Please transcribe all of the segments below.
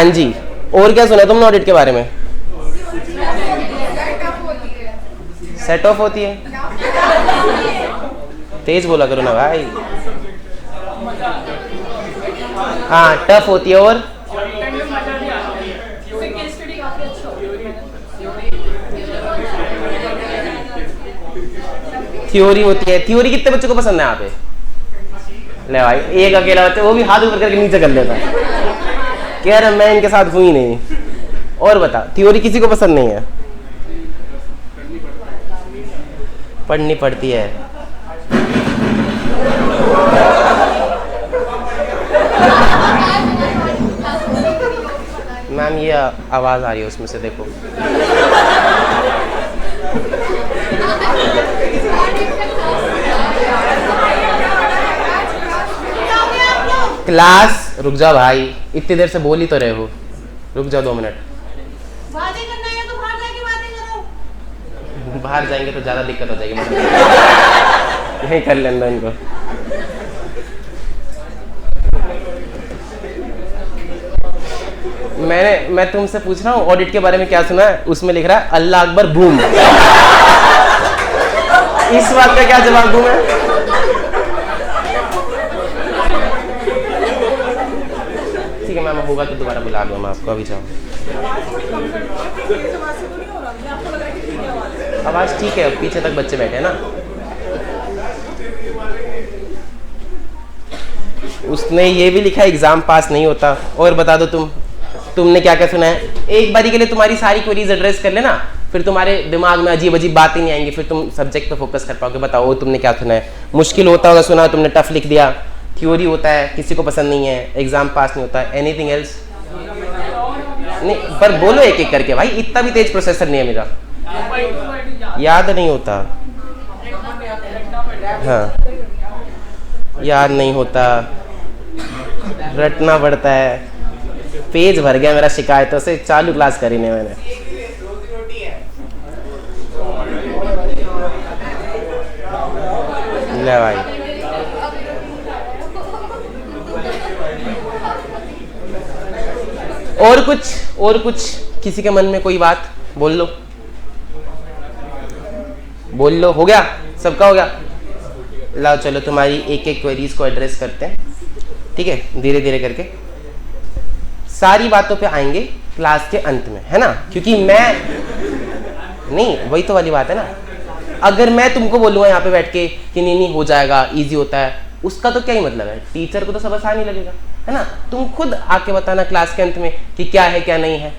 हाँ जी, और क्या सुना तुमने ऑडिट के बारे में? सेट ऑफ होती है। तेज बोला करो ना भाई। हाँ, टफ होती है। और थ्योरी होती है। थ्योरी कितने बच्चों को पसंद है यहाँ पे? ले भाई, एक अकेला बच्चा, वो भी हाथ ऊपर करके नीचे कर लेता है, कह रहा मैं इनके साथ हुई नहीं। और बता, थ्योरी किसी को पसंद नहीं है? पढ़नी पड़ती है। मैम ये आवाज आ रही है उसमें से, देखो। क्लास, रुक जाओ भाई, इतनी देर से बोल ही तो रहे हो, रुक जाओ 2 मिनट। बातें करना है तो बाहर जाके बातें करो। बाहर जाएंगे तो ज्यादा दिक्कत हो जाएगी, यही कर लेना इनको। मैं तुमसे पूछ रहा हूँ ऑडिट के बारे में क्या सुना है? उसमें लिख रहा है अल्लाह अकबर बूम। इस बात का क्या जवाब दूं मैं? ठीक है मैम, होगा तो दोबारा बुला दूंगा मैं आपको, अभी जाओ। आवाज ठीक है, पीछे तक बच्चे बैठे हैं ना। उसने ये भी लिखा एग्जाम पास नहीं होता। और बता दो तुमने क्या क्या सुना है? एक बारी के लिए तुम्हारी सारी क्वेरीज एड्रेस कर लेना, फिर तुम्हारे दिमाग में अजीब अजीब बातें नहीं आएंगी, फिर तुम सब्जेक्ट पे फोकस कर पाओगे। बताओ तुमने क्या सुना है? मुश्किल होता होगा सुना, तुमने टफ लिख दिया। थ्योरी होता है, किसी को पसंद नहीं है, एग्जाम पास नहीं होता है। Anything else? नहीं, पर बोलो एक एक करके भाई, इतना भी तेज प्रोसेसर नहीं है मेरा। याद नहीं होता। हाँ, याद नहीं होता, रटना पड़ता है। पेज भर गया मेरा शिकायतों से, चालू क्लास करी नहीं मैंने। ले भाई, और कुछ किसी के मन में कोई बात बोल लो, हो गया? सबका हो गया? लाओ चलो तुम्हारी एक एक क्वेरीज को एड्रेस करते हैं, ठीक है? धीरे धीरे करके सारी बातों पे आएंगे क्लास के अंत में, है ना? क्योंकि नहीं, वही तो वाली बात है ना। अगर मैं तुमको बोलूँगा यहाँ पे बैठ के कि नहीं हो जाएगा, इजी होता है, उसका तो क्या ही मतलब है? टीचर को तो सब आसान ही लगेगा, है ना? तुम खुद आके बताना क्लास के अंत में कि क्या है क्या नहीं है।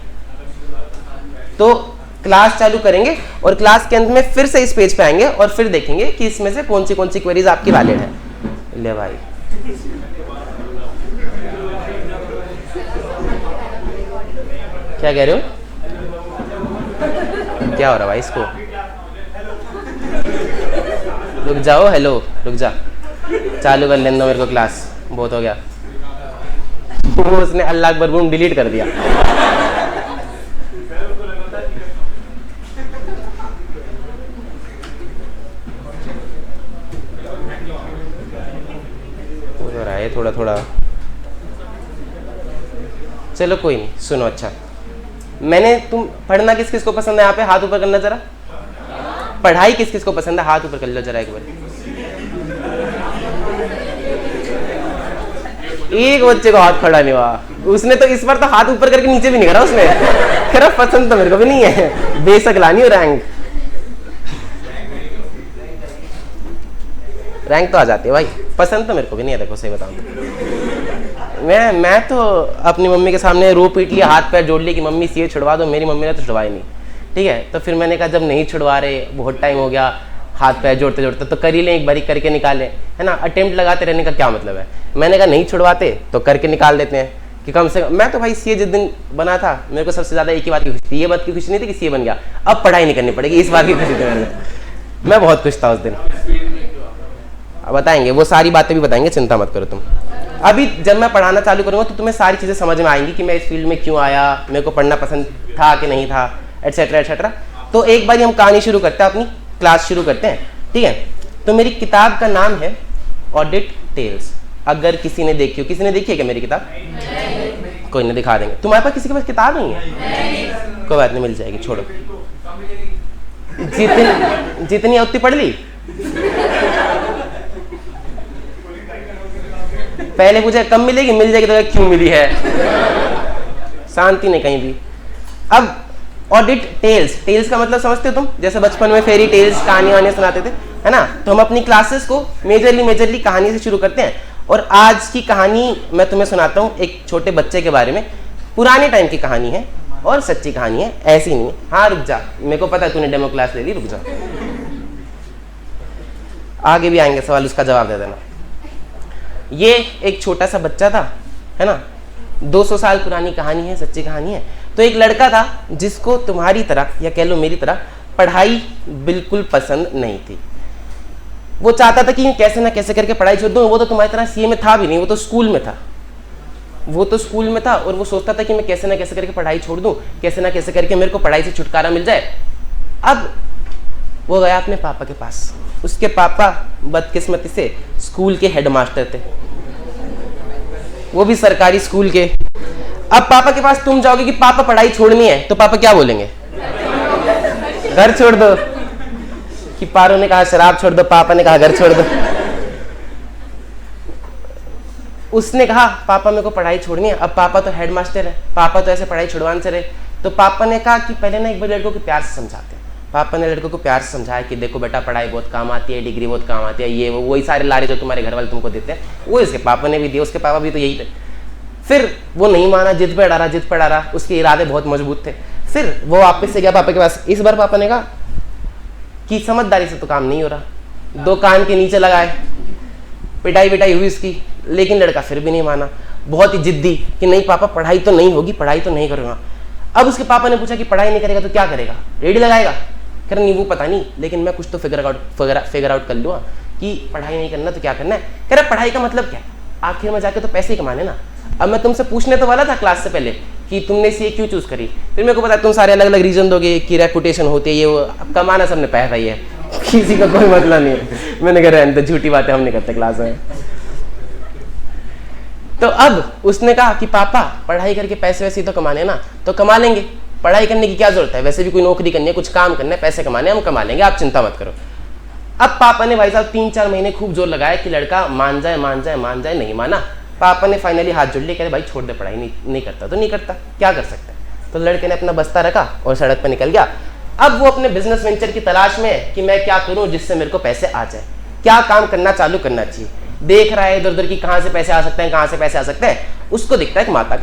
तो क्लास चालू करेंगे और क्लास के अंत में फिर से इस पेज पे आएंगे और फिर देखेंगे कि इसमें से कौन सी क्वेरीज आपकी वैलिड है। ले भाई, क्या कह रहे हो? क्या हो रहा भाई इसको? रुक जाओ, हेलो रुक जा, चालू कर लेने दो मेरे को क्लास, बहुत हो गया। उसने अल्लाह अकबर बूम डिलीट कर दिया। हो रहा है थोड़ा। चलो कोई नहीं, सुनो। अच्छा, तुम पढ़ना किस किस को पसंद है? यहाँ पे हाथ ऊपर करना जरा। पढ़ाई किस किस को पसंद है? हाथ ऊपर कर लो जरा एक बार। एक बच्चे को हाथ खड़ा नहीं हुआ। उसने तो इस बार तो हाथ ऊपर करके नीचे भी नहीं करा उसने। खैर पसंद तो मेरे को भी नहीं है, बेशक लानी हो रैंक तो आ जाती है भाई, पसंद तो मेरे को भी नहीं है। देखो सही बताऊं तो मैं तो अपनी मम्मी के सामने रो पीट लिया, हाथ पैर जोड़ लिए कि मम्मी सीए छुड़वा दो। मेरी मम्मी ने तो छुड़वाई नहीं, ठीक है? तो फिर मैंने कहा जब नहीं छुड़वा रहे, बहुत टाइम हो गया हाथ पैर जोड़ते तो कर ही लें, एक बारी करके निकालें, है ना? अटेम्प्ट लगाते रहने का क्या मतलब है? मैंने कहा नहीं छुड़वाते तो करके निकाल देते हैं कि कम से कम। मैं तो भाई सीए जिस दिन बना था, मेरे को सबसे ज़्यादा एक ही बात की खुशी थी। ये बात की खुशी नहीं थी कि सीए बन गया, अब पढ़ाई नहीं करनी पड़ेगी, इस बात की खुशी थी। मैं बहुत खुश था उस दिन। बताएंगे, वो सारी बातें भी बताएंगे, चिंता मत करो तुम। अभी जब मैं पढ़ाना चालू करूँगा तो तुम्हें सारी चीज़ें समझ में आएंगी कि मैं इस फील्ड में क्यों आया, मेरे को पढ़ना पसंद था कि नहीं था, एटसेट्रा एटसेट्रा। तो एक बार हम कहानी शुरू करते हैं, अपनी क्लास शुरू करते हैं, ठीक है? तो मेरी किताब का नाम है ऑडिट टेल्स। अगर किसी ने देखी हो, किसी ने देखी है क्या मेरी किताब? कोई नहीं, दिखा देंगे। तुम्हारे पास किसी के पास किताब नहीं है? कोई बात नहीं, मिल जाएगी, छोड़ो। जितनी उतनी पढ़ ली। पहले पूछा कम मिलेगी, मिल जाएगी तो क्यों मिली है। शांति नहीं कहीं भी। अब ऑडिट टेल्स, टेल्स का मतलब समझते हो तुम? जैसे बचपन में फेरी टेल्स कहानियां सुनाते थे, है ना? तो हम अपनी क्लासेस को मेजरली कहानी से शुरू करते हैं। और आज की कहानी मैं तुम्हें सुनाता हूँ एक छोटे बच्चे के बारे में। पुराने टाइम की कहानी है और सच्ची कहानी है, ऐसी नहीं है। हाँ रुक जा, मेरे को पता है तूने डेमो क्लास ले ली, रुक जा। आगे भी आएंगे सवाल, उसका जवाब दे देना। ये एक छोटा सा बच्चा था, है ना? 200 साल पुरानी कहानी है, सच्ची कहानी है। तो एक लड़का था जिसको तुम्हारी तरह या कह लो मेरी तरह पढ़ाई बिल्कुल पसंद नहीं थी। वो चाहता था कि कैसे ना कैसे करके पढ़ाई छोड़ दूं। वो तो तुम्हारी तरह सीए में था भी नहीं, वो तो स्कूल में था। और वो सोचता था कि मैं कैसे ना कैसे करके पढ़ाई छोड़ दूं, कैसे ना कैसे करके मेरे को पढ़ाई से छुटकारा मिल जाए। अब वो गया अपने पापा के पास। उसके पापा बदकिस्मती से स्कूल के हेडमास्टर थे, वो भी सरकारी स्कूल के। अब पापा के पास तुम जाओगे कि पापा पढ़ाई छोड़नी है, तो पापा क्या बोलेंगे? घर छोड़ दो। कि पारो ने कहा शराब छोड़ दो, पापा ने कहा घर छोड़ दो। उसने कहा पापा मेरे को पढ़ाई छोड़नी है। अब पापा तो हेडमास्टर है, पापा तो ऐसे पढ़ाई छुड़वाने से रहे। तो पापा ने कहा कि पहले ना एक बार लड़कों को प्यार से समझाते हैं। पापा ने लड़कों को प्यार से समझाया कि देखो बेटा, पढ़ाई बहुत काम आती है, डिग्री बहुत काम आती है, ये वो वही सारे लारे जो तुम्हारे घर वाले तुमको देते हैं, वो इसके पापा ने भी दिए। उसके पापा भी तो यही थे। फिर वो नहीं माना, जिद पे अड़ा रहा। उसके इरादे बहुत मजबूत थे। फिर वो वापस से गया पापा के पास। इस बार पापा ने कहा कि समझदारी से तो काम नहीं हो रहा। 2 कान के नीचे लगाए, पिटाई हुई उसकी, लेकिन लड़का फिर भी नहीं माना। बहुत ही जिद्दी कि नहीं पापा, पढ़ाई तो नहीं होगी, पढ़ाई तो नहीं करूँगा। अब उसके पापा ने पूछा कि पढ़ाई नहीं करेगा तो क्या करेगा? रेडी लगाएगा? कह रहा नहीं वो पता नहीं, लेकिन मैं कुछ तो फिगर आउट कर लूँगा कि पढ़ाई नहीं करना तो क्या करना है। कह रहा पढ़ाई का मतलब क्या है? आखिर में जाके तो पैसे ही कमाने ना। अब मैं तुमसे पूछने तो वाला था क्लास से पहले कि तुमने सीए क्यों चूज करी। फिर मेरे को पता तुम सारे अलग अलग रीजन दोगे कि रेपुटेशन होती है, ये वो। अब कमाना सबने पैसा ही है, किसी का कोई मतलब नहीं है। मैंने कह रहा है झूठी बातें हम नहीं करते क्लास में। तो अब उसने कहा कि पापा पढ़ाई करके पैसे वैसे तो कमाने ना, तो कमा लेंगे, पढ़ाई करने की क्या जरूरत है, वैसे भी कोई नौकरी करनी है, कुछ काम करना है, पैसे कमाने हम कमा लेंगे, आप चिंता मत करो। अब पापा ने भाई साहब 3-4 महीने खूब जोर लगाया कि लड़का मान जाए, नहीं माना। पापा ने फाइनली हाथ जोड़ लिया, कह रहे भाई छोड़ दे पढ़ाई, नहीं करता तो नहीं करता, क्या कर सकते हैं। तो लड़के ने अपना बस्ता रखा और सड़क पर निकल गया। अब वो अपने बिजनेस वेंचर की तलाश में है कि मैं क्या करूं जिससे मेरे को पैसे आ जाए, क्या काम करना चालू करना चाहिए। देख रहा है इधर उधर की कहाँ से पैसे आ सकते हैं, उसको दिखता है एक माता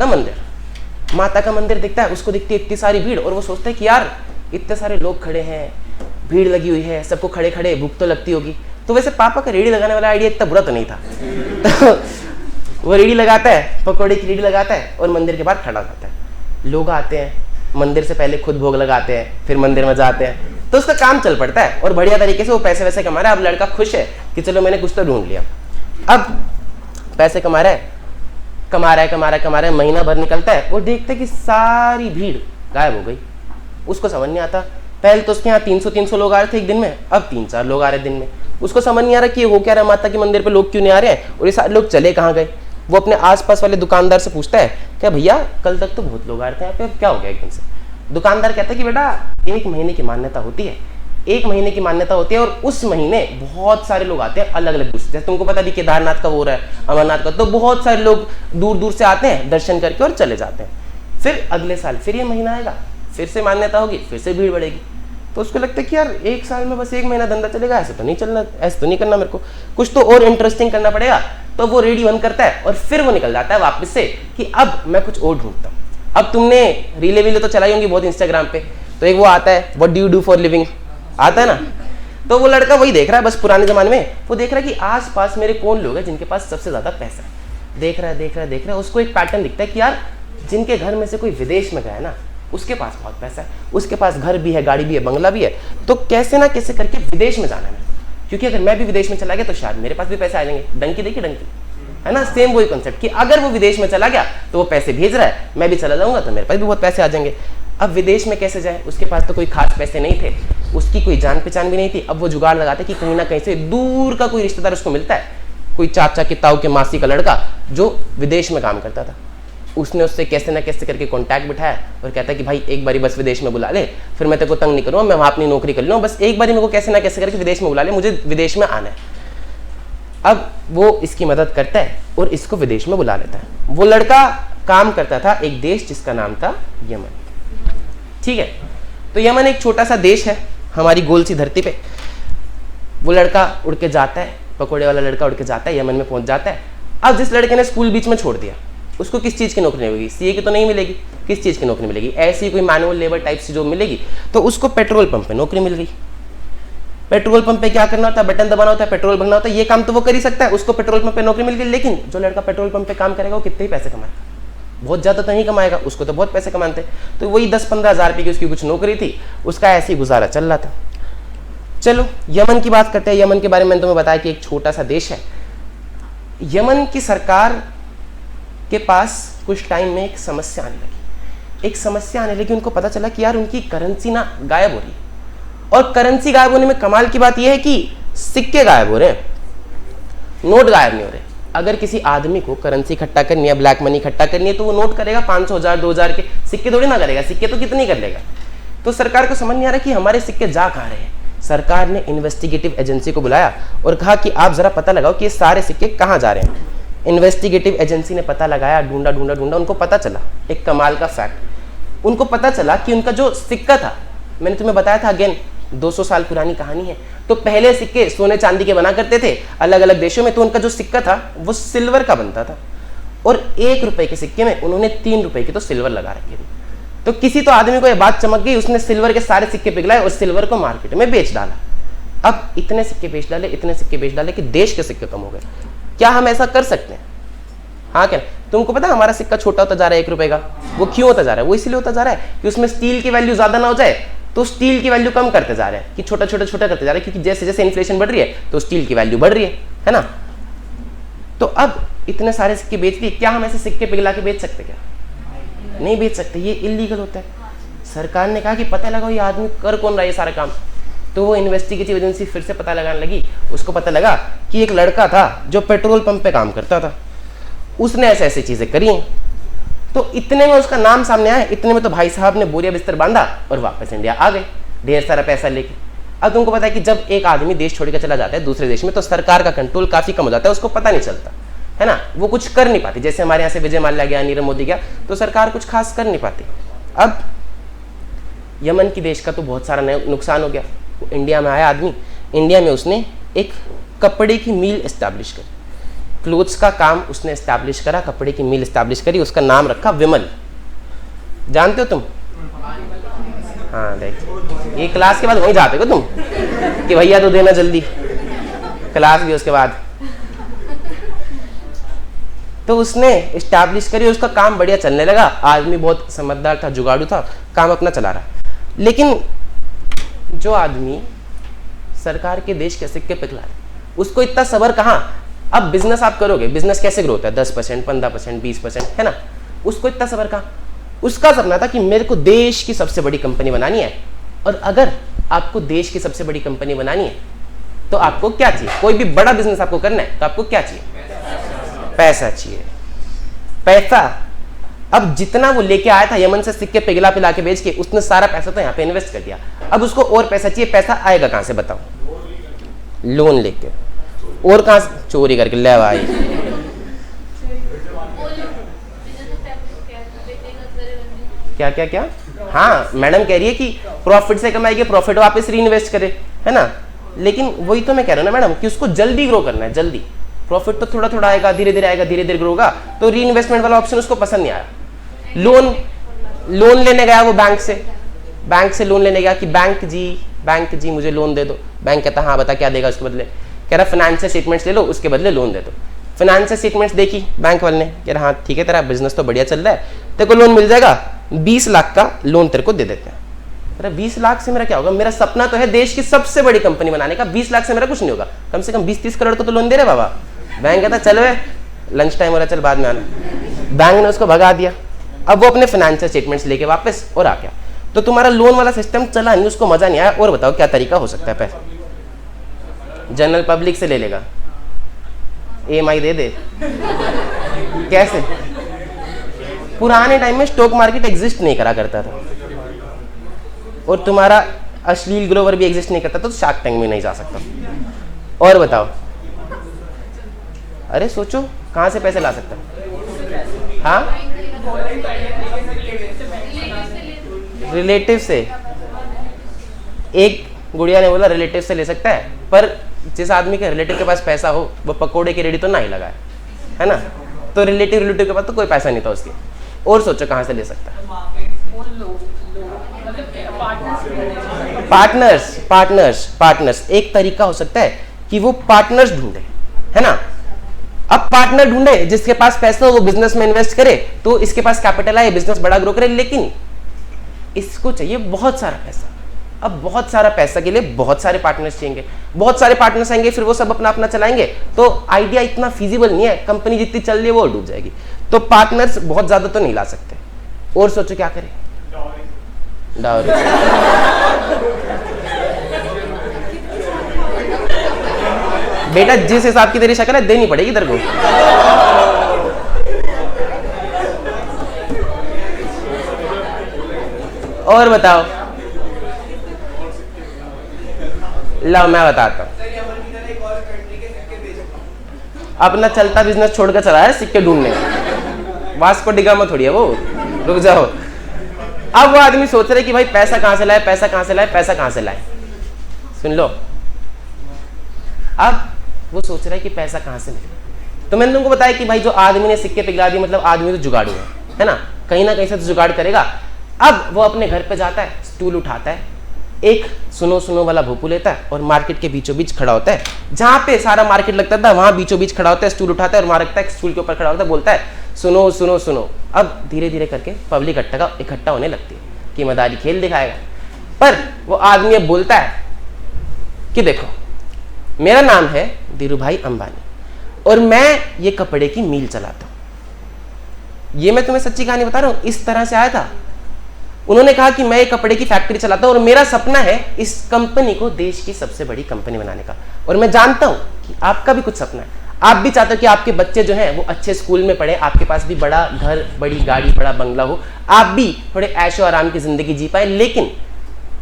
का मंदिर दिखता है। उसको दिखती है इतनी सारी भीड़, और वो सोचता है कि यार इतने सारे लोग खड़े हैं, भीड़ लगी हुई है, सबको खड़े खड़े भूख तो लगती होगी। तो वैसे पापा का रेडी लगाने वाला आइडिया इतना बुरा तो नहीं था। तो वो रेडी लगाता है, पकौड़े की रेडी लगाता है और मंदिर के बाहर खड़ा होता है। लोग आते हैं, मंदिर से पहले खुद भोग लगाते हैं, फिर मंदिर में जाते हैं। तो उसका काम चल पड़ता है और बढ़िया तरीके से वो पैसे वैसे कमा रहा है। अब लड़का खुश है कि चलो मैंने कुछ तो ढूंढ लिया। अब पैसे कमा रहा है, महीना भर निकलता है और देखता है कि सारी भीड़ गायब हो गई। उसको समझ नहीं आता। पहले तो उसके यहाँ 300 लोग आ रहे थे एक दिन में, अब 3-4 लोग आ रहे दिन में। उसको समझ नहीं आ रहा कि हो क्या रहा, माता के मंदिर पे लोग क्यों नहीं आ रहे हैं और ये सारे लोग चले कहाँ गए। वो अपने आसपास वाले दुकानदार से पूछता है, क्या भैया कल तक तो बहुत लोग आ रहे थे यहाँ पे, क्या हो गया एकदम से। दुकानदार कहता है कि बेटा 1 महीने की मान्यता होती है, 1 महीने की मान्यता होती है और उस महीने बहुत सारे लोग आते हैं अलग अलग दूर से। जैसे तुमको पता भी केदारनाथ का हो रहा है, अमरनाथ का, तो बहुत सारे लोग दूर दूर से आते हैं, दर्शन करके और चले जाते हैं। फिर अगले साल फिर ये महीना आएगा, फिर से मान्यता होगी, फिर से भीड़ बढ़ेगी। तो उसको लगता है कि यार 1 साल में बस 1 महीना धंधा चलेगा, ऐसे तो नहीं चलना, ऐसे तो नहीं करना, मेरे को कुछ तो और इंटरेस्टिंग करना पड़ेगा। तो वो रेडी बंद करता है और फिर वो निकल जाता है वापस से कि अब मैं कुछ और ढूंढता हूँ। अब तुमने रीले तो चलाई होंगी बहुत इंस्टाग्राम पे, तो एक वो आता है what do you do for living, आता है ना। तो वो लड़का वही देख रहा है, बस पुराने जमाने में वो देख रहा है कि आसपास मेरे कौन लोग हैं जिनके पास सबसे ज्यादा पैसा है। देख रहा है, उसको एक पैटर्न दिखता है कि यार जिनके घर में से कोई विदेश में गया है ना, उसके पास बहुत पैसा है, उसके पास घर भी है, गाड़ी भी है, बंगला भी है। तो कैसे ना कैसे करके विदेश में जाना है, क्योंकि अगर मैं भी विदेश में चला गया तो शायद मेरे पास भी पैसे आ जाएंगे। डंकी देखिए, डंकी है ना, सेम वही कॉन्सेप्ट कि अगर वो विदेश में चला गया तो वो पैसे भेज रहा है, मैं भी चला जाऊंगा तो मेरे पास भी बहुत पैसे आ जाएंगे। अब विदेश में कैसे जाए, उसके पास तो कोई खास पैसे नहीं थे, उसकी कोई जान पहचान भी नहीं थी। अब वो जुगाड़ लगाते कि कहीं ना कहीं से दूर का कोई रिश्तेदार उसको मिलता है, कोई चाचा के ताऊ के मासी का लड़का जो विदेश में काम करता था। उसने उससे कैसे ना कैसे करके कांटेक्ट बिठाया और कहता है कि भाई एक बारी बस विदेश में बुला ले, फिर मैं तेरे को तंग नहीं करूँगा, मैं वहाँ अपनी नौकरी कर लूँ, बस एक बारी मेरे को कैसे ना कैसे करके विदेश में बुला ले, मुझे विदेश में आना है। अब वो इसकी मदद करता है और इसको विदेश में बुला लेता है। वो लड़का काम करता था एक देश जिसका नाम था यमन, ठीक है। तो यमन एक छोटा सा देश है हमारी गोल सी धरती पे। वो लड़का उड़ के जाता है, पकोड़े वाला लड़का उड़ के जाता है, यमन में पहुंच जाता है। अब जिस लड़के ने स्कूल बीच में छोड़ दिया, उसको किस चीज़ की नौकरी नहीं मिलेगी? सीए की तो नहीं मिलेगी, किस चीज़ की नौकरी मिलेगी? ऐसी कोई मैनुअल लेबर टाइप से जो मिलेगी। तो उसको पेट्रोल पंप पे नौकरी मिल गई। पेट्रोल पंप पे क्या करना होता है? बटन दबाना होता है, पेट्रोल भरना होता है। ये काम तो वो कर ही सकता है, उसको पेट्रोल पंप पे नौकरी मिल गई। लेकिन जो लड़का पेट्रोल पंप पे काम करेगा वो कितने ही पैसे कमाएगा? बहुत ज़्यादा तो नहीं कमाएगा, उसको तो बहुत पैसे कमाते हैं। तो वही 10-15 हज़ार रुपये की उसकी कुछ नौकरी थी, उसका ऐसे ही गुजारा चल रहा था। चलो यमन की बात करते हैं। यमन के बारे में मैंने तुम्हें बताया कि एक छोटा सा देश है। यमन की सरकार के पास कुछ टाइम में एक समस्या आने लगी। उनको पता चला कि यार उनकी करेंसी ना गायब हो रही है। और करेंसी गायब होने में कमाल की बात यह है कि सिक्के गायब हो रहे हैं, नोट गायब नहीं हो रहे। अगर किसी आदमी को करेंसी इकट्ठा करनी है, ब्लैक मनी इकट्ठा करनी है, तो वो नोट करेगा 500, 1000, 2000 के सिक्के थोड़ी ना करेगा। सिक्के तो कितने कर लेगा। तो सरकार को समझ नहीं आ रहा कि हमारे सिक्के जा कहाँ रहे हैं। सरकार ने इन्वेस्टिगेटिव एजेंसी को बुलाया और कहा कि आप जरा पता लगाओ कि ये सारे सिक्के कहाँ जा रहे हैं। इन्वेस्टिगेटिव एजेंसी ने पता लगाया, ढूंढा, उनको पता चला एक कमाल का फैक्ट। उनको पता चला कि उनका जो सिक्का था, मैंने तुम्हें बताया था अगेन 200 साल पुरानी कहानी है। तो पहले सिक्के सोने चांदी के बना करते थे अलग अलग देशों में। तो उनका जो सिक्का था वो सिल्वर का बनता था और 1 रुपए के सिक्के में उन्होंने 3 रुपए की तो सिल्वर लगा रखी थी। तो किसी तो आदमी को यह बात चमक गई, उसने सिल्वर के सारे सिक्के पिघलाए और सिल्वर को मार्केट में बेच डाला। अब इतने सिक्के बेच डाले कि देश के सिक्के कम हो गए। क्या हम ऐसा कर सकते हैं? हाँ क्या? तुमको पता है हमारा सिक्का छोटा होता जा रहा है 1 रुपए का। वो क्यों होता जा रहा है? वो इसलिए होता जा रहा है कि उसमें स्टील की वैल्यू ज्यादा ना हो जाए, तो स्टील की वैल्यू कम करते जा रहे हैं कि छोटा करते जा रहे हैं, क्योंकि जैसे जैसे इन्फ्लेशन बढ़ रही है तो स्टील की वैल्यू बढ़ रही है ना। तो अब इतने सारे सिक्के बेच दिए, क्या हम ऐसे सिक्के पिघला के बेच सकते? क्या नहीं बेच सकते, ये इलीगल होता है। सरकार ने कहा कि पता लगाओ ये आदमी कर कौन रहा है ये सारा काम। तो वो इन्वेस्टिगेटिव एजेंसी फिर से पता लगाने लगी। उसको पता लगा कि एक लड़का था जो पेट्रोल पंप पे काम करता था, उसने ऐसे ऐसी चीजें करी हैं। तो इतने में उसका नाम सामने आया। इतने में तो भाई साहब ने बोरिया बिस्तर बांधा और वापस इंडिया आ गए ढेर सारा पैसा लेके। अब तुमको पता है कि जब एक आदमी देश छोड़कर चला जाता है दूसरे देश में, तो सरकार का कंट्रोल काफी कम हो जाता है, उसको पता नहीं चलता है ना। वो कुछ कर नहीं पाती। जैसे हमारे यहाँ से विजय माल्या गया, नीरव मोदी गया, तो सरकार कुछ खास कर नहीं पाती। अब यमन की देश का तो बहुत सारा नुकसान हो गया। इंडिया में आया आदमी, इंडिया में उसने एक कपड़े की मिल एस्टैब्लिश करी, क्लोथ्स का काम उसने एस्टैब्लिश करा, कपड़े की मिल एस्टैब्लिश करी, उसका नाम रखा विमल। जानते हो तुम? हाँ देखिए, ये क्लास के बाद वहीं जाते हो तुम कि भैया तो देना जल्दी, क्लास भी उसके बाद। तो उसने एस्टैब्लिश करी, उसका काम बढ़िया चलने लगा। आदमी बहुत समझदार था, जुगाड़ू था, काम अपना चला रहा। लेकिन जो आदमी सरकार के देश के सिक्के पिघला रहे, उसको इतना सबर कहाँ। अब बिजनेस आप करोगे, बिजनेस कैसे ग्रो होता है? 10%, 15%, 20%, है ना। उसको इतना सबर कहाँ। उसका सपना था कि मेरे को देश की सबसे बड़ी कंपनी बनानी है। और अगर आपको देश की सबसे बड़ी कंपनी बनानी है तो आपको क्या चाहिए? कोई भी बड़ा बिजनेस आपको करना है तो आपको क्या चाहिए? पैसा चाहिए। पैसा। अब जितना वो लेके आया था यमन से सिक्के पिघला पिला के बेच के, उसने सारा पैसा तो यहाँ पे इन्वेस्ट कर दिया। अब उसको और पैसा चाहिए। पैसा आएगा कहाँ से बताओ? लोन लेके। और कहाँ से? चोरी करके। ले भाई, क्या क्या क्या? हाँ, मैडम कह रही है कि प्रॉफिट से कमाएगी, प्रॉफिट वापस री इन्वेस्ट करे, है ना। लेकिन वही तो मैं कह रहा हूँ ना मैडम कि उसको जल्दी ग्रो करना है, जल्दी। प्रॉफिट तो थोड़ा थोड़ा आएगा, धीरे धीरे आएगा, धीरे धीरे ग्रो होगा। तो री इन्वेस्टमेंट वाला ऑप्शन उसको पसंद नहीं आया। लोन लेने गया वो बैंक से लोन लेने गया कि बैंक जी मुझे लोन दे दो। बैंक कहता हाँ बता क्या देगा उसके बदले। कह रहा फाइनेंशियल स्टेटमेंट्स ले लो, उसके बदले लोन दे दो। फाइनेंशियल स्टेटमेंट्स देखी बैंक वाले ने, कह रहा हाँ ठीक है तेरा बिजनेस तो बढ़िया चल रहा है, तेरे को लोन मिल जाएगा, 20 लाख का लोन तेरे को दे देते हैं। अरे 20 लाख से मेरा क्या होगा? मेरा सपना तो है देश की सबसे बड़ी कंपनी बनाने का। 20 लाख से मेरा कुछ नहीं होगा, कम से कम 20-30 करोड़ को तो लोन दे रहे बाबा। बैंक कहता चल वे लंच टाइम हो रहा, चल बाद में आना। बैंक ने उसको भगा दिया। अब वो अपने फाइनेंशियल स्टेटमेंट्स लेके वापस और आ गया। तो तुम्हारा लोन वाला सिस्टम चला नहीं, उसको मजा नहीं आया। और बताओ क्या तरीका हो सकता है? पैसा जनरल पब्लिक से ले लेगा, EMI दे दे। कैसे? पुराने टाइम में स्टॉक मार्केट एग्जिस्ट नहीं करा करता था, और तुम्हारा अश्लील ग्रोवर भी एग्जिस्ट नहीं करता तो शार्क टैंक में नहीं जा सकता। और बताओ, अरे सोचो कहाँ से पैसे ला सकता? हाँ, रिलेटिव से। एक गुड़िया ने बोला रिलेटिव से ले सकता है, पर जिस आदमी के रिलेटिव के पास पैसा हो वो पकोड़े की रेडी तो ना ही लगाए, है ना? तो रिलेटिव के पास तो कोई पैसा नहीं था उसके। और सोचो कहाँ से ले सकता है? पार्टनर्स एक तरीका हो सकता है कि वो पार्टनर्स ढूंढे, है ना? अब पार्टनर ढूंढे जिसके पास पैसा हो, वो बिजनेस में इन्वेस्ट करे तो इसके पास कैपिटल आए, बिजनेस बड़ा ग्रो करे। लेकिन इसको चाहिए बहुत सारा पैसा। अब बहुत सारा पैसा के लिए बहुत सारे पार्टनर्स चाहिए, बहुत सारे पार्टनर्स आएंगे, फिर वो सब अपना अपना चलाएंगे, तो आइडिया इतना फिजिबल नहीं है, कंपनी जितनी चल रही है वो डूब जाएगी। तो पार्टनर्स बहुत ज्यादा तो नहीं ला सकते। और सोचो क्या करें? डाउरी। बेटा जिस हिसाब की तेरी शक्ल है देनी पड़ेगी तेरे को। और बताओ, लो मैं बताता हूं। अपना चलता बिजनेस छोड़कर चला है सिक्के ढूंढने, वास्को डिगामा थोड़ी है वो, रुक जाओ। अब वो आदमी सोच रहे कि भाई पैसा कहां से लाए, पैसा कहां से लाए, पैसा कहां से लाए। सुन लो, अब वो सोच रहा है कि पैसा कहां से मिले। तो मैंने तुमको बताया कि भाई जो आदमी ने सिक्के पिघला दिए, मतलब आदमी तो जुगाड़ू है ना? कहीं ना कहीं से तो जुगाड़ करेगा। अब वो अपने घर पे जाता है, स्टूल उठाता है, एक सुनो सुनो वाला भोपू लेता है और मार्केट के बीचों बीच खड़ा होता है, जहां पे सारा मार्केट लगता था वहां बीचों बीच खड़ा होता है, स्टूल उठाता है और मार्केट तक स्टूल के ऊपर खड़ा होता है, बोलता है सुनो सुनो सुनो। अब धीरे धीरे करके पब्लिक इकट्ठा होने लगती है कि मदारी खेल दिखाएगा। पर वो आदमी अब बोलता है कि देखो, मेरा नाम है धीरू भाई अंबानी और मैं ये कपड़े की मील चलाता हूं। ये मैं तुम्हें सच्ची कहानी बता रहा हूं, इस तरह से आया था। उन्होंने कहा कि मैं एक कपड़े की फैक्ट्री चलाता हूं और मेरा सपना है इस कंपनी को देश की सबसे बड़ी कंपनी बनाने का। और मैं जानता हूं कि आपका भी कुछ सपना है, आप भी चाहते हो कि आपके बच्चे जो हैं वो अच्छे स्कूल में पढ़े, आपके पास भी बड़ा घर, बड़ी गाड़ी, बड़ा बंगला हो, आप भी थोड़े ऐशो आराम की जिंदगी जी पाए। लेकिन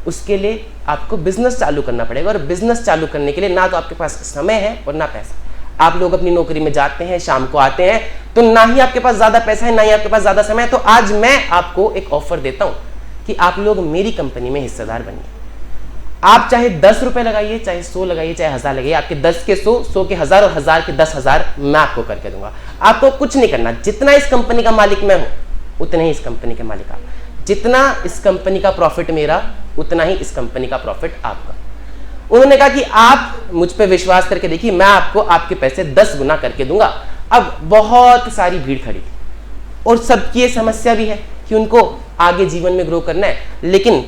उसके लिए आपको बिजनेस चालू करना पड़ेगा, और बिजनेस चालू करने के लिए ना तो आपके पास समय है और ना पैसा। आप लोग अपनी नौकरी में जाते हैं, शाम को आते हैं, तो ना ही आपके पास ज्यादा पैसा है, ना ही आपके पास ज्यादा समय है। तो आज मैं आपको एक ऑफर देता हूं कि आप लोग मेरी कंपनी में हिस्सेदार बनिए। आप चाहे 10 रुपए लगाइए, चाहे 100 लगाइए, चाहे 1000 लगाइए, आपके 10 के 100, 100 के 1000 और 1000 के 10,000 मैं आपको करके दूंगा। आपको कुछ नहीं करना, जितना इस कंपनी का मालिक मैं हूं उतने ही इस कंपनी के मालिक आप। जितना इस कंपनी का प्रॉफिट मेरा, उतना ही इस कंपनी का प्रॉफिट आपका। उन्होंने कहा कि आप मुझ पे विश्वास करके देखिए, मैं आपको आपके पैसे 10 गुना करके दूंगा। अब बहुत सारी भीड़ खड़ी और सबकी ये समस्या भी है कि उनको आगे जीवन में ग्रो करना है, लेकिन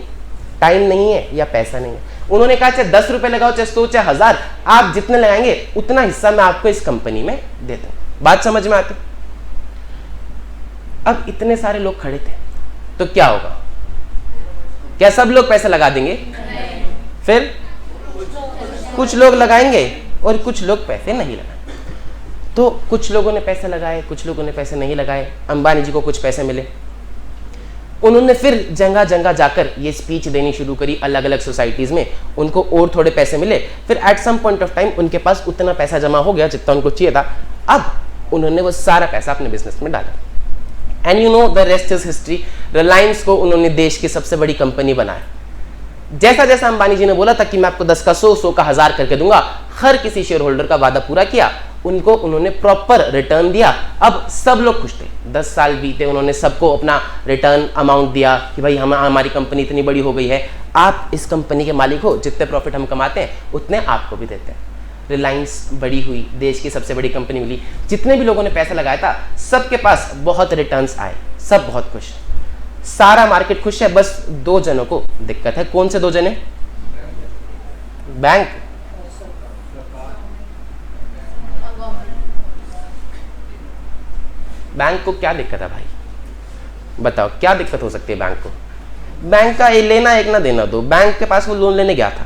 टाइम नहीं है या पैसा नहीं है। उन्होंने कहा चाहे 10 रुपए लगाओ, चाहे 100, चाहे 1000, आप जितने लगाएंगे उतना हिस्सा मैं आपको इस कंपनी में देता हूं। बात समझ में आती? अब इतने सारे लोग खड़े थे तो क्या होगा? क्या सब लोग पैसे लगा देंगे? फिर कुछ लोग लगाएंगे और कुछ लोग पैसे नहीं लगाएंगे। तो कुछ लोगों ने पैसे लगाए, कुछ लोगों ने पैसे नहीं लगाए। अंबानी जी को कुछ पैसे मिले, उन्होंने फिर जगह जगह जाकर ये स्पीच देनी शुरू करी अलग अलग सोसाइटीज में, उनको और थोड़े पैसे मिले। फिर at some point of time उनके पास उतना पैसा जमा हो गया जितना उनको चाहिए था। अब उन्होंने वो सारा पैसा अपने बिजनेस में डाला। And you know the rest is history. Reliance को उन्होंने देश की सबसे बड़ी कंपनी बनाया। जैसा जैसा अंबानी जी ने बोला था कि मैं आपको 10 का 100, 100 का 1000 करके दूंगा, हर किसी शेयर होल्डर का वादा पूरा किया, उनको उन्होंने प्रॉपर रिटर्न दिया। अब सब लोग खुश थे। 10 साल बीते, उन्होंने सबको अपना रिटर्न अमाउंट दिया कि भाई हमारी कंपनी इतनी बड़ी हो गई है, आप इस कंपनी के मालिक हो, जितने प्रॉफिट हम कमाते हैं उतने आपको भी देते हैं। रिलायंस बड़ी हुई, देश की सबसे बड़ी कंपनी मिली। जितने भी लोगों ने पैसा लगाया था सबके पास बहुत रिटर्न्स आए, सब बहुत खुश हैं, सारा मार्केट खुश है। बस 2 जनों को दिक्कत है। कौन से 2 जने? बैंक। बैंक को क्या दिक्कत है भाई? बताओ क्या दिक्कत हो सकती है बैंक को? बैंक का लेना एक ना देना दो। बैंक के पास वो लोन लेने गया था,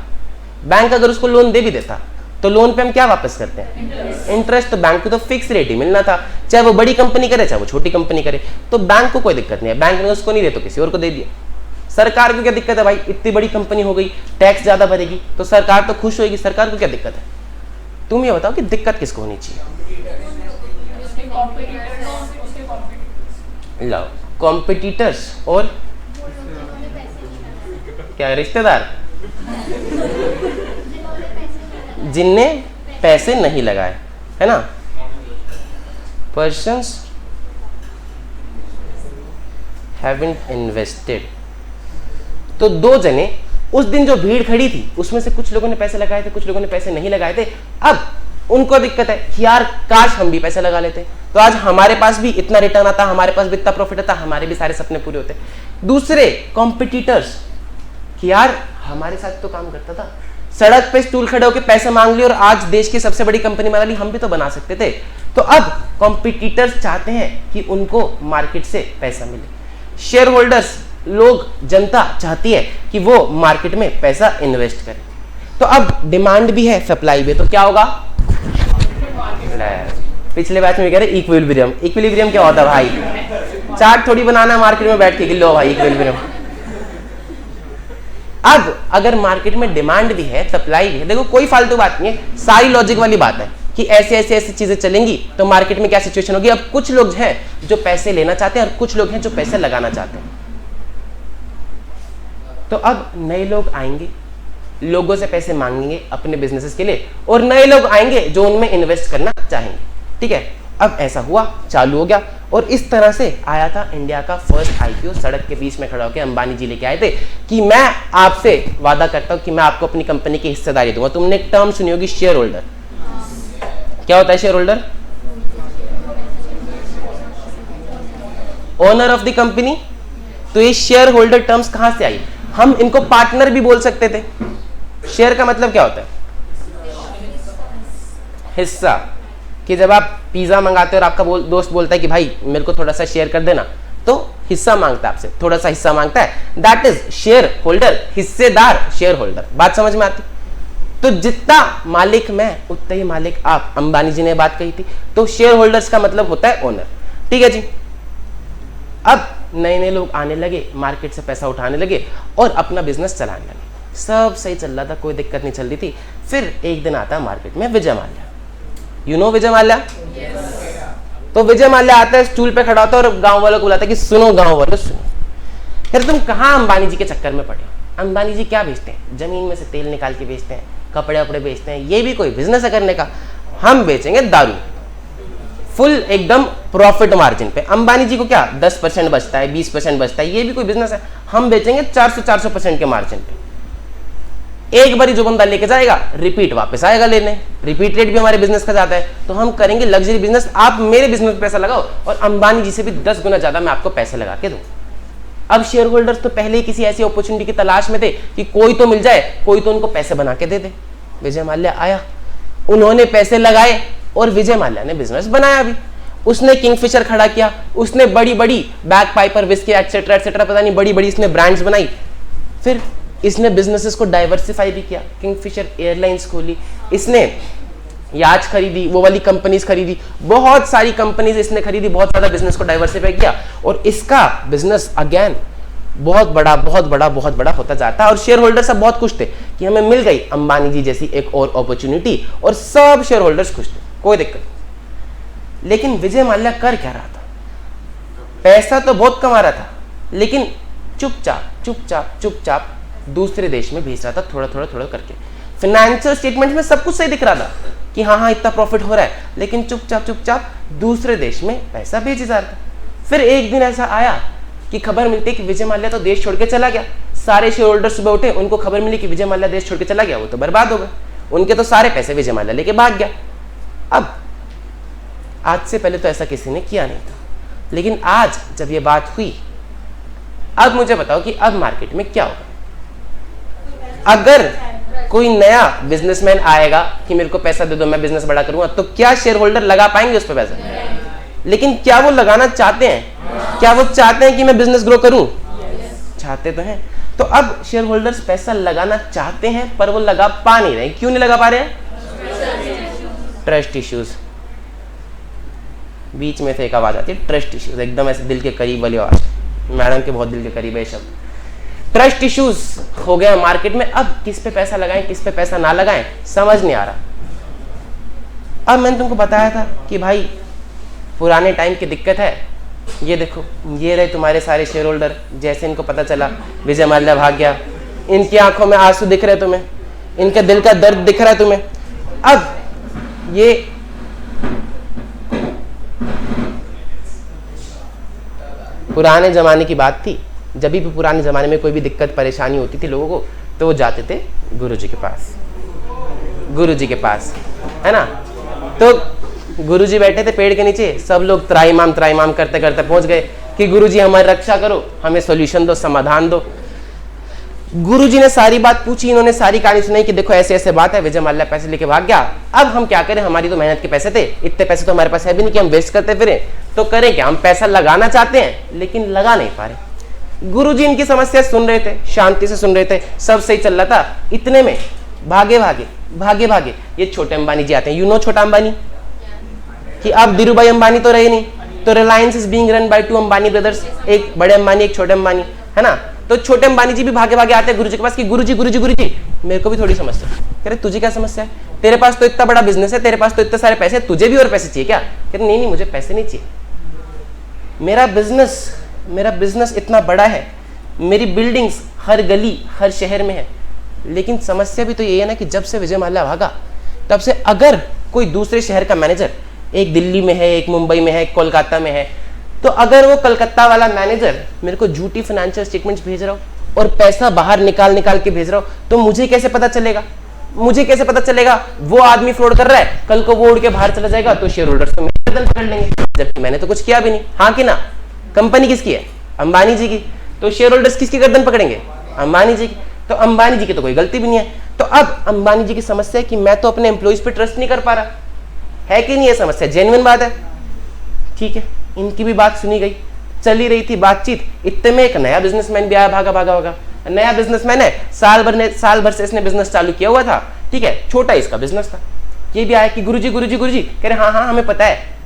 बैंक अगर उसको लोन दे भी देता तो लोन पे हम क्या वापस करते हैं? इंटरेस्ट। तो बैंक को तो फिक्स रेट ही मिलना था, चाहे वो बड़ी कंपनी करे चाहे वो छोटी कंपनी करे, तो बैंक को कोई दिक्कत नहीं है। बैंक ने उसको नहीं दे तो किसी और को दे दिया। सरकार को क्या दिक्कत है भाई, इतनी बड़ी कंपनी हो गई, टैक्स ज्यादा भरेगी तो सरकार तो खुश होगी, सरकार को क्या दिक्कत है? तुम ये बताओ कि दिक्कत किसको होनी चाहिए? लाओ, कॉम्पिटिटर्स और क्या, रिश्तेदार जिनने पैसे नहीं लगाए, है ना? Persons haven't invested. तो दो जने, उस दिन जो भीड़ खड़ी थी उसमें से कुछ लोगों ने पैसे लगाए थे, कुछ लोगों ने पैसे नहीं लगाए थे। अब उनको दिक्कत है कि यार काश हम भी पैसे लगा लेते तो आज हमारे पास भी इतना रिटर्न आता, हमारे पास भी इतना प्रॉफिट आता, हमारे भी सारे सपने पूरे होते। दूसरे कॉम्पिटिटर्स कि यार हमारे साथ तो काम करता था, सड़क पे स्टूल खड़े होकर पैसे मांग लिए और आज देश की सबसे बड़ी कंपनी बना ली, हम भी तो बना सकते थे। तो अब कॉम्पिटिटर्स चाहते हैं कि उनको मार्केट से पैसा मिले। शेयर होल्डर्स, लोग, जनता चाहती है कि वो मार्केट में पैसा इन्वेस्ट करे। तो अब डिमांड भी है, सप्लाई भी, तो क्या होगा? पिछले बैच में कह रहे इक्विलिब्रियम। इक्विलिब्रियम क्या होता है भाई? चार्ट थोड़ी बनाना है मार्केट में बैठ के कि लो भाई इक्विलिब्रियम। अब अगर मार्केट में डिमांड भी है, सप्लाई भी है, देखो कोई फालतू बात नहीं है, सारी लॉजिक वाली बात है कि ऐसे ऐसे ऐसी चीजें चलेंगी तो मार्केट में क्या सिचुएशन होगी। अब कुछ लोग हैं जो पैसे लेना चाहते हैं और कुछ लोग हैं जो पैसे लगाना चाहते हैं। तो अब नए लोग आएंगे, लोगों से पैसे मांगेंगे अपने बिजनेसेस के लिए, और नए लोग आएंगे जो उनमें इन्वेस्ट करना चाहेंगे। ठीक है, अब ऐसा हुआ, चालू हो गया, और इस तरह से आया था इंडिया का फर्स्ट आईपीओ। सड़क के बीच में खड़ा होकर अंबानी जी लेके आए थे कि मैं आपसे वादा करता हूं कि मैं आपको अपनी कंपनी की हिस्सेदारी दूंगा। तुमने एक टर्म सुनी होगी, शेयर होल्डर। क्या होता है share holder? Owner of the company. तो ये शेयर होल्डर टर्म्स कहां से आई? हम इनको पार्टनर भी बोल सकते थे। शेयर का मतलब क्या होता है? हिस्सा। कि जब आप पिज्जा मंगाते हो और आपका दोस्त बोलता है कि भाई मेरे को थोड़ा सा शेयर कर देना, तो हिस्सा मांगता है आपसे, थोड़ा सा हिस्सा मांगता है, दैट इज शेयर होल्डर, हिस्सेदार, शेयर होल्डर। बात समझ में आती? तो जितना मालिक मैं उतना ही मालिक आप। अंबानी जी ने बात कही थी। तो शेयर होल्डर्स का मतलब होता है ओनर। ठीक है जी। अब नए नए लोग आने लगे, मार्केट से पैसा उठाने लगे और अपना बिजनेस चलाने लगे। सब सही चल रहा था, कोई दिक्कत नहीं चल रही थी। फिर एक दिन आता है मार्केट में विजय माल्या। You know Vijay Mallya? तो विजय माल्या आता है, स्टूल पे खड़ा होता है और गांव वालों को बुलाता है कि सुनो गांव वालों सुनो, फिर तुम कहां अंबानी जी के चक्कर में पड़े हो? अंबानी जी क्या बेचते हैं? जमीन में से तेल निकाल के बेचते हैं, कपड़े वपड़े बेचते हैं। ये भी कोई बिजनेस है करने का? हम बेचेंगे दारू, फुल एकदम प्रॉफिट मार्जिन पे। अंबानी जी को क्या 10% बचता है, 20% बचता है, ये भी कोई बिजनेस है? हम बेचेंगे 400% के मार्जिन पे। एक बारी जो बंदा लेके जाएगा रिपीट वापस आएगा लेने, रिपीट रेट भी हमारे बिजनेस का जाता है। तो हम करेंगे लग्जरी बिजनेस। आप मेरे बिजनेस में पैसा लगाओ और अंबानी जी से भी 10 गुना ज्यादा मैं आपको पैसे लगा के दूं। अब शेयर होल्डर्स तो पहले ही किसी ऐसी अपॉर्चुनिटी की तलाश में थे कि कोई तो मिल जाए, कोई तो उनको पैसे बना के दे दे। विजय माल्या आया, उन्होंने पैसे लगाए और विजय माल्या ने बिजनेस बनाया भी। उसने किंगफिशर खड़ा किया, उसने बड़ी बड़ी bag Piper, whisky etcetera etcetera, पता नहीं बड़ी बड़ी इसने ब्रांड्स बनाई। फिर इसने बिजनेसेस को डाइवर्सिफाई भी किया। किंगफिशर एयरलाइंस खोली, इसने याच खरीदी, वो वाली कंपनीज खरीदी, बहुत सारी कंपनीज इसने खरीदी, बहुत ज्यादा बिजनेस को डाइवर्सिफाई किया और इसका बिजनेस अगेन बहुत बड़ा बहुत बड़ा बहुत बड़ा होता जाता है। और शेयर होल्डर सब बहुत खुश थे कि हमें मिल गई अंबानी जी जैसी एक और अपॉर्चुनिटी, और सब शेयर होल्डर्स खुश थे, कोई दिक्कत। लेकिन विजय माल्या कर क्या रहा था? पैसा तो बहुत कमा रहा था, लेकिन चुपचाप चुपचाप चुपचाप दूसरे देश में भेज रहा था, थोड़ा थोड़ा थोड़ा करके। फाइनेंशियल स्टेटमेंट में सब कुछ सही दिख रहा था कि हाँ हाँ इतना प्रॉफिट हो रहा है, लेकिन चुपचाप चुपचाप दूसरे देश में पैसा भेज जा रहा था। फिर एक दिन ऐसा आया कि खबर मिलती है कि विजय माल्या तो देश छोड़ के चला गया। सारे शेयर होल्डर सुबह उठे, उनको खबर मिली कि विजय माल्या देश छोड़ के चला गया, वो तो बर्बाद हो गए, उनके तो सारे पैसे विजय माल्या लेके भाग गया। अब आज से पहले तो ऐसा किसी ने किया नहीं था, लेकिन आज जब ये बात हुई, अब मुझे बताओ कि अब मार्केट में क्या होगा? अगर कोई नया बिजनेसमैन आएगा कि मेरे को पैसा दे दो मैं बिजनेस बड़ा करूंगा, तो क्या शेयर होल्डर लगा पाएंगे उस पर पैसा? लेकिन क्या वो लगाना चाहते हैं? क्या वो चाहते हैं कि मैं बिजनेस ग्रो करूं? चाहते तो हैं। तो अब शेयर होल्डर्स पैसा लगाना चाहते हैं पर वो लगा पा नहीं रहे। क्यों नहीं लगा पा रहे हैं? ट्रस्ट इश्यूज, बीच में से एक आवाज आती है ट्रस्ट इश्यूज, एकदम ऐसे दिल के करीब वाली आवाज, मैडम के बहुत दिल के करीब है शब्द। ट्रस्ट इश्यूज हो गया मार्केट में, अब किस पे पैसा लगाएं किस पे पैसा ना लगाएं समझ नहीं आ रहा। अब मैंने तुमको बताया था कि भाई पुराने टाइम की दिक्कत है, ये देखो ये रहे तुम्हारे सारे शेयर होल्डर, जैसे इनको पता चला विजय माल्या भाग गया, इनकी आंखों में आंसू दिख रहे तुम्हें, इनके दिल का दर्द दिख रहा है तुम्हें। अब ये पुराने जमाने की बात थी, जब भी पुराने जमाने में कोई भी दिक्कत परेशानी होती थी लोगों को तो वो जाते थे गुरुजी के पास, गुरुजी के पास, है ना। तो गुरुजी बैठे थे पेड़ के नीचे, सब लोग त्राईमाम करते करते पहुंच गए कि गुरुजी हमारी रक्षा करो, हमें सॉल्यूशन दो, समाधान दो। गुरुजी ने सारी बात पूछी, इन्होंने सारी कहानी सुनाई कि देखो ऐसे ऐसे बात है, विजय माल्या पैसे लेके भाग गया, अब हम क्या करें, हमारी तो मेहनत के पैसे थे, इतने पैसे तो हमारे पास है भी नहीं कि हम वेस्ट करते फिरें, तो करें क्या, हम पैसा लगाना चाहते हैं लेकिन लगा नहीं पा रहे। गुरुजी इनकी समस्या सुन रहे थे, शांति से सुन रहे थे, सब सही चल रहा था। इतने में भागे भागे ये छोटे अंबानी जी आते हैं। यू नो छोटा अंबानी, कि अब धीरूभाई अंबानी तो रहे नहीं, तो Reliance is being run by 2 Ambani brothers, एक बड़े अंबानी एक छोटे अंबानी, है ना। तो छोटे अंबानी जी भी भागे भागे आते हैं गुरुजी के पास कि गुरुजी मेरे को भी थोड़ी समस्या। कह रहे तुझे क्या समस्या है, तेरे पास तो इतना बड़ा बिजनेस है, तेरे पास तो इतने सारे पैसे, तुझे भी और पैसे चाहिए क्या। कह रहे नहीं मुझे पैसे नहीं चाहिए, मेरा बिजनेस इतना बड़ा है, मेरी बिल्डिंग्स हर गली हर शहर में है, लेकिन समस्या भी तो ये है ना कि जब से विजय माल्या भागा तब से अगर कोई दूसरे शहर का मैनेजर, एक दिल्ली में है, एक मुंबई में है, एक कोलकाता में है, तो अगर वो कलकत्ता वाला मैनेजर मेरे को झूठी फाइनेंशियल स्टेटमेंट्स भेज रहा हो और पैसा बाहर निकाल के भेज रहा हो, तो मुझे कैसे पता चलेगा वो आदमी फ्रॉड कर रहा है, कल को वो उड़ के बाहर चला जाएगा तो शेयर होल्डर्स तो मेरे गर्दन पकड़ लेंगे, जबकि मैंने तो कुछ किया भी नहीं। हाँ कि ना, कंपनी किसकी है, अंबानी जी की, तो शेयर होल्डर्स किसकी गर्दन पकड़ेंगे, अंबानी जी की। तो अंबानी जी की तो कोई गलती भी नहीं है। तो अब अंबानी जी की समस्या है कि मैं तो अपने एम्प्लॉइज पे ट्रस्ट नहीं कर पा रहा, है कि नहीं, ये समस्या जेन्युइन बात है। ठीक है, इनकी भी बात सुनी गई, चली रही थी बातचीत, इतने में एक नया बिजनेसमैन भी आया, भागा। नया बिजनेसमैन है, साल भर से इसने बिजनेस चालू किया हुआ था, ठीक है, छोटा इसका बिजनेस था। ये भी आया कि गुरुजी कह रहे हाँ हमें पता है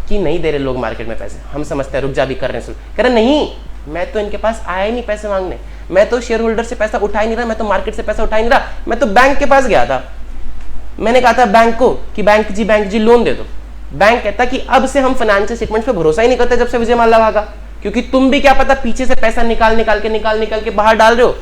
कि नहीं दे रहे लोग मार्केट में पैसे, हम समझते हैं, रुक जा भी कर रहे हैं। कह रहे नहीं, मैं तो इनके पास आया ही नहीं पैसे मांगने, मैं तो शेयर होल्डर से पैसा उठा ही नहीं रहा, मैं तो मार्केट से पैसा उठा ही नहीं रहा, मैं तो बैंक के पास गया था। मैंने कहा था बैंक को कि बैंक जी लोन दे दो। बैंक कहता कि अब से हम फाइनेंशियल स्टेटमेंट्स पे भरोसा ही नहीं करते जब से विजय माल्या भागा, क्योंकि तुम भी क्या पता पीछे से पैसा निकाल के बाहर डाल रहे हो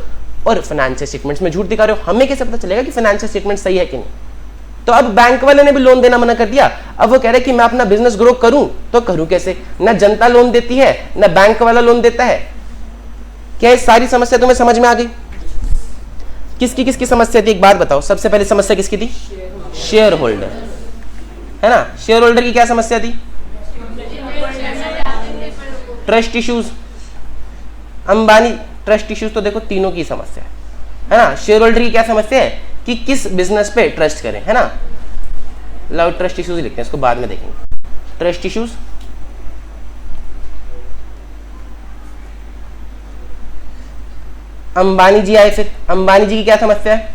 और फाइनेंशियल स्टेटमेंट्स में झूठ दिखा रहे हो, हमें कैसे पता चलेगा कि फाइनेंशियल स्टेटमेंट सही है कि नहीं। तो अब बैंक वाले ने भी लोन देना मना कर दिया। अब वो कह रहे कि मैं अपना बिजनेस ग्रो करूं तो करूं कैसे, ना जनता लोन देती है ना बैंक वाला लोन देता है। क्या ये सारी समस्या तुम्हें समझ में आ गई? किसकी समस्या थी एक बात बताओ, सबसे पहले समस्या किसकी थी? शेयर होल्डर, है ना। शेयर होल्डर की क्या समस्या थी? Trust issues. Ambani trust issues तो देखो तीनों की समस्या है ना। शेयर होल्डर की क्या समस्या है कि किस बिजनेस पे ट्रस्ट करें, है ना। लाओ ट्रस्ट इश्यूज लिखते हैं, इसको बाद में देखेंगे। ट्रस्ट इश्यूज, अंबानी जी आए, फिर अंबानी जी की क्या समस्या है?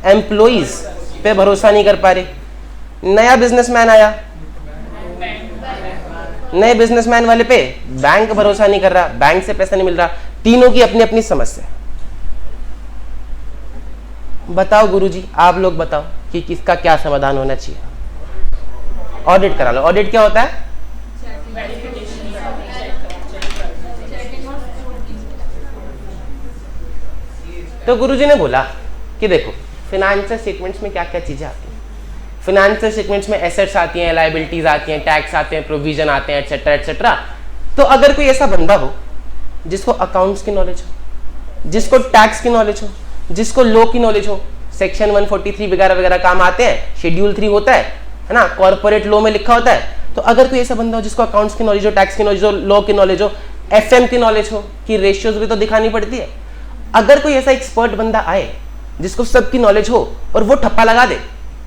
एम्प्लॉइज पे भरोसा नहीं कर पा रहे। नया बिजनेसमैन आया, नए बिजनेसमैन वाले पे बैंक भरोसा नहीं कर रहा, बैंक से पैसा नहीं मिल रहा। तीनों की अपनी अपनी समस्या। बताओ गुरुजी, आप लोग बताओ कि किसका क्या समाधान होना चाहिए। ऑडिट करा लो। ऑडिट क्या होता है? तो गुरुजी ने बोला कि देखो फाइनेंशियल स्टेटमेंट्स में क्या क्या चीजें आती हैं। फाइनेंशियल स्टेटमेंट्स में एसेट्स आती हैं, लायबिलिटीज आती हैं, टैक्स आते हैं, प्रोविजन आते हैं, एटसेट्रा एटसेट्रा। तो अगर कोई ऐसा बंदा हो जिसको अकाउंट्स की नॉलेज हो, जिसको टैक्स की नॉलेज हो, जिसको लॉ की नॉलेज हो, सेक्शन 143 वगैरह वगैरह काम आते हैं, शेड्यूल 3 होता है ना, कॉर्पोरेट लॉ में लिखा होता है। तो अगर कोई ऐसा बंदा हो जिसको अकाउंट्स की नॉलेज हो, टैक्स की नॉलेज हो, लॉ की नॉलेज हो, एफएम की नॉलेज हो कि रेशियोज भी तो दिखानी पड़ती है, अगर कोई ऐसा एक्सपर्ट बंदा आए जिसको सबकी नॉलेज हो और वो ठप्पा लगा दे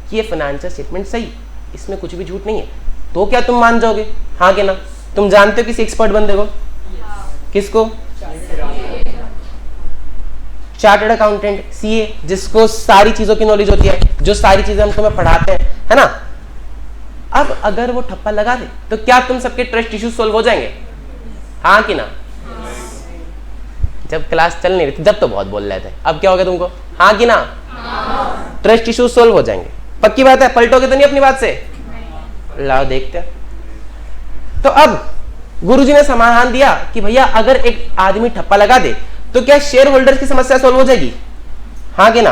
कि ये फाइनेंशियल स्टेटमेंट सही, इसमें कुछ भी झूठ नहीं है, तो क्या तुम मान जाओगे? हाँ कि ना? तुम जानते हो किसी एक्सपर्ट बंदे को? किसको? चार्टर्ड अकाउंटेंट, सीए, जिसको सारी चीजों की नॉलेज होती है, जो सारी चीजें हम तुम्हें पढ़ाते हैं, है ना। अब अगर वो ठप्पा लगा दे तो क्या तुम सबके ट्रस्ट इश्यूज सोल्व हो जाएंगे? हाँ कि ना? जब क्लास चल नहीं रही थी जब तो बहुत बोल रहे थे, अब क्या हो गया तुमको? हाँ कि ना? ट्रस्ट इश्यूज सोल्व हो जाएंगे, पक्की बात है? पलटोगे तो नहीं अपनी बात से? लाओ देखते हैं। तो अब गुरुजी ने समाधान दिया कि भैया अगर एक आदमी ठप्पा लगा दे तो क्या शेयर होल्डर्स की समस्या सोल्व हो जाएगी? हाँ कि ना?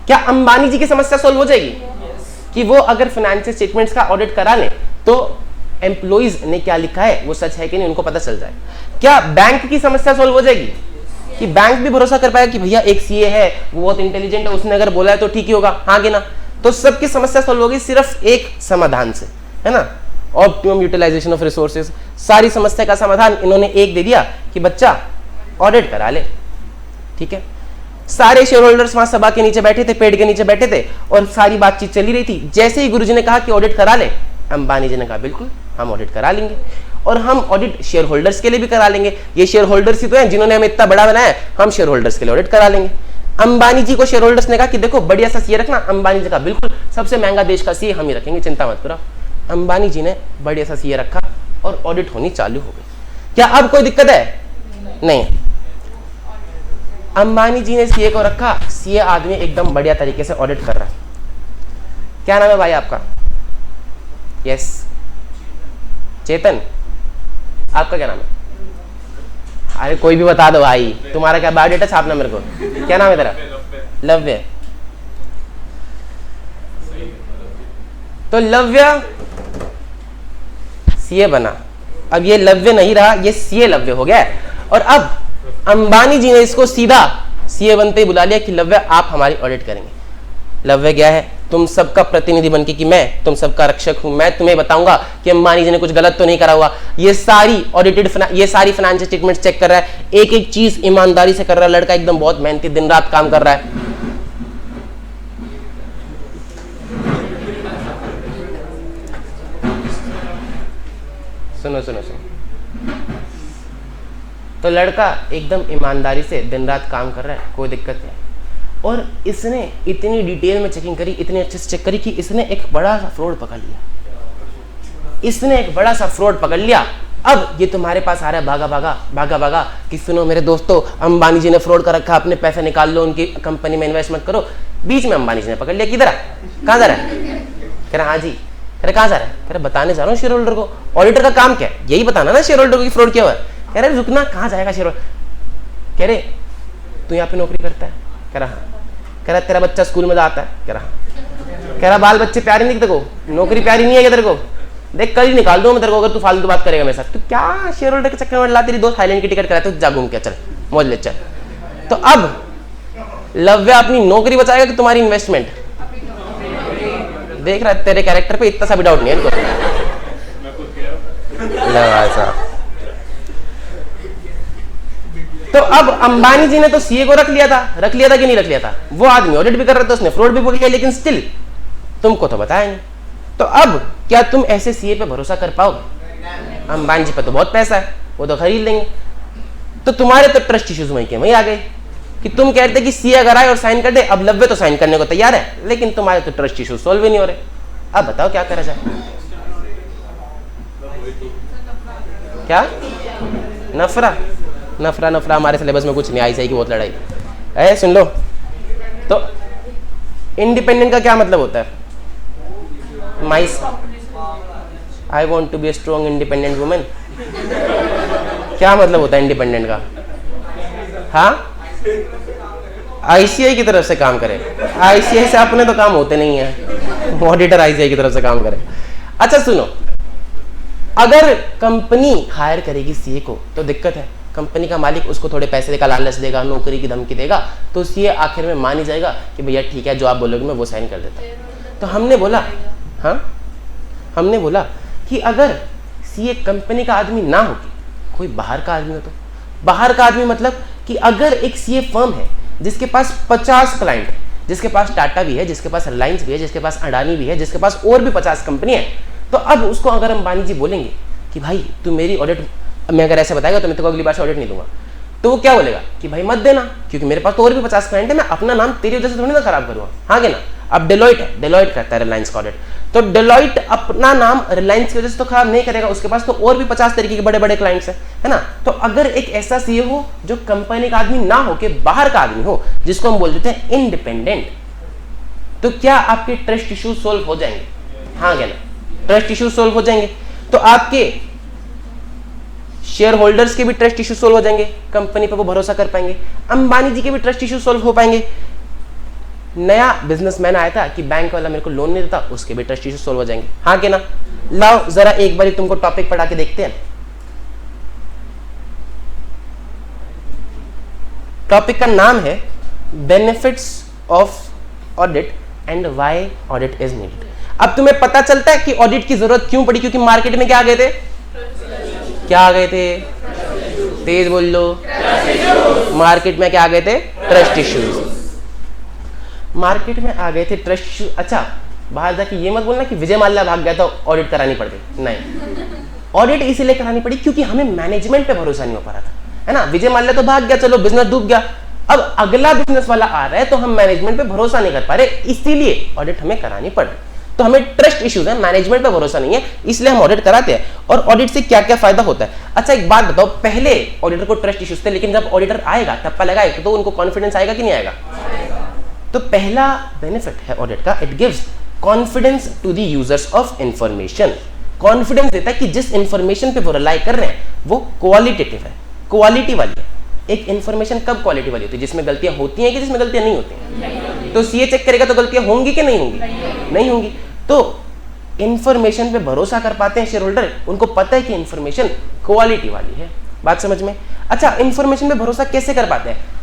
क्या अंबानी जी की समस्या सोल्व हो जाएगी कि वो अगर फाइनेंशियल स्टेटमेंट्स का ऑडिट करा ले तो एम्प्लॉइज ने क्या लिखा है वो सच है कि नहीं उनको पता चल जाए? क्या बैंक की समस्या सोल्व हो जाएगी कि बैंक भी भरोसा कर पाएगा कि भैया एक सीए है, वो बहुत इंटेलिजेंट है, उसने अगर बोला है तो ठीक ही होगा? हाँ कि ना? तो सबकी समस्या सोल्व होगी सिर्फ एक समाधान से, है ना? Optimum utilization of resources. सारी समस्या का समाधान इन्होंने एक दे दिया कि बच्चा ऑडिट करा ले। ठीक है, सारे शेयर होल्डर्स वहां सभा के नीचे बैठे थे, पेड़ के नीचे बैठे थे और सारी बातचीत चली रही थी। जैसे ही गुरुजी ने कहा कि ऑडिट करा ले, अंबानी जी ने कहा बिल्कुल हम ऑडिट करा लेंगे और हम ऑडिट शेयर होल्डर्स के लिए भी करा लेंगे। ये शेयर होल्डर्स ही तो हैं जिन्होंने हमें इतना बड़ा बनाया, हम शेयर होल्डर्स के लिए ऑडिट करा लेंगे। अंबानी जी को शेयर होल्डर्स ने कहा कि देखो बढ़िया सा सीए रखना। अंबानी जी का बिल्कुल, सबसे महंगा देश का सीए हम ही रखेंगे, चिंता मत करो। अंबानी जी ने बढ़िया सा सीए रखा और ऑडिट होनी चालू हो गई। क्या अब कोई दिक्कत है? नहीं। अंबानी जी ने सीए को रखा, सीए आदमी एकदम बढ़िया तरीके से ऑडिट कर रहा है। क्या नाम है भाई आपका? यस, चेतन। आपका क्या नाम है? अरे कोई भी बता दो भाई, तुम्हारा क्या बायोडेटा छापना मेरे को। क्या नाम है तेरा? लव्य। तो लव्य सीए बना। अब ये लव्य नहीं रहा, ये सीए लव्य हो गया। और अब अंबानी जी ने इसको सीधा सीए बनते ही बुला लिया कि लव्य आप हमारी ऑडिट करेंगे। लव्य गया है तुम सबका प्रतिनिधि बनके कि मैं तुम सबका रक्षक हूं, मैं तुम्हें बताऊंगा कि अंबानी जी ने कुछ गलत तो नहीं करा हुआ। ये सारी ऑडिटेड, ये सारी फाइनेंशियल स्टेटमेंट चेक कर रहा है, एक एक चीज ईमानदारी से कर रहा है। लड़का एकदम बहुत मेहनती, दिन रात काम कर रहा है। सुनो सुनो सुनो, तो लड़का एकदम ईमानदारी से दिन रात काम कर रहा है, कोई दिक्कत नहीं। और इसने इतनी डिटेल में चेकिंग करी, इतने अच्छे से चेक करी कि इसने एक बड़ा सा फ्रॉड पकड़ लिया। इसने एक बड़ा सा फ्रॉड पकड़ लिया। अब ये तुम्हारे पास आ रहा है भागा भागा भागा भागा कि सुनो मेरे दोस्तों, अंबानी जी ने फ्रॉड कर रखा, अपने पैसे निकाल लो, उनकी कंपनी में इन्वेस्टमेंट करो। बीच में अंबानी जी ने पकड़ लिया, किधर कहाँ जा रहा है? कह रहा हाँ जी। कह रहे कहाँ जा रहा है? कह रहे बताने जा रहा हूँ शेयर होल्डर को। ऑडिटर का काम क्या है? यही बताना ना शेयर होल्डर को फ्रॉड किया हुआ है। कह रहे रुकना, कहाँ जाएगा शेयर होल्डर? कह रहे तू यहाँ पे नौकरी करता है? कह रहा हाँ। कह रहा तेरा बच्चा स्कूल में जाता है? कह रहा हाँ। कह रहा बाल बच्चे प्यारे नहीं तेरे को? नौकरी प्यारी नहीं है क्या तेरे को? देख कल ही निकाल दूँ मैं तेरे को अगर तू फालतू बात करेगा मेरे साथ। तू क्या शेयर होल्डर के चक्कर में ला, तेरी दोस्त थाईलैंड की टिकट कराते जा घूम के, चल मौज ले चल। तो अब लव्य अपनी नौकरी बचाएगा कि तुम्हारी इन्वेस्टमेंट? देख रहा है तेरे कैरेक्टर पे इतना सा भी डाउट नहीं है इनको। तो अब अंबानी जी ने तो सीए को रख लिया था कि नहीं रख लिया था? वो आदमी ऑडिट भी कर रहा था, उसने फ्रॉड भी पकड़ लिया, लेकिन स्टिल तुमको तो बताया नहीं। तो अब क्या तुम ऐसे सीए पे भरोसा कर पाओगे? अंबानी जी पे तो बहुत पैसा है, वो तो खरीद लेंगे। तो तुम्हारे तो ट्रस्ट इश्यूज वहीं के वहीं आ गए कि तुम कहते कि सीए अगर आए और साइन कर दे। अब लव्य तो साइन करने को तैयार है, लेकिन तुम्हारे तो ट्रस्ट इश्यूज सॉल्व ही नहीं हो रहे। अब बताओ क्या करा जाए? क्या नफरा नफरा नफरा हमारे सिलेबस में कुछ नहीं, आई सही की बहुत लड़ाई है। सुन लो, तो इंडिपेंडेंट का क्या मतलब होता है? Mice I want to be a strong independent women. क्या मतलब होता है इंडिपेंडेंट का? हाँ, आईसीआई की तरफ से काम करे। आईसीआई से अपने तो काम होते नहीं है, ऑडिटर आईसीआई की तरफ से काम करे। अच्छा सुनो, अगर कंपनी हायर करेगी सीए को तो दिक्कत है। कंपनी का मालिक उसको थोड़े पैसे का लालच देगा, नौकरी की धमकी देगा, तो सीए आखिर में मान ही जाएगा कि भैया ठीक है जो आप बोलोगे मैं वो साइन कर देता हूँ। तो हमने बोला, हाँ हमने बोला कि अगर सीए कंपनी का आदमी ना हो, कोई बाहर का आदमी हो, तो बाहर का आदमी मतलब कि अगर एक सीए फर्म है जिसके पास 50 क्लाइंट है, जिसके पास टाटा भी है, जिसके पास रिलायंस भी है, जिसके पास अडानी भी है, जिसके पास और भी 50 कंपनी है, तो अब उसको अगर अंबानी जी बोलेंगे कि भाई तू मेरी ऑडिट, मैं अगर ऐसे बताएगा तो मैं तेरे को अगली बार से ऑडिट नहीं दूंगा, तो वो क्या बोलेगा कि भाई मत देना, क्योंकि मेरे पास तो और भी 50 क्लाइंट है, मैं अपना नाम तेरी वजह से थोड़ी ना खराब करूँगा। हाँ कि ना? अब डेलॉइट करता है रिलायंस का ऑडिट। तो डेलॉइट अपना नाम रिलायंस की वजह से तो खराब नहीं करेगा, उसके पास तो और भी 50 तरीके के बड़े बड़े क्लाइंट्स हैं, है ना। तो अगर एक ऐसा सीईओ हो जो कंपनी का आदमी ना हो के बाहर का आदमी हो, जिसको हम बोल देते हैं इंडिपेंडेंट, तो क्या आपके ट्रस्ट इश्यू सोल्व हो जाएंगे? हाँ क्या ना, ट्रस्ट इश्यू सोल्व हो जाएंगे। तो आपके शेयर होल्डर्स के भी ट्रस्ट इश्यू सोल्व हो जाएंगे, कंपनी पे वो भरोसा कर पाएंगे। अंबानी जी के भी ट्रस्ट इश्यू सोल्व हो पाएंगे। नया बिजनेसमैन आया था कि बैंक वाला मेरे को लोन नहीं देता, उसके भी ट्रस्ट इश्यू सोल्व हो जाएंगे। हाँ कि ना। लाओ जरा एक बार तुमको टॉपिक पढ़ा के देखते हैं। टॉपिक का नाम है benefits of audit and why audit is needed. अब तुम्हें पता चलता है कि ऑडिट की जरूरत क्यों पड़ी, क्योंकि मार्केट में क्या आ गए थे, क्या आ गए थे, तेज बोल लो, मार्केट में क्या आ गए थे, ट्रस्ट इश्यूज। मार्केट में आ गए थे ट्रस्ट इश्यू। अच्छा, बाहर जाके ये मत बोलना कि विजय माल्या भाग गया था ऑडिट करानी पड़ गई, नहीं। ऑडिट इसीलिए करानी पड़ी क्योंकि हमें मैनेजमेंट पे भरोसा नहीं हो पा रहा था, है ना। विजय माल्या तो भाग गया, चलो बिजनेस डूब गया, अब अगला बिजनेस वाला आ रहा है तो हम मैनेजमेंट पे भरोसा नहीं कर पा रहे, इसीलिए ऑडिट हमें करानी पड़ रही। तो हमें ट्रस्ट इश्यूज है, मैनेजमेंट पे भरोसा नहीं है, इसलिए हम ऑडिट कराते हैं। और ऑडिट से क्या क्या फायदा होता है? अच्छा एक बात बताओ, पहले ऑडिटर को ट्रस्ट इश्यूज थे, लेकिन जब ऑडिटर आएगा, टप्पा लगाएगा, तो उनको कॉन्फिडेंस आएगा कि नहीं आएगा? तो पहला बेनिफिट है ऑडिट का, it gives confidence to the users of information. Confidence देता है कि जिस इंफॉर्मेशन पे वो रिलाई कर रहे हैं वो क्वालिटेटिव है, क्वालिटी वाली है। एक इंफॉर्मेशन कब क्वालिटी वाली होती है? जिसमें गलतियां होती हैं कि जिसमें गलतियां नहीं होती हैं? तो सीए चेक करेगा तो गलतियां होंगी कि नहीं होंगी? नहीं होंगी। तो इंफॉर्मेशन पे भरोसा कर पाते हैं शेयर होल्डर, उनको पता है कि इंफॉर्मेशन क्वालिटी वाली है। बात समझ में? अच्छा, इंफॉर्मेशन पे भरोसा कैसे कर पाते हैं?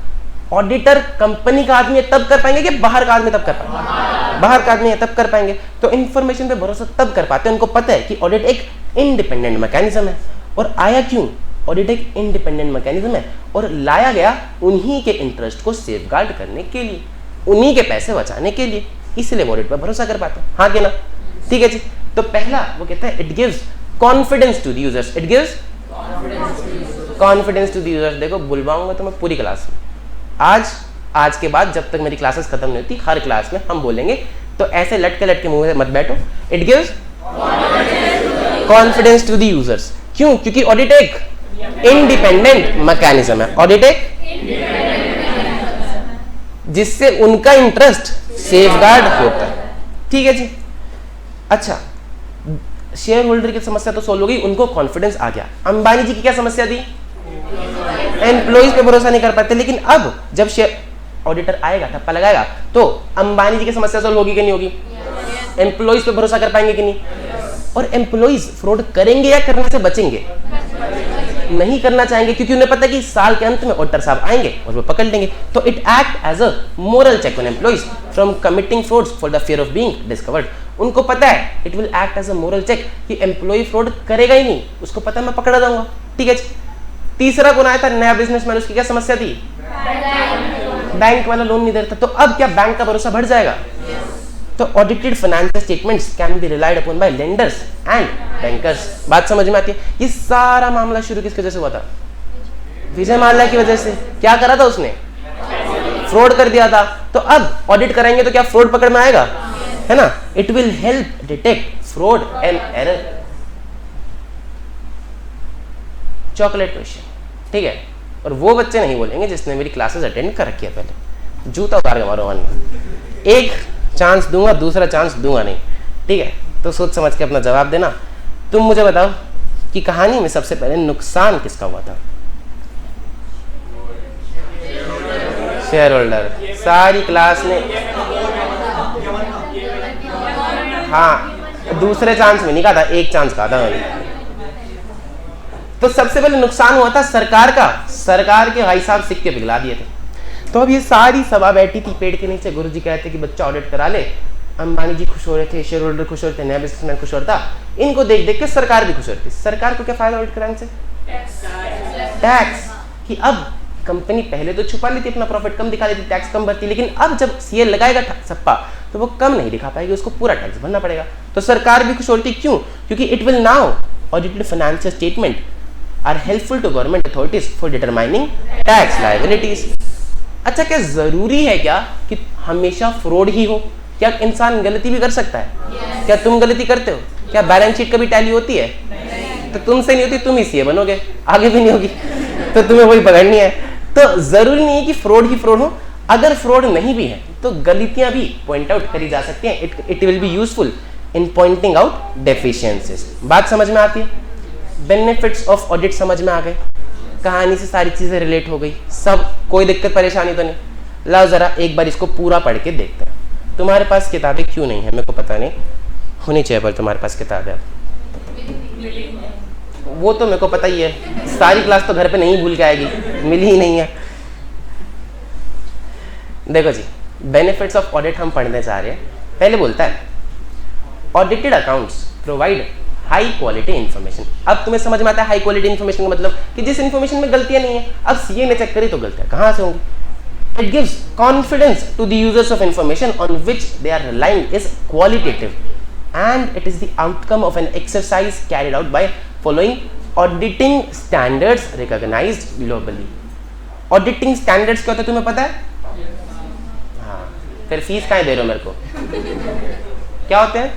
ऑडिटर कंपनी का आदमी है तब कर पाएंगे कि बाहर का आदमी तब कर पाएंगे? बाहर का आदमी है तब कर पाएंगे। तो इंफॉर्मेशन पे भरोसा तब कर पाते हैं, उनको पता है कि ऑडिट एक इंडिपेंडेंट मैकेनिज्म है। और आया क्यों? ऑडिट एक इंडिपेंडेंट मैकेनिज्म है और लाया गया उन्हीं के इंटरेस्ट को सेफगार्ड करने के लिए, उन्हीं के पैसे बचाने के लिए, इसलिए ऑडिट पर भरोसा कर पाते हैं। हाँ कि ना? ठीक है जी। तो पहला वो कहता है it gives confidence to the users, it gives confidence to the users. देखो बुलवाऊंगा तो मैं पूरी क्लास में, आज के बाद जब तक मेरी क्लासेस खत्म नहीं होती, हर क्लास में हम बोलेंगे, तो ऐसे लटके मुंह में मत बैठो। It gives confidence to the users. क्यों? क्योंकि ऑडिट एक इंडिपेंडेंट मैकेनिज्म है, ऑडिट एक जिससे उनका इंटरेस्ट सेफगार्ड होता है। ठीक है जी। अच्छा, शेयर होल्डर की समस्या तो सोल्व हो गई, उनको कॉन्फिडेंस आ गया। अंबानी जी की क्या समस्या थी? एम्प्लॉइज पे भरोसा नहीं कर पाते। लेकिन अब जब शेयर ऑडिटर आएगा, ठप्पा लगाएगा, तो अंबानी जी की समस्या सोल्व होगी कि नहीं होगी? एम्प्लॉइज पे भरोसा कर पाएंगे कि नहीं? और एम्प्लॉइज फ्रॉड करेंगे या करने से बचेंगे? नहीं करना चाहेंगे, क्योंकि उन्हें पता है कि साल के अंत में ऑडिटर साहब आएंगे और वो पकड़ लेंगे। तो it act as a moral check on employees from committing frauds for the fear of being discovered. उनको पता है it will act as a moral check कि एम्प्लॉय फ्रॉड करेगा ही नहीं, उसको पता है मैं पकड़ा जाऊंगा। ठीक है। तीसरा कौन आया था? नया बिजनेसमैन। उसकी क्या समस्या थी? बैंक वाला लोन नहीं दे रहा था। तो अब क्या बैंक का भरोसा बढ़ जाएगा? तो audited financial statements can be relied upon bye lenders and bankers. बात समझ में आती है? ये सारा मामला शुरू किसकी वजह से हुआ था? विजय माल्या की वजह से। क्या करा था उसने? फ्रॉड कर दिया था। तो अब ऑडिट कराएंगे तो क्या फ्रॉड पकड़ में आएगा? है ना। It will help detect fraud and error. Chocolate question. ठीक है। और वो बच्चे नहीं बोलेंगे जिसने मेरी क्लासेस अटेंड कर रखी है पहले, जूता उतार के मारो मन। एक चांस दूंगा, दूसरा चांस दूंगा नहीं। ठीक है। तो सोच समझ के अपना जवाब देना। तुम मुझे बताओ कि कहानी में सबसे पहले नुकसान किसका हुआ था? Share holder. सारी क्लास ने हाँ दूसरे चांस में नहीं कहा था, एक चांस कहा था मैंने। तो सबसे पहले नुकसान हुआ था सरकार का। सरकार के भाई साहब सिक्के पिघला दिए थे। तो अब ये सारी सभा बैठी थी पेड़ के नीचे, गुरुजी कहते कि बच्चा ऑडिट करा ले। अंबानी जी खुश हो रहे थे, शेयर होल्डर खुश हो रहे थे, नया बिजनेसमैन खुश हो रहा था। इनको देख देख के सरकार भी खुश हो रही थी। सरकार को क्या फायदा ऑडिट कराने से? टैक्स। कि अब कंपनी पहले तो छुपा लेती, अपना प्रॉफिट कम दिखा लेती, टैक्स कम भरती, लेकिन अब जब सीए लगाएगा सप्पा तो वो कम नहीं दिखा पाएगी, उसको पूरा टैक्स भरना पड़ेगा। तो सरकार भी खुश हो रही थी। क्यों? क्योंकि it will now audited financial statement are helpful to government authorities for determining tax liabilities. अच्छा, क्या जरूरी है क्या कि हमेशा फ्रॉड ही हो? क्या इंसान गलती भी कर सकता है? क्या तुम गलती करते हो? क्या बैलेंस शीट कभी टैली होती है? तो तुमसे नहीं होती, तुम ही सीए बनोगे, आगे भी नहीं होगी, तो तुम्हें वही पकड़नी है। तो जरूरी नहीं है कि फ्रॉड ही फ्रॉड हो, अगर फ्रॉड नहीं भी है तो गलतियां भी पॉइंट आउट करी जा सकती हैं। It will be useful in Poynting out deficiencies. बात समझ में आती है? बेनिफिट्स ऑफ ऑडिट समझ में आ गए, कहानी से सारी चीजें रिलेट हो गई, सब कोई दिक्कत परेशानी तो नहीं। लाओ जरा एक बार इसको पूरा पढ़ के देखते हैं। तुम्हारे पास किताबें क्यों नहीं है मेरे को पता नहीं, होनी चाहिए पर तुम्हारे पास किताबें। वो तो मेरे को पता ही है, सारी क्लास तो घर पे नहीं भूल के आएगी, मिली ही नहीं है। देखो जी, बेनिफिट्स ऑफ ऑडिट हम पढ़ने जा रहे हैं। पहले बोलता है audited accounts provide high quality information. अब तुम्हें समझ में आता है हाई क्वालिटी इन्फॉर्मेशन का मतलब कि जिस इन्फॉर्मेशन में गलतियां नहीं है। अब सीए ने चेक करी तो गलतियां कहां से होंगी? It gives confidence to the users of information on which they are relying is qualitative, and it is the outcome of an exercise carried out by following auditing standards recognized globally. Auditing standards क्या होता है तुम्हें पता है? हाँ, फिर fees काहे दे रहे हो मेरे को? क्या होते हैं?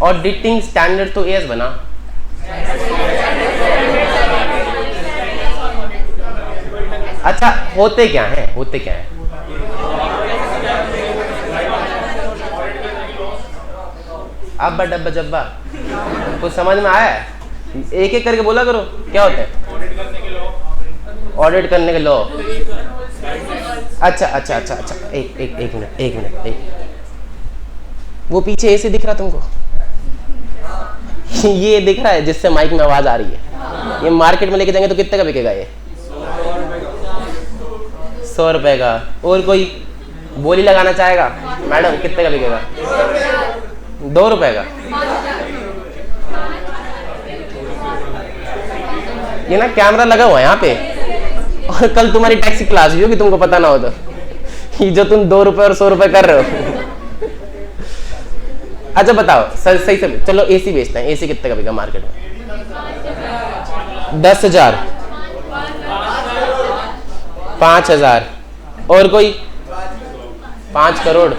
ऑडिटिंग स्टैंडर्ड तो एएस बना। अच्छा, होते क्या हैं? होते क्या हैं? अब्बा डब्बा जब्बा कुछ समझ में आया है? एक एक करके बोला करो, क्या होता है? ऑडिट करने के लॉ। अच्छा अच्छा अच्छा अच्छा, एक मिनट। वो पीछे ऐसे दिख रहा तुमको? ये दिख रहा है जिससे माइक में आवाज आ रही है। ये मार्केट में लेके जाएंगे तो कितने का बिकेगा ये? 100 रुपए का। और कोई बोली लगाना चाहेगा? मैडम कितने का बिकेगा? 2 रुपए का। ये ना कैमरा लगा हुआ है यहाँ पे, और कल तुम्हारी टैक्सी क्लास भी होगी, तुमको पता ना हो तो। ये जो तुम 2 रुपए और 100 रुपए कर रहे हो। अच्छा बताओ सही से, चलो एसी बेचते हैं, एसी कितने का बिका मार्केट में? 10,000, 5,000, और कोई 5 करोड़।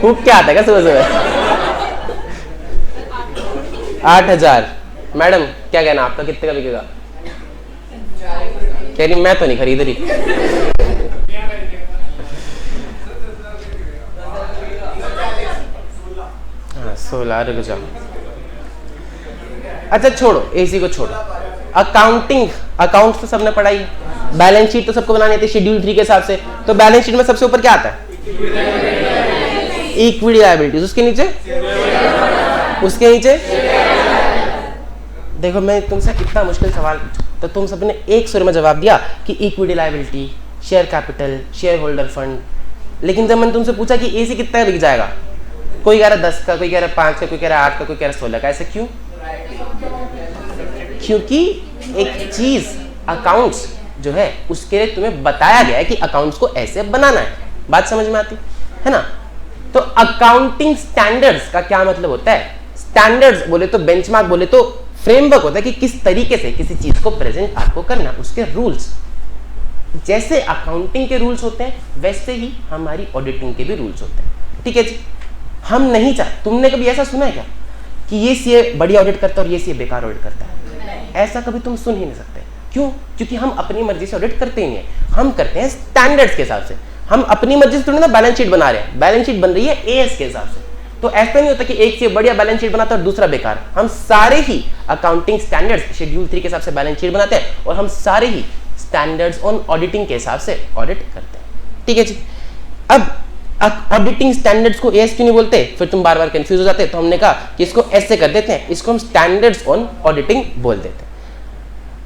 खूब क्या आता है क्या सुबह सुबह? 8,000। मैडम क्या कहना आपका, कितने का बिकेगा? कह रही मैं तो नहीं खरीद रही। हाँ 16 रुक जाओ। अच्छा छोड़ो, एसी को छोड़ो। अकाउंटिंग, अकाउंट्स तो सबने पढ़ाई, बैलेंस शीट तो सबको बनानी आती है शेड्यूल 3 के हिसाब से। तो बैलेंस शीट में सबसे ऊपर क्या आता है? Equity liabilities. उसके नीचे देखो, मैं तुमसे इतना मुश्किल सवाल पूछा तो तुम सबने एक सुर में जवाब दिया कि equity liability, share capital, share holder fund. लेकिन जब मैंने तुमसे पूछा कि एसी कितना बिक जाएगा, कोई कह रहा 10 का, कोई कह रहा 5 का, कोई कह रहा 8 का, कोई कह रहा 16 का। ऐसे क्यों? क्योंकि एक चीज अकाउंट्स जो है उसके लिए तुम्हें बताया गया है कि अकाउंट्स को ऐसे बनाना है। बात समझ में आती है ना? तो अकाउंटिंग स्टैंडर्ड्स का क्या मतलब होता है? स्टैंडर्ड्स बोले तो बेंचमार्क, बोले तो फ्रेमवर्क होता है कि किस तरीके से किसी चीज को प्रेजेंट आपको करना, उसके रूल्स। जैसे अकाउंटिंग के रूल्स होते हैं वैसे ही हमारी ऑडिटिंग के भी रूल्स होते हैं। ठीक है जी? हम नहीं चाहते, तुमने कभी ऐसा सुना है क्या कि ये सीए बढ़िया ऑडिट करता है और ये सीए बेकार ऑडिट करता है? ऐसा कभी तुम सुन ही नहीं सकते। क्यों? क्योंकि हम अपनी मर्जी से ऑडिट करते ही नहीं है, हम करते हैं स्टैंडर्ड्स के हिसाब से। हम अपनी मर्जी से थोड़ी ना बैलेंस शीट बना रहे हैं, बैलेंस शीट बन रही है एएस के हिसाब से। तो ऐसा नहीं होता कि एक से बढ़िया बैलेंस शीट बनाता है और दूसरा बेकार। हम सारे ही अकाउंटिंग स्टैंडर्ड्स शेड्यूल 3 के हिसाब से बैलेंस शीट बनाते हैं और हम सारे ही स्टैंडर्ड्स ऑन ऑडिटिंग के हिसाब से ऑडिट करते हैं। ठीक है जी? अब ऑडिटिंग स्टैंडर्ड्स को एएस क्यों नहीं बोलते? फिर तुम बार बार कंफ्यूज हो जाते हैं। तो हमने कहा कि इसको ऐसे कर देते हैं, इसको हम स्टैंडर्ड्स ऑन ऑडिटिंग बोल देते हैं।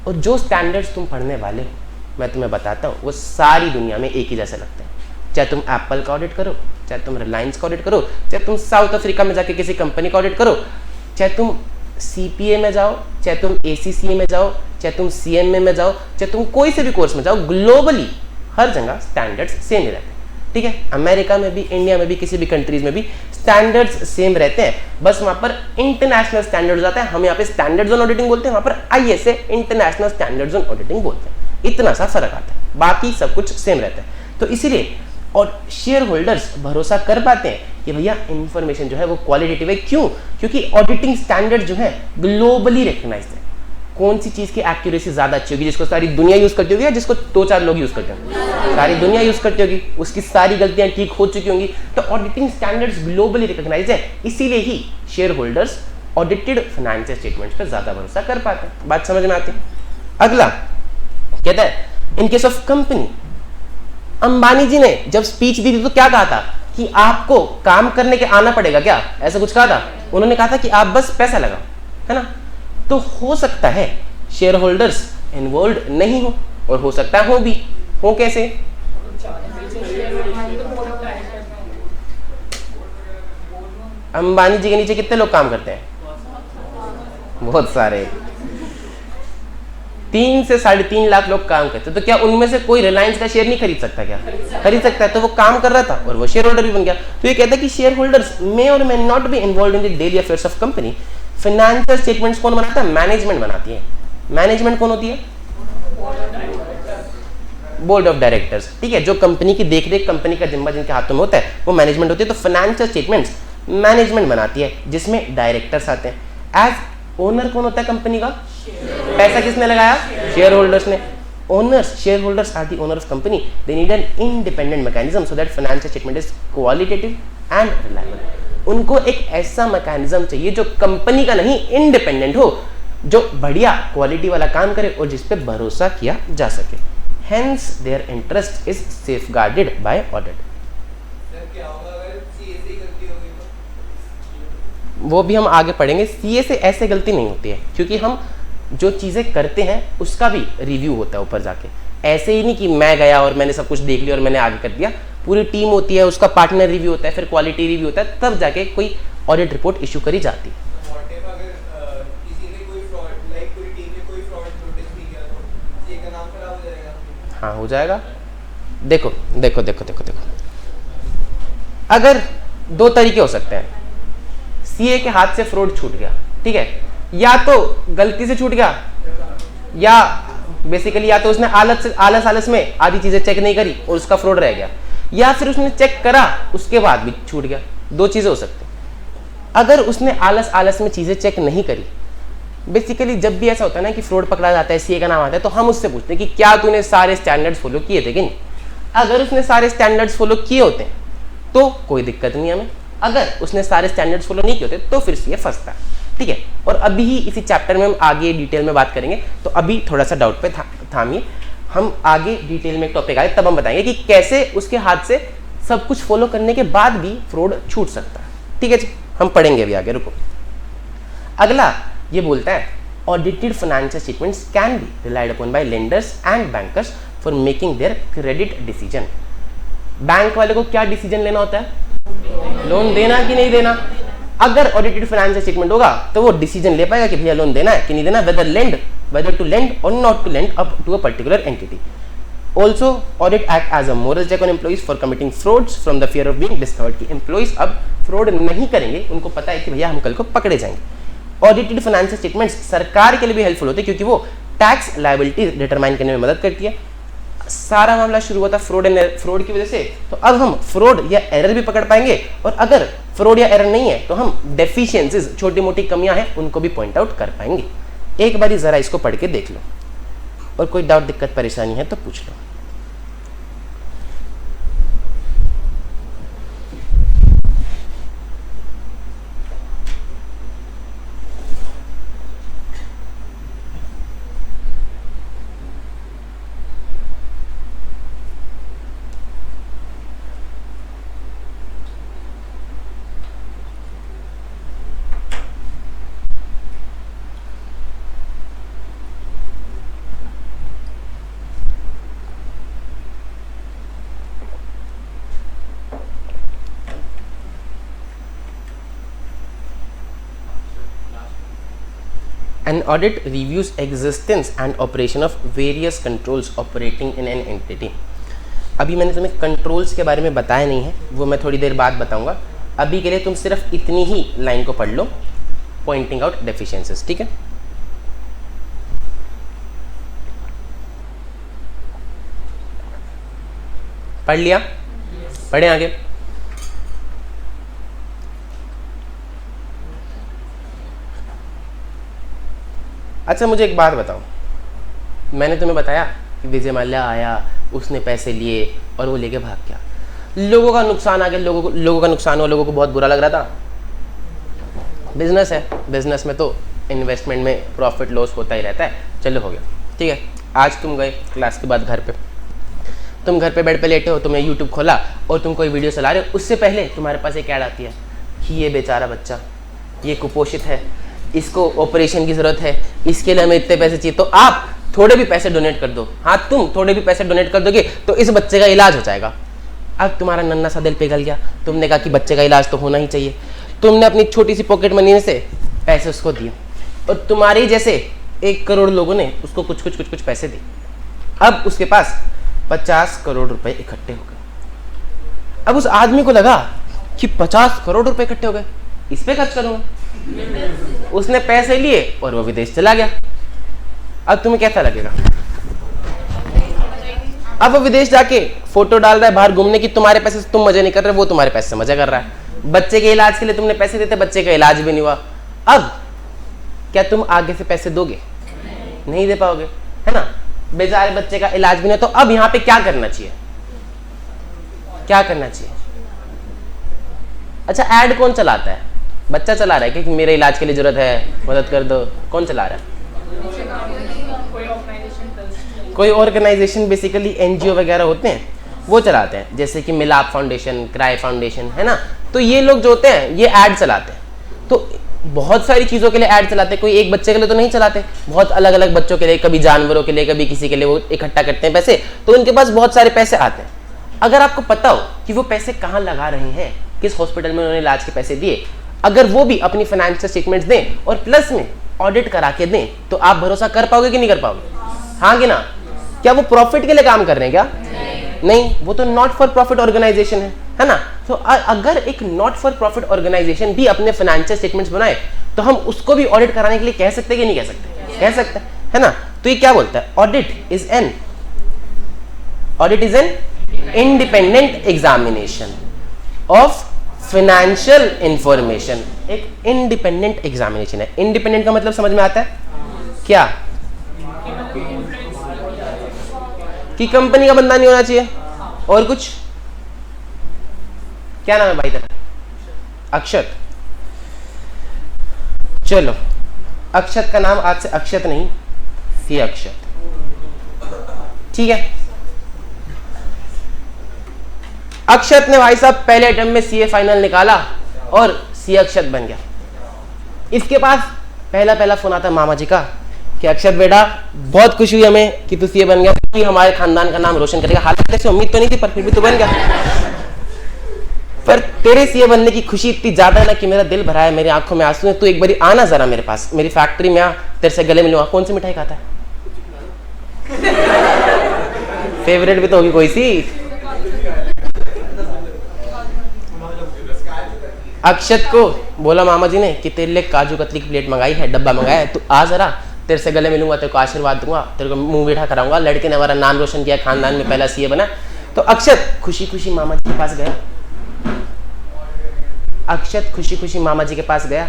और जो स्टैंडर्ड्स तुम पढ़ने वाले हो मैं तुम्हें बताता हूँ, वो सारी दुनिया में एक ही जैसे लगते हैं। चाहे तुम एप्पल का ऑडिट करो, चाहे तुम रिलायंस का ऑडिट करो, चाहे तुम साउथ अफ्रीका में जाके किसी कंपनी का ऑडिट करो, चाहे तुम सीपीए में जाओ, चाहे तुम एसीसीए में जाओ, चाहे तुम सीएमए में जाओ, चाहे तुम कोई से भी कोर्स में जाओ, ग्लोबली हर जगह स्टैंडर्ड्स सेम ही रहते हैं। ठीक है? अमेरिका में भी, इंडिया में भी, किसी भी कंट्रीज में भी स्टैंडर्ड्स सेम रहते हैं। बस वहां पर इंटरनेशनल स्टैंडर्ड्स आता है। हम यहाँ पे स्टैंडर्ड्स ऑन ऑडिटिंग बोलते हैं, वहां पर ISA international standards on auditing बोलते हैं। इतना सा फर्क आता है, बाकी सब कुछ सेम रहता है। तो इसीलिए और शेयर होल्डर्स भरोसा कर पाते हैं कि भैया इंफॉर्मेशन जो है वो क्वालिटेटिव है। क्यों? क्योंकि ऑडिटिंग स्टैंडर्ड जो है ग्लोबली रिकग्नाइज्ड है। कौन सी चीज की एक्यूरेसी ज्यादा अच्छी होगी, जिसको सारी दुनिया यूज करती होगी या जिसको 2-4 लोग यूज करते होंगे? सारी दुनिया यूज करती होगी, उसकी सारी गलतियां ठीक हो चुकी होंगी। तो ऑडिटिंग स्टैंडर्ड्स ग्लोबली रिकग्नाइज्ड है, इसीलिए ही share holders audited financial statements पर ज्यादा भरोसा कर पाते हैं। बात समझ में आती है? अगला कहता है in case of company, Ambani ji ने जब स्पीच दी थी तो क्या कहा था कि आपको काम करने के आना पड़ेगा, क्या ऐसा कुछ कहा था? उन्होंने कहा था कि आप बस पैसा लगाओ, है ना। तो हो सकता है शेयर होल्डर्स इन्वॉल्व नहीं हो और हो सकता है हो कैसे? अंबानी जी के नीचे कितने लोग काम करते हैं? बहुत सारे, 3 से 3.5 लाख लोग काम करते हैं। तो क्या उनमें से कोई रिलायंस का शेयर नहीं खरीद सकता? क्या खरीद सकता है। तो वो काम कर रहा था और वो शेयर होल्डर भी बन गया। तो ये कहता है कि शेयर होल्डर्स मे और may not be involve in the daily affairs of company. Financial statements कौन बनाता है? मैनेजमेंट बनाती है। मैनेजमेंट कौन होती है? बोर्ड ऑफ डायरेक्टर्स, ठीक है। जो कंपनी की देखरेख, कंपनी का जिम्मा जिनके हाथों में होता है वो मैनेजमेंट होती है। तो फाइनेंशियल स्टेटमेंट्स मैनेजमेंट बनाती है, जिसमें डायरेक्टर्स आते हैं। एज ओनर कौन होता है कंपनी का? पैसा किसने लगाया? शेयर होल्डर्स ने। Owners, shareholders are the owner of company. They need an independent mechanism so that financial statement is qualitative and reliable. उनको एक ऐसा मैकेनिज्म चाहिए जो कंपनी का नहीं, इंडिपेंडेंट हो, जो बढ़िया क्वालिटी वाला काम करे और जिस पे भरोसा किया जा सके। Hence their interest is safeguarded by audit. वो भी हम आगे पढ़ेंगे। सीए से ऐसे गलती नहीं होती है, क्योंकि हम जो चीज़ें करते हैं उसका भी रिव्यू होता है ऊपर जाके। ऐसे ही नहीं कि मैं गया और मैंने सब कुछ देख लिया और मैंने आगे कर दिया। पूरी टीम होती है, उसका पार्टनर रिव्यू होता है, फिर क्वालिटी रिव्यू होता है, तब जाके कोई ऑडिट रिपोर्ट इशू करी जाती है। हाँ, हो जाएगा। देखो देखो देखो देखो देखो, अगर 2 तरीके हो सकते हैं। सीए के हाथ से फ्रॉड छूट गया, ठीक है, या तो गलती से छूट गया, या बेसिकली या तो उसने आलस में आधी चीजें चेक नहीं करी और उसका फ्रॉड रह गया, या फिर उसने चेक करा उसके बाद भी छूट गया। 2 चीजें हो सकती हैं। अगर उसने आलस में चीजें चेक नहीं करी, बेसिकली जब भी ऐसा होता है ना कि फ्रॉड पकड़ा जाता है, सीए का नाम आता है, तो हम उससे पूछते हैं कि क्या तूने सारे स्टैंडर्ड्स फॉलो किए थे कि नहीं। अगर उसने सारे स्टैंडर्ड्स फॉलो किए होते हैं तो कोई दिक्कत नहीं हमें। अगर उसने सारे स्टैंडर्ड्स फॉलो नहीं किए होते तो फिर सीए फंसता है, ठीक है। और अभी ही इसी चैप्टर में हम आगे डिटेल में बात करेंगे, तो अभी थोड़ा सा डाउट पे थामिए। हम आगे डिटेल में एक टॉपिक आए तब हम बताएंगे कि कैसे उसके हाथ से सब कुछ फॉलो करने के बाद भी फ्रॉड छूट सकता है, ठीक है जी। हम पढ़ेंगे अभी आगे, रुको। अगला ये बोलता है audited financial statements can be relied upon bye lenders and bankers for making their credit decision. Bank वाले को क्या डिसीजन लेना होता है? लोन देना कि नहीं देना। अगर ऑडिटेड फाइनेंशियल स्टेटमेंट होगा तो वो डिसीजन ले पाएगा कि भैया लोन देना है कि नहीं देना, whether to lend or not to lend up to a particular entity. Also, audit act as a moral check on employees for committing frauds from the fear of being discovered कि employees अब fraud नहीं करेंगे, उनको पता है कि भैया हम कल को पकड़े जाएंगे। ऑडिटेड फाइनेंशियल स्टेटमेंट्स सरकार के लिए भी हेल्पफुल होते हैं, क्योंकि वो टैक्स लायबिलिटी डिटरमाइन करने में मदद करती है। सारा मामला शुरू हुआ था फ्रॉड की वजह से, तो अब हम फ्रॉड या एरर भी पकड़ पाएंगे, और अगर फ्रॉड या एरर नहीं है तो हम डेफिशिएंसीज, छोटी मोटी कमियां हैं, उनको भी पॉइंट आउट कर पाएंगे। एक बारी जरा इसको पढ़ के देख लो, और कोई डाउट, दिक्कत, परेशानी है तो पूछ लो। An audit reviews existence and operation of various controls operating in an entity. अभी मैंने तुम्हें कंट्रोल्स के बारे में बताया नहीं है, वो मैं थोड़ी देर बाद बताऊंगा। अभी के लिए तुम सिर्फ इतनी ही लाइन को पढ़ लो, पॉइंटिंग आउट डेफिशिएंसीज, ठीक है। पढ़ लिया? पढ़े आगे। अच्छा मुझे एक बात बताओ, मैंने तुम्हें बताया कि विजय माल्या आया, उसने पैसे लिए और वो लेके भाग गया। लोगों का नुकसान आ गया, लोगों का नुकसान हुआ, लोगों को बहुत बुरा लग रहा था। बिजनेस है, बिजनेस में तो इन्वेस्टमेंट में प्रॉफिट लॉस होता ही रहता है। चलो हो गया, ठीक है। आज तुम गए क्लास के बाद घर पे, तुम घर पे बेड पे लेटे हो, तुमने यूट्यूब खोला और तुम कोई वीडियो चला रहे हो। उससे पहले तुम्हारे पास एक ऐड आती है कि ये बेचारा बच्चा, ये कुपोषित है, इसको ऑपरेशन की ज़रूरत है, इसके लिए हमें इतने पैसे चाहिए, तो आप थोड़े भी पैसे डोनेट कर दो। हाँ, तुम थोड़े भी पैसे डोनेट कर दोगे तो इस बच्चे का इलाज हो जाएगा। अब तुम्हारा नन्ना सा दिल पिघल गया, तुमने कहा कि बच्चे का इलाज तो होना ही चाहिए। तुमने अपनी छोटी सी पॉकेट मनी में से पैसे उसको दिए और तुम्हारे ही जैसे 1 करोड़ लोगों ने उसको कुछ पैसे दिए। अब उसके पास 50 करोड़ रुपए इकट्ठे हो गए। अब उस आदमी को लगा कि 50 करोड़ रुपए इकट्ठे हो गए, इस पे खर्च करूंगा। उसने पैसे लिए और वो विदेश चला गया। अब तुम्हें कैसा लगेगा? अब वो विदेश जाके फोटो डाल रहा है बाहर घूमने की, तुम्हारे पैसे से तुम मजे नहीं कर रहे, वो तुम्हारे पैसे से मजा कर रहा है। बच्चे के इलाज के लिए तुमने पैसे देते, बच्चे का इलाज भी नहीं हुआ। अब क्या तुम आगे से पैसे दोगे? नहीं दे पाओगे, है ना। बेचारे बच्चे का इलाज भी नहीं। तो अब यहाँ पे क्या करना चाहिए? क्या करना चाहिए? अच्छा, ऐड कौन चलाता है? बच्चा चला रहा है कि मेरे इलाज के लिए जरूरत है, मदद कर दो। कौन चला रहा है? कोई ऑर्गेनाइजेशन, बेसिकली एनजीओ वगैरह होते हैं, वो चलाते हैं, जैसे कि मिलाप फाउंडेशन, क्राई फाउंडेशन, है ना। तो ये लोग जो होते हैं ये ऐड चलाते हैं। तो बहुत सारी चीज़ों के लिए ऐड चलाते हैं, कोई एक बच्चे के लिए तो नहीं चलाते, बहुत अलग अलग बच्चों के लिए, कभी जानवरों के लिए, कभी किसी के लिए वो इकट्ठा करते हैं पैसे। तो उनके पास बहुत सारे पैसे आते हैं। अगर आपको पता हो कि वो पैसे कहाँ लगा रहे हैं, किस हॉस्पिटल में उन्होंने इलाज के पैसे दिए, अगर वो भी अपनी फाइनेंशियल स्टेटमेंट्स दें और प्लस में ऑडिट करा के दें, तो आप भरोसा कर पाओगे कि नहीं कर पाओगे? हाँ कि ना? क्या वो प्रॉफिट के लिए काम कर रहे हैं क्या? नहीं, वो तो नॉट फॉर प्रॉफिट ऑर्गेनाइजेशन है ना। तो अगर एक नॉट फॉर प्रॉफिट ऑर्गेनाइजेशन भी अपने फाइनेंशियल स्टेटमेंट्स बनाए तो हम उसको भी ऑडिट कराने के लिए कह सकते हैं कि नहीं कह सकते? कह सकते हैं, है ना। तो ये क्या बोलता है? Audit is an independent examination of financial information. एक इंडिपेंडेंट एग्जामिनेशन है। इंडिपेंडेंट का मतलब समझ में आता है क्या? कि कंपनी का बंदा नहीं होना चाहिए। और कुछ? क्या नाम है भाई तेरा? अक्षत। चलो, अक्षत का नाम आज से अक्षत नहीं, सी अक्षत, ठीक है। अक्षत ने भाई साहब पहले अटेम्प्ट में सीए फाइनल निकाला और सी अक्षत बन गया। इसके पास पहला फोन आता मामा जी का कि अक्षत बेटा, बहुत खुशी हुई हमें कि तू सीए बन गया, कि हमारे खानदान का नाम रोशन करेगा। हालांकि ऐसी उम्मीद तो नहीं थी, पर फिर भी तू बन गया। पर तेरे सीए बनने की खुशी इतनी ज्यादा है ना कि मेरा दिल भरा है, मेरी आंखों में आंसू है। तू एक बारी आना जरा मेरे पास, मेरी फैक्ट्री में आ, तेरे से गले मिलूंगा। कौन सी मिठाई खाता है? फेवरेट भी तो होगी कोई सी। अक्षत को बोला मामा जी ने कि तेरे लिए काजू कतली की प्लेट मंगाई है, डब्बा मंगाया है, तू आ जरा, तेरे से गले मिलूंगा, तेरे को आशीर्वाद दूंगा, तेरे को मुंह मीठा कराऊंगा। लड़के ने हमारा नाम रोशन किया, खानदान में पहला सीए बना। तो अक्षत खुशी खुशी मामा जी के पास गया। अक्षत खुशी खुशी मामा जी के पास गया।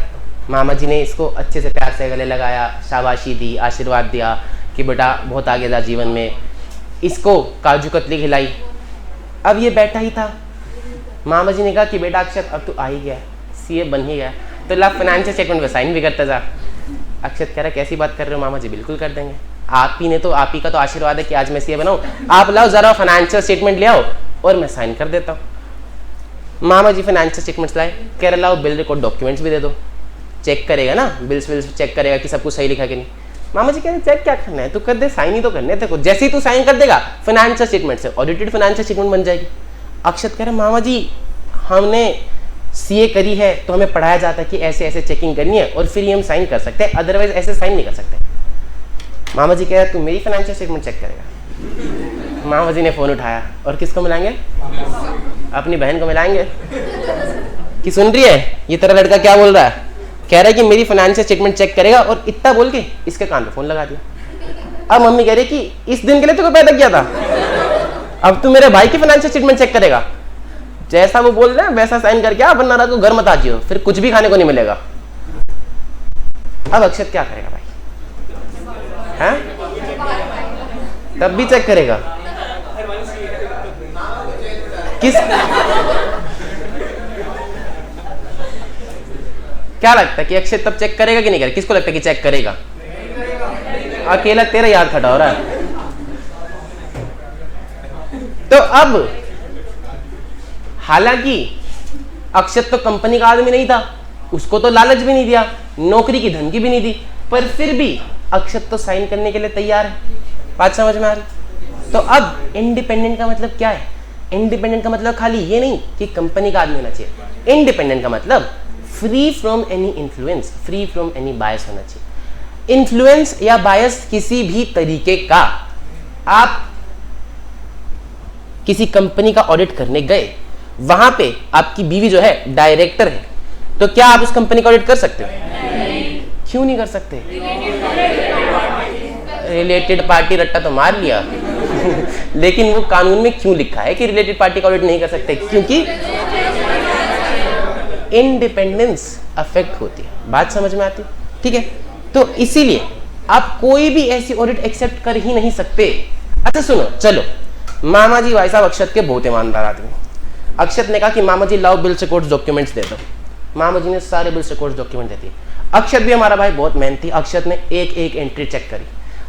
मामा जी ने इसको अच्छे से प्यार से गले लगाया, शाबाशी दी, आशीर्वाद दिया कि बेटा बहुत आगे जा जीवन में। इसको काजू कतली खिलाई। अब ये बैठा ही था। मामा जी ने कहा कि बेटा अक्षत, अब तू आ ही गया, सीए बन ही गया, तो ला फाइनेंशियल स्टेटमेंट पे साइन भी करता जा। अक्षत कह रहा कैसी बात कर रहे हो मामा जी? बिल्कुल कर देंगे, आप ही का तो आशीर्वाद है कि आज मैं सीए बनाऊं। आप लाओ जरा फाइनेंशियल स्टेटमेंट ले आओ और मैं साइन कर देता हूँ। मामा जी फाइनेंशियल स्टेटमेंट्स लाए, कह रहे लाओ बिल रिकॉर्ड डॉक्यूमेंट्स भी दे दो, चेक करेगा ना, बिल्स चेक करेगा कि सब कुछ सही लिखा कि नहीं। मामा जी कह रहे चेक क्या करना है, तू कर दे, साइन ही तो करने थे। जैसे ही तू साइन कर देगा फाइनेंशियल स्टेटमेंट से ऑडिटेड फाइनेंशियल स्टेटमेंट बन जाएगी। अक्षत कह रहे मामा जी हमने सीए करी है तो हमें पढ़ाया जाता है कि ऐसे ऐसे चेकिंग करनी है और फिर ही हम साइन कर सकते हैं, अदरवाइज ऐसे साइन नहीं कर सकते। मामा जी कह रहे तू मेरी फाइनेंशियल स्टेटमेंट चेक करेगा। मामा जी ने फ़ोन उठाया और किसको मिलाएंगे? अपनी बहन को मिलाएंगे कि सुन रही है ये तेरा लड़का क्या बोल रहा है, कह रहा है कि मेरी फाइनेंशियल स्टेटमेंट चेक करेगा, और इतना बोल के इसके कान पे फ़ोन लगा दिया। अब मम्मी कह रही कि इस दिन के लिए तुझको पैदा किया था, अब तू मेरे भाई की फाइनेंशियल स्टेटमेंट चेक करेगा, जैसा वो बोल रहे हैं वैसा साइन करके आ, वरना रात को घर मत आ जियो, फिर कुछ भी खाने को नहीं मिलेगा। अब अक्षत क्या करेगा भाई? हैं? तब भी चेक करेगा? किस क्या लगता है कि अक्षय तब चेक करेगा कि नहीं करेगा? किसको लगता है कि चेक करेगा? अकेला तेरा याद खड़ा हो रहा है। तो अब हालांकि अक्षत तो कंपनी का आदमी नहीं था, उसको तो लालच भी नहीं दिया, नौकरी की धमकी भी नहीं दी, पर फिर भी अक्षत तो साइन करने के लिए तैयार है। बात समझ में आ रही? तो अब इंडिपेंडेंट का मतलब क्या है? इंडिपेंडेंट का मतलब खाली ये नहीं कि कंपनी का आदमी होना चाहिए। इंडिपेंडेंट का मतलब free from any influence, free from any बायस होना चाहिए। इन्फ्लुएंस या बायस किसी भी तरीके का, आप किसी कंपनी का ऑडिट करने गए, वहां पे आपकी बीवी जो है डायरेक्टर है, तो क्या आप उस कंपनी का ऑडिट कर सकते हो? क्यों नहीं कर सकते? रिलेटेड पार्टी रट्टा तो मार लिया लेकिन वो कानून में क्यों लिखा है कि रिलेटेड पार्टी का ऑडिट नहीं कर सकते? क्योंकि इंडिपेंडेंस अफेक्ट होती है। बात समझ में आती है? ठीक है, तो इसीलिए आप कोई भी ऐसी ऑडिट एक्सेप्ट कर ही नहीं सकते। अच्छा सुनो, चलो मामा जी भाई साहब अक्षत के बहुत ईमानदार आदमी। अक्षत ने कहा कि मामा जी लाओ बिल्स रिकॉर्ड्स डॉक्यूमेंट्स दे दो। मामा जी ने सारे बिल्स रिकॉर्ड्स डॉक्यूमेंट दे दिए। अक्षत भी हमारा भाई बहुत मेहनती, अक्षत ने एक एक एंट्री चेक करी,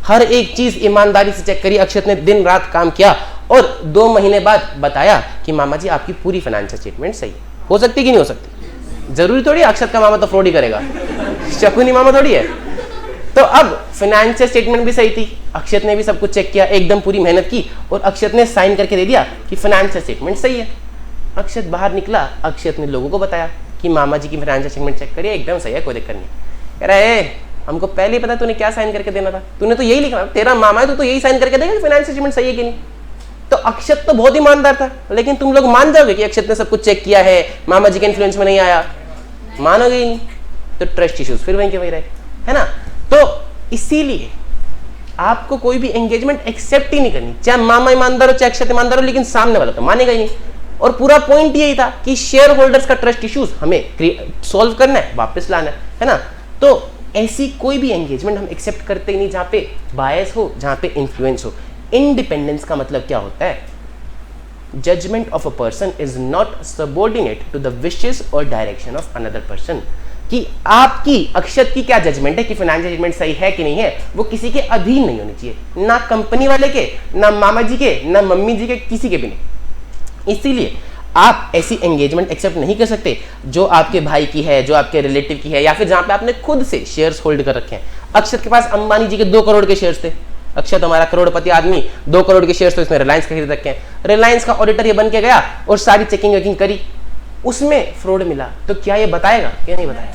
हर एक चीज ईमानदारी से चेक करी। अक्षत ने दिन रात काम किया और 2 महीने बाद बताया कि मामा जी आपकी पूरी फाइनेंशियल स्टेटमेंट सही है। हो सकती कि नहीं हो सकती? जरूरी थोड़ी अक्षत का मामा तो फ्रॉड ही करेगा, शकुनी मामा थोड़ी है। तो अब फाइनेंशियल स्टेटमेंट भी सही थी, अक्षत ने भी सब कुछ चेक किया, एकदम पूरी मेहनत की और अक्षत ने साइन करके दे दिया कि फाइनेंशियल स्टेटमेंट सही है। अक्षत बाहर निकला, अक्षत ने लोगों को बताया कि मामा जी की फाइनेंशियल स्टेटमेंट चेक करिए, एकदम सही है, कोई दिक्कत नहीं। कह रहा है हमको पहले ही पता तूने क्या साइन करके देना था, तूने तो यही लिखना, तेरा मामा है तो यही साइन करके देगा फाइनेंशियल स्टेटमेंट सही है कि नहीं। तो अक्षत तो बहुत ईमानदार था, लेकिन तुम लोग मान जाओगे कि अक्षत ने सब कुछ चेक किया है, मामा जी के इन्फ्लुएंस में नहीं आया? मानोगे ही नहीं। तो ट्रस्ट इश्यूज फिर वहीं के वहीं रहे, है ना। तो इसीलिए आपको कोई भी एंगेजमेंट एक्सेप्ट ही नहीं करनी, चाहे मामा ईमानदार हो चाहे अक्षत ईमानदार हो, लेकिन सामने वाला तो मानेगा ही नहीं। और पूरा पॉइंट यही था कि शेयर होल्डर्स का ट्रस्ट इश्यूज हमें सॉल्व करना है, वापस लाना है ना। तो ऐसी कोई भी एंगेजमेंट हम एक्सेप्ट करते ही नहीं जहां पे बायस हो, जहां पे इन्फ्लुएंस हो। इंडिपेंडेंस का मतलब क्या होता है? Judgment of a person is not subordinate to the wishes और डायरेक्शन ऑफ अनदर पर्सन। कि आपकी अक्षत की क्या जजमेंट है कि फाइनेंशियल स्टेटमेंट सही है कि नहीं है, वो किसी के अधीन नहीं होनी चाहिए, ना कंपनी वाले के, ना मामा जी के, ना मम्मी जी के, किसी के भी नहीं। इसीलिए आप ऐसी एंगेजमेंट एक्सेप्ट नहीं कर सकते जो आपके भाई की है, जो आपके रिलेटिव की है, या फिर जहां पे आपने खुद से शेयर्स होल्ड कर रखे हैं। अक्षत के पास अंबानी जी के 2 करोड़ के शेयर्स थे। अक्षत हमारा करोड़पति आदमी, 2 करोड़ के शेयर्स तो इसने रिलायंस के खरीद रखे हैं। रिलायंस का ऑडिटर ये बन के गया और सारी चेकिंग वेकिंग करी, उसमें फ्रॉड मिला, तो क्या ये बताएगा? क्या नहीं बताएगा?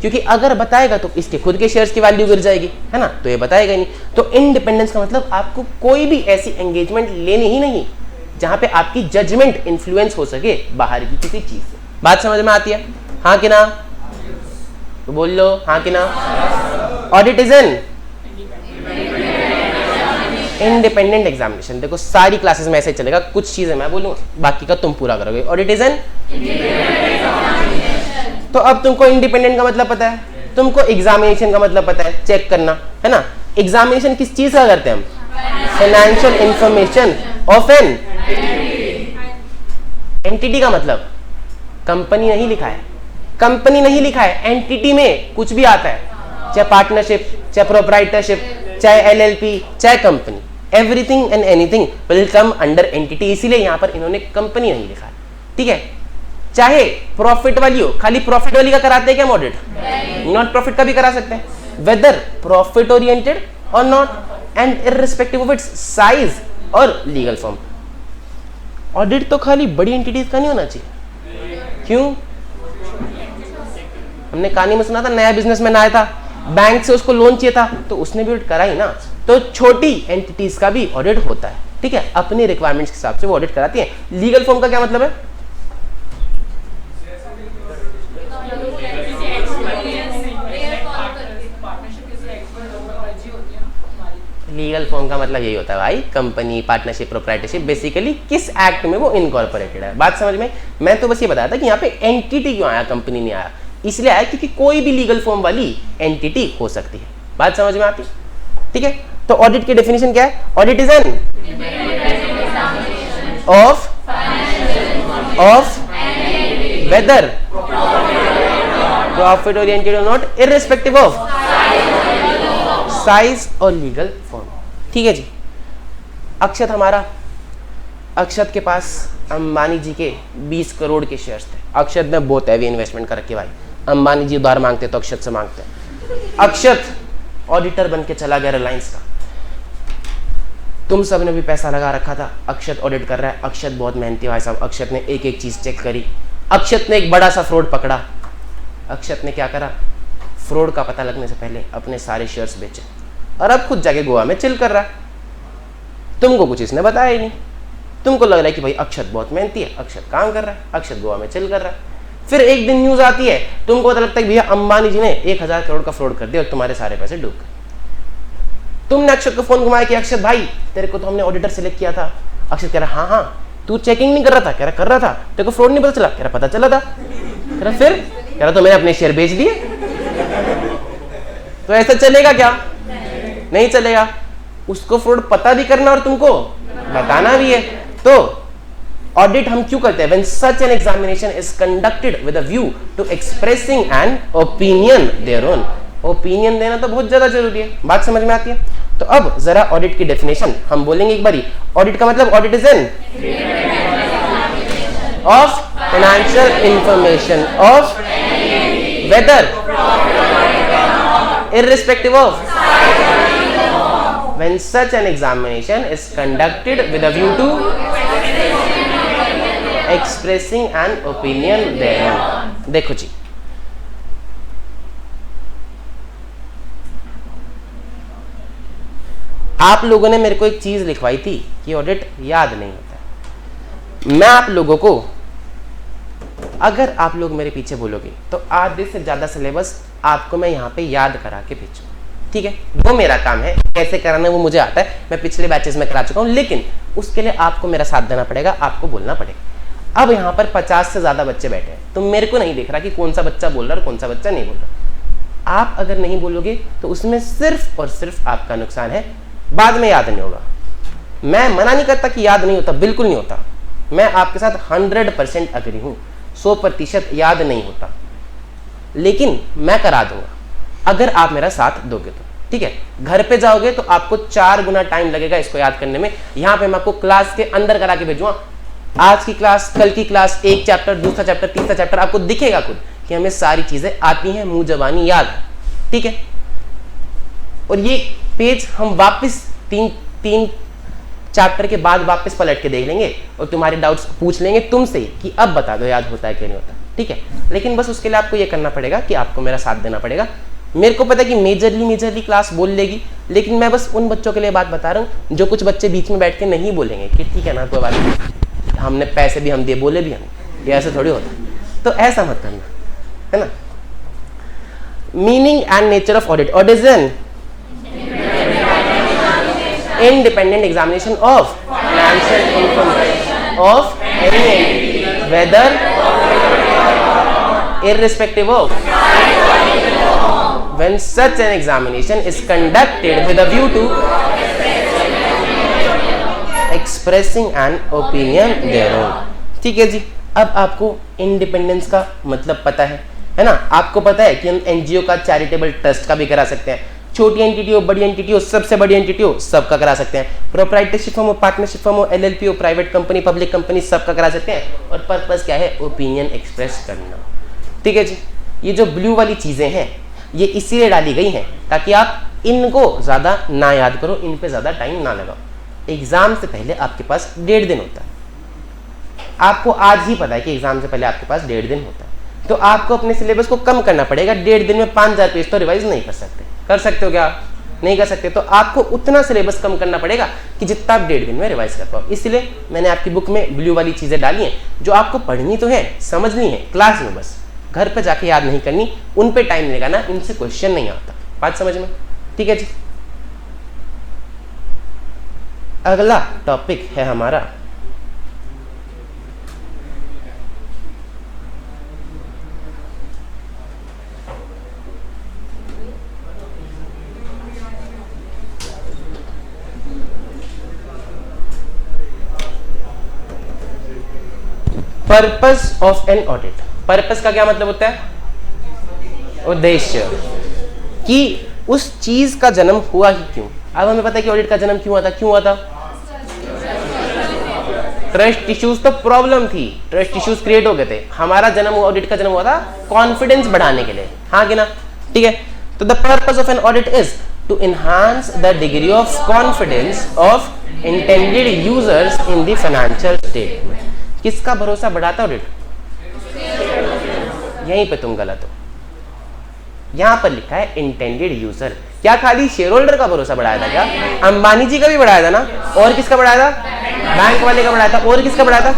क्योंकि अगर बताएगा तो इसके खुद के शेयर्स की वैल्यू गिर जाएगी, है ना, तो ये बताएगा ही नहीं। तो इंडिपेंडेंस का मतलब आपको कोई भी ऐसी एंगेजमेंट लेनी ही नहीं जहां पे आपकी जजमेंट इन्फ्लुएंस हो सके बाहर की किसी चीज से। बात समझ में आती है? हाँ कि ना? तो बोल लो हाँ कि ना। Audit is an independent examination. देखो सारी क्लासेस में ऐसे चलेगा, कुछ चीजें मैं बोलूँ बाकी का तुम पूरा करोगे। ऑडिट इज एन, तो अब तुमको इंडिपेंडेंट का मतलब पता है, तुमको एग्जामिनेशन का मतलब पता है, चेक करना, है ना। एग्जामिनेशन किस चीज का करते हैं हम? Financial information of an entity का मतलब कंपनी नहीं लिखा है, कंपनी नहीं लिखा है, एंटिटी में कुछ भी आता है, चाहे पार्टनरशिप, चाहे प्रोप्राइटरशिप, चाहे एलएलपी, चाहे company, everything and anything will come under entity. इसीलिए यहां पर इन्होंने कंपनी नहीं लिखा है, ठीक है। चाहे प्रॉफिट वाली हो, खाली प्रॉफिट वाली का कराते हैं क्या ऑडिट? नॉट प्रॉफिट का भी करा सकते हैं, वेदर प्रॉफिट ओरिएंटेड और not, and irrespective of its size और लीगल फॉर्म। ऑडिट तो खाली बड़ी एंटिटीज का नहीं होना चाहिए। क्यों? हमने कहानी में सुना था, नया बिजनेसमैन आया था, बैंक से उसको लोन चाहिए था, तो उसने भी ऑडिट करा ही ना। तो छोटी एंटिटीज का भी ऑडिट होता है, ठीक है, अपनी रिक्वायरमेंट्स के हिसाब से वो ऑडिट कराती है। लीगल फॉर्म का क्या मतलब है? लीगल फॉर्म का मतलब यही होता है भाई, कंपनी, पार्टनरशिप, प्रोप्राइटरशिप, बेसिकली किस एक्ट में वो इनकॉर्पोरेटेड है। बात समझ में? मैं तो बस ये बताया था कि यहाँ पे एंटिटी क्यों आया, कंपनी नहीं आया, इसलिए आया क्योंकि कोई भी लीगल फॉर्म वाली एंटिटी हो सकती है। बात समझ में आती? ठीक है, तो ऑडिट की डेफिनेशन क्या है? Audit is an of weather profit oriented और नॉट, इररिस्पेक्टिव ऑफ साइज और लीगल फॉर्म। ठीक है जी। अक्षत हमारा, अक्षत के पास अंबानी जी के 20 करोड़ के शेयर्स थे। अक्षत ने बहुत हैवी इन्वेस्टमेंट कर रखी भाई, अंबानी जी उधार मांगते तो अक्षत से मांगते। अक्षत ऑडिटर बन के चला गया रिलायंस का, तुम सब ने भी पैसा लगा रखा था, अक्षत ऑडिट कर रहा है। अक्षत बहुत मेहनती भाई साहब, अक्षत ने एक एक चीज चेक करी। अक्षत ने एक बड़ा सा फ्रॉड पकड़ा। अक्षत ने क्या करा? फ्रॉड का पता लगने से पहले अपने सारे शेयर्स बेचे और अब खुद जाके गोवा में चिल कर रहा है। तुमको कुछ इसने बताया ही नहीं, तुमको लग रहा है कि भाई अक्षत बहुत मेहनती है, अक्षत काम कर रहा है, अक्षत गोवा में चिल कर रहा है। फिर एक दिन न्यूज आती है, तुमको पता लगता है कि भैया अंबानी जी ने 1000 करोड़ का फ्रॉड कर दिया और तुम्हारे सारे पैसे डूब गए। तुमने अक्षत को फोन घुमाया कि अक्षत भाई तेरे को तो हमने ऑडिटर सेलेक्ट किया था। अक्षत कह रहा हाँ हाँ, तू चेकिंग नहीं कर रहा था? कह रहा कर रहा था। तेरे को फ्रॉड नहीं पता चला? कह रहा पता चला था। कह रहा फिर? कह रहा तो मैंने अपने शेयर बेच दिए। तो ऐसा चलेगा क्या? नहीं चलेगा। उसको फ्रॉड पता भी करना और तुमको बताना भी है। तो ऑडिट हम क्यों करते हैं? When such an examination is conducted with a view to expressing an opinion thereon. Opinion देना तो बहुत ज्यादा जरूरी है। बात समझ में आती है? तो अब जरा ऑडिट की डेफिनेशन हम बोलेंगे एक बारी। ऑडिट का मतलब audit is an of financial information of whether irrespective of when such an examination is conducted with a view to expressing an opinion thereon. देखो जी, आप लोगों ने मेरे को एक चीज लिखवाई थी कि ऑडिट याद नहीं होता। मैं आप लोगों को, अगर आप लोग मेरे पीछे बोलोगे तो आधे से ज्यादा सिलेबस आपको मैं यहाँ पे याद करा के भेजूँ। ठीक है, वो मेरा काम है, कैसे कराना वो मुझे आता है, मैं पिछले बैचेस में करा चुका हूँ, लेकिन उसके लिए आपको मेरा साथ देना पड़ेगा, आपको बोलना पड़ेगा। अब यहाँ पर 50 से ज्यादा बच्चे बैठे हैं, तो मेरे को नहीं दिख रहा कि कौन सा बच्चा बोल रहा है और कौन सा बच्चा नहीं बोल रहा। आप अगर नहीं बोलोगे तो उसमें सिर्फ और सिर्फ आपका नुकसान है, बाद में याद नहीं होगा। मैं मना नहीं करता कि याद नहीं होता, बिल्कुल नहीं होता, मैं आपके साथ 100% अग्री हूँ, 100% याद नहीं होता, लेकिन मैं करा दूंगा अगर आप मेरा साथ दोगे तो। ठीक है, घर पे जाओगे तो आपको 4 गुना टाइम लगेगा इसको याद करने में। यहाँ पे मैं आपको क्लास के अंदर करा के भेजूंगा। आज की क्लास, कल की क्लास, एक चैप्टर, दूसरा चैप्टर, तीसरा चैप्टर, आपको दिखेगा खुद कि हमें सारी चीजें आती हैं, मुंह जबानी याद है। ठीक है, और ये पेज हम वापस तीन चैप्टर के बाद वापस पलट के देख लेंगे और तुम्हारे डाउट्स पूछ लेंगे तुमसे कि अब बता दो याद होता है कि नहीं होता। ठीक है, लेकिन बस उसके लिए आपको ये करना पड़ेगा कि आपको मेरा साथ देना पड़ेगा। मेरे को पता है कि मेजरली क्लास बोल लेगी, लेकिन मैं बस उन बच्चों के लिए बात बता रहा हूँ जो कुछ बच्चे बीच में बैठ के नहीं बोलेंगे कि ठीक है ना, तो बात हमने पैसे भी हम दिए, बोले भी हम, ये ऐसे थोड़ी होता। तो ऐसा मत करना, है ना। Meaning and nature of audit. Audit is N independent examination of financial information of any entity, whether irrespective of when such an examination is conducted with a view to expressing an opinion thereon. ठीक है जी, अब आपको independence का मतलब पता है ना। आपको पता है कि हम एनजीओ का, चैरिटेबल ट्रस्ट का भी करा सकते हैं, छोटी एंटिटी हो, बड़ी एंटिटी हो, सबसे बड़ी एंटिटी हो, सबका करा सकते हैं। प्रोप्राइटरशिप फर्म हो, पार्टनरशिप फर्म हो, एलएलपी हो, प्राइवेट कंपनी, पब्लिक कंपनी, सबका करा सकते हैं। और पर्पस क्या है? ओपिनियन एक्सप्रेस करना। ठीक है जी, ये जो ब्लू वाली चीजें हैं ये इसीलिए डाली गई हैं ताकि आप इनको ज्यादा ना याद करो, इन पे ज्यादा टाइम ना लगाओ। एग्जाम से पहले आपके पास 1.5 दिन होता है, आपको आज ही पता है कि एग्जाम से पहले आपके पास 1.5 दिन होता है, तो आपको अपने सिलेबस को कम करना पड़ेगा। 1.5 दिन में 5000 पेज तो रिवाइज नहीं कर सकते। कर सकते हो क्या? नहीं कर सकते। तो आपको उतना सिलेबस कम करना पड़ेगा कि जितना आप 1.5 दिन में रिवाइज कर पाओ। इसलिए मैंने आपकी बुक में ब्लू वाली चीजें डाली हैं जो आपको पढ़नी तो है, समझनी है क्लास में, बस घर पे जाके याद नहीं करनी, उन पे टाइम लगाना, इनसे क्वेश्चन नहीं आता। बात समझ में? ठीक है जी। अगला टॉपिक है हमारा purpose of an audit. Purpose का क्या मतलब होता है? उद्देश्य, कि उस चीज का जन्म हुआ ही क्यों। अब हमें पता है कि ऑडिट का जन्म क्यों हुआ था। ट्रस्ट इश्यूज तो प्रॉब्लम थी, ट्रस्ट इश्यूज क्रिएट हो गए थे। हमारा जन्म हुआ, ऑडिट का जन्म हुआ था कॉन्फिडेंस बढ़ाने के लिए, हाँ कि ना? ठीक है, तो the purpose of an audit is to enhance the degree of confidence of intended users in the financial statement. किसका भरोसा बढ़ाता ऑडिट? यहीं पे तुम गलत हो। यहां पर लिखा है इंटेंडेड यूजर। क्या खाली शेयर होल्डर का भरोसा बढ़ाया था क्या? अंबानी जी का भी बढ़ाया था ना, और किसका बढ़ाया था? बैंक वाले का बढ़ाया था, और किसका बढ़ाया था?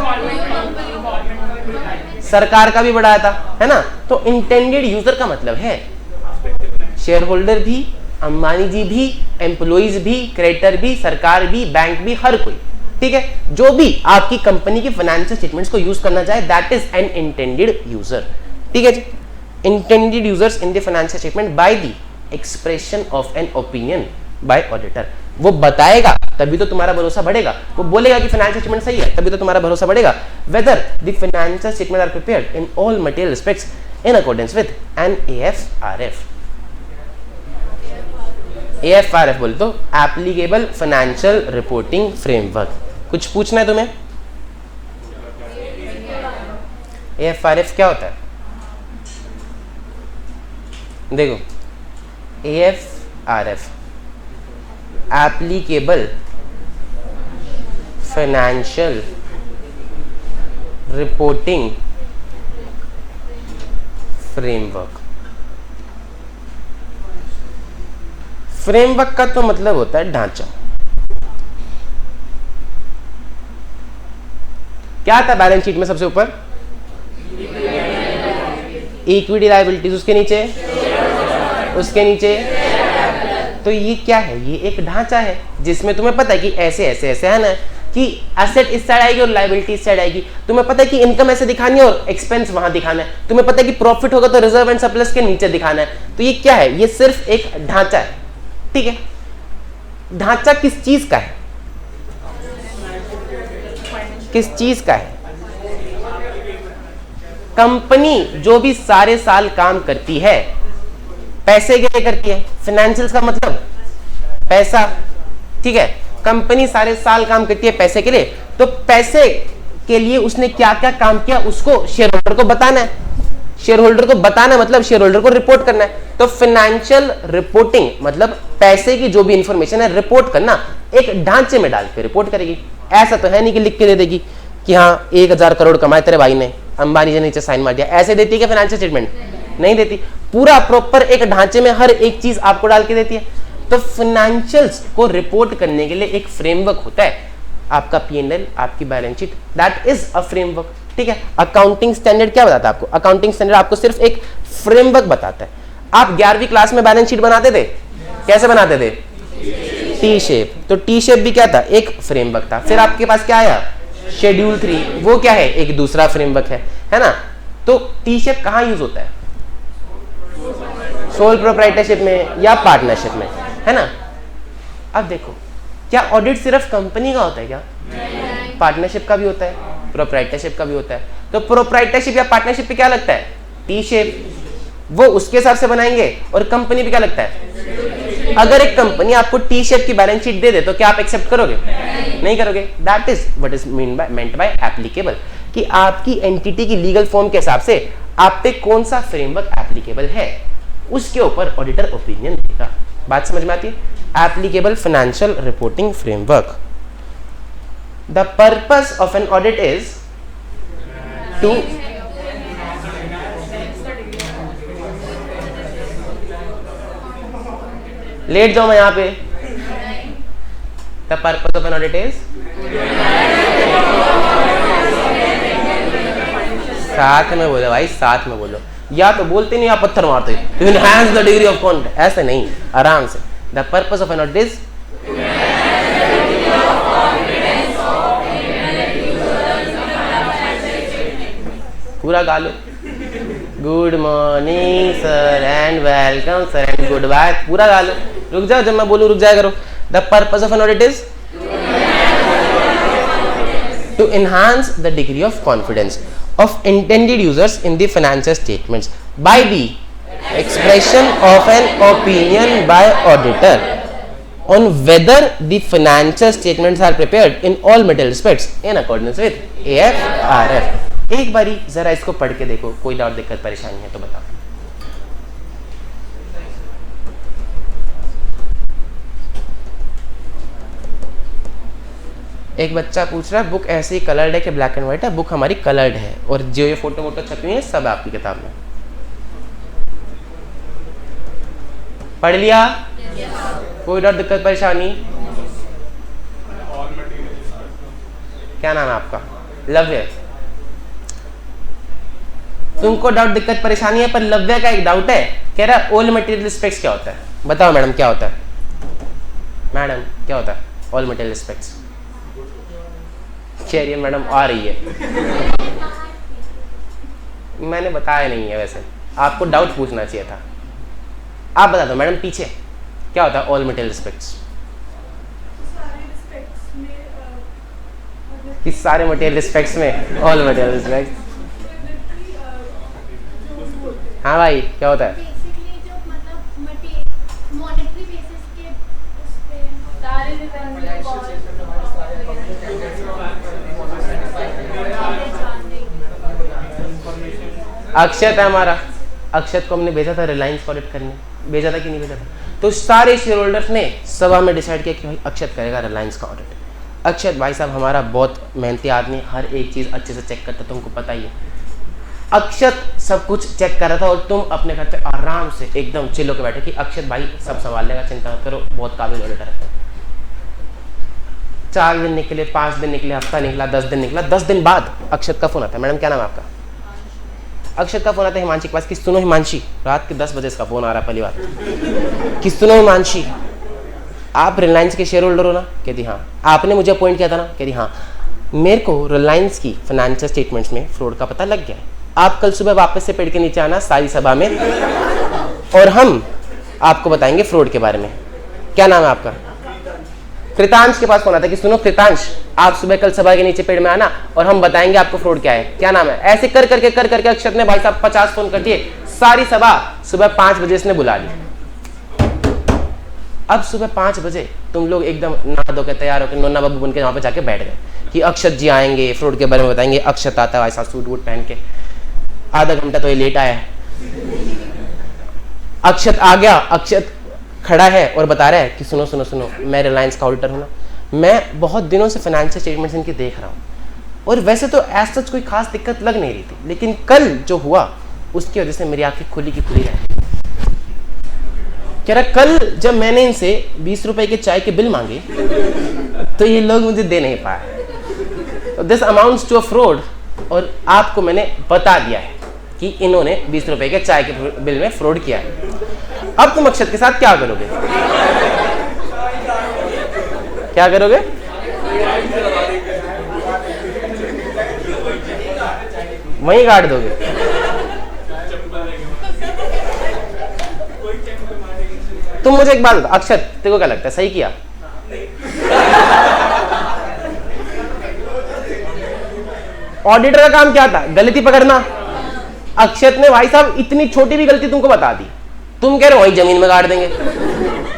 सरकार का भी बढ़ाया था, है ना? तो इंटेंडेड यूजर का मतलब है शेयर होल्डर भी, अंबानी जी भी, एम्प्लॉइज भी, क्रेडिटर भी, सरकार भी, बैंक भी, हर कोई। ठीक है, जो भी आपकी कंपनी की फाइनेंशियल स्टेटमेंट्स को यूज करना चाहे, that is an intended user. ठीक है जी, intended users in the financial statement by the expression of an opinion by auditor. वो बताएगा तभी तो तुम्हारा भरोसा बढ़ेगा, वो बोलेगा कि फाइनेंशियल स्टेटमेंट सही है तभी तो तुम्हारा भरोसा बढ़ेगा। Whether the financial statement are prepared in all material respects in accordance with an AFRF। AFRF बोल तो एप्लीकेबल फाइनेंशियल रिपोर्टिंग फ्रेमवर्क। कुछ पूछना है तुम्हें? AFRF क्या होता है? देखो, AFRF applicable financial reporting framework. Framework का तो मतलब होता है ढांचा। क्या था बैलेंस शीट में सबसे ऊपर? इक्विटी लायबिलिटीज, उसके नीचे, उसके नीचे। तो ये क्या है? ये एक ढांचा है जिसमें तुम्हें पता है कि ऐसे ऐसे ऐसे है ना, कि एसेट इस साइड आएगी और लायबिलिटी इस साइड आएगी। तुम्हें पता है कि इनकम ऐसे दिखानी है और एक्सपेंस वहां दिखाना है। तुम्हें पता है कि प्रॉफिट होगा तो रिजर्व एंड सरप्लस के नीचे दिखाना है। तो ये क्या है? ये सिर्फ एक ढांचा है। ठीक है, ढांचा किस चीज का है? किस चीज का है? कंपनी जो भी सारे साल काम करती है पैसे के लिए करती है। फाइनेंशियल्स का मतलब पैसा। ठीक है, कंपनी सारे साल काम करती है पैसे के लिए, तो पैसे के लिए उसने क्या क्या काम किया उसको शेयर होल्डर को बताना है। शेयर होल्डर को बताना मतलब शेयर होल्डर को रिपोर्ट करना है। तो फाइनेंशियल रिपोर्टिंग मतलब पैसे की जो भी इंफॉर्मेशन है रिपोर्ट करना, एक ढांचे में डाल के रिपोर्ट करेगी। ऐसा तो है नहीं कि लिख के दे देगी कि हाँ 1000 करोड़ कमाए तेरे भाई ने, अंबानी जी ने नीचे साइन मार दिया। ऐसे देती है क्या फाइनेंशियल स्टेटमेंट? नहीं देती। पूरा प्रॉपर एक ढांचे में हर एक चीज आपको डाल के देती है। तो फाइनेंशियल्स को रिपोर्ट करने के लिए एक फ्रेमवर्क होता है। आपका P&L, आपकी balance sheet, that is a framework. ठीक है, अकाउंटिंग स्टैंडर्ड क्या बताता है आपको? अकाउंटिंग स्टैंडर्ड आपको सिर्फ एक फ्रेमवर्क बताता है। आप 11वीं क्लास में बैलेंस शीट बनाते थे, कैसे बनाते थे? T shape. तो टी शेप भी क्या था? एक फ्रेमवर्क था। फिर आपके पास क्या आया? शेड्यूल 3, वो क्या है? एक दूसरा फ्रेमवर्क है ना? तो टी शेप कहाँ यूज होता है? सोल प्रोप्राइटरशिप में या पार्टनरशिप में, है ना? अब देखो, क्या ऑडिट सिर्फ कंपनी का होता है क्या? पार्टनरशिप का भी होता है, प्रोप्राइटरशिप का भी होता है। तो प्रोप्राइटरशिप या पार्टनरशिप पे क्या लगता है? T shape. वो उसके हिसाब से बनाएंगे। और कंपनी पे क्या लगता है? अगर एक कंपनी आपको टी शेप की बैलेंस शीट दे दे तो क्या आप एक्सेप्ट करोगे? नहीं करोगे। That is what is meant by applicable, कि आपकी एंटिटी की लीगल फॉर्म के हिसाब से आप पे कौन सा फ्रेमवर्क एप्लीकेबल है, उसके ऊपर ऑडिटर ओपिनियन देगा। बात समझ में आती है? Applicable financial reporting framework. The purpose of an audit is to let जाओ मैं यहां पे। The purpose of an audit is, साथ में बोलो भाई, साथ में बोलो। या तो बोलते नहीं, आप पत्थर मारते। Enhance the degree of confidence, ऐसे नहीं, आराम से। The purpose of an audit is पूरा गा लो। Good morning sir and welcome sir and goodbye, पूरा गा लो। रुक जाओ, जब मैं बोलूँ रुक जाया करो। The purpose of an audit is to enhance the degree of confidence of intended users in the financial statements by the expression of an opinion by auditor on whether the financial statements are prepared in all material respects in accordance with AFRF। एक बारी जरा इसको पढ़ के देखो, कोई doubt दिक्कत परेशानी है तो बताओ। एक बच्चा पूछ रहा है बुक ऐसे ही कलर्ड है कि ब्लैक एंड व्हाइट है? बुक हमारी कलर्ड है और जो ये फोटो वोटो छपी हुई है सब है आपकी किताब में। पढ़ लिया? कोई डर दिक्कत परेशानी? क्या नाम है आपका? लव्य। तुमको डाउट दिक्कत परेशानी है, पर लव्य का एक डाउट है, कह रहा ऑल मटेरियल रिस्पेक्ट्स क्या होता है? बताओ मैडम क्या होता है? मैडम क्या होता है ऑल मटेरियल रिस्पेक्ट्स? कह रही है मैडम आ रही है। मैंने बताया नहीं है, वैसे आपको डाउट पूछना चाहिए था। आप बता दो मैडम पीछे क्या होता है ऑल मटेरियल रिस्पेक्ट्स? किस सारे मटेरियल रिस्पेक्ट्स में ऑल मटेरियल रिस्पेक्ट्स? हाँ भाई क्या होता है? अक्षत है हमारा, अक्षत को हमने भेजा था रिलायंस ऑडिट करने, भेजा था कि नहीं भेजा था? तो सारे शेयर होल्डर्स ने सभा में डिसाइड किया कि भाई अक्षत करेगा रिलायंस का ऑडिट। अक्षत भाई साहब हमारा बहुत मेहनती आदमी, हर एक चीज़ अच्छे से चेक करता, तुमको पता ही है। अक्षत सब कुछ चेक कर रहा था और तुम अपने घर पे आराम से एकदम चिल होकर बैठे कि अक्षत भाई सब संभाल लेगा, चिंता मत करो, बहुत काबिल ऑडिटर है। 4 दिन निकले, 5 दिन निकले, हफ्ता निकला, 10 दिन निकला। 10 दिन बाद अक्षत का फोन आता है, मैडम क्या नाम है आपका? अक्षत का फोन आता है हिमांशी के पास कि सुनो हिमांशी, रात के 10 बजे इसका फोन आ रहा है पहली बार कि सुनो हिमांशी, आप रिलायंस के शेयर होल्डर हो ना? कहती हाँ। आपने मुझे अपॉइंट किया था ना? कहती हाँ। मेरे को रिलायंस की फाइनेंशियल स्टेटमेंट्स में फ्रॉड का पता लग गया है। आप कल सुबह वापस से पेड़ के नीचे आना सारी सभा में और हम आपको बताएंगे फ्रॉड के बारे में। क्या नाम है आपका? कृतांश के पास फोन आता है कि सुनो कृतांश, आप सुबह कल सभा के नीचे पेड़ में आना और हम बताएंगे आपको फ्रॉड क्या है। क्या नाम है? ऐसे कर करके अक्षत ने भाई साहब 50 फोन कर दिए, सारी सभा सुबह 5 बजे इसने बुला ली। अब सुबह 5 बजे तुम लोग एकदम नहा धो के तैयार होकर नोना बाबू बन के वहां पे जाके बैठ गए कि अक्षत जी आएंगे, फ्रॉड के बारे में बताएंगे। अक्षत आता है भाई साहब सूट वूट पहन के, आधा घंटा तो ये लेट आया है। अक्षत आ गया, अक्षत खड़ा है और बता रहा है कि सुनो सुनो सुनो, मैं रिलायंस का ऑडिटर हूँ ना, मैं बहुत दिनों से फाइनेंशियल स्टेटमेंट्स इनकी देख रहा हूँ और वैसे तो ऐसा सच कोई खास दिक्कत लग नहीं रही थी, लेकिन कल जो हुआ उसकी वजह से मेरी आंखें खुली की खुली रही। कह रहा कल जब मैंने इनसे 20 रुपए के चाय के बिल मांगे तो ये लोग मुझे दे नहीं पाए, this amounts to a fraud, और आपको मैंने बता दिया है कि इन्होंने 20 रुपए के चाय के बिल में फ्रॉड किया है। अब तुम अक्षत के साथ क्या करोगे? क्या करोगे? वहीं काट दोगे? तुम मुझे एक बात बताओ अक्षत, तेरे को क्या लगता है सही किया? ऑडिटर का काम क्या था? गलती पकड़ना। अक्षत ने भाई साहब इतनी छोटी भी गलती तुमको बता दी, तुम कह रहे हो वही जमीन में गाड़ देंगे।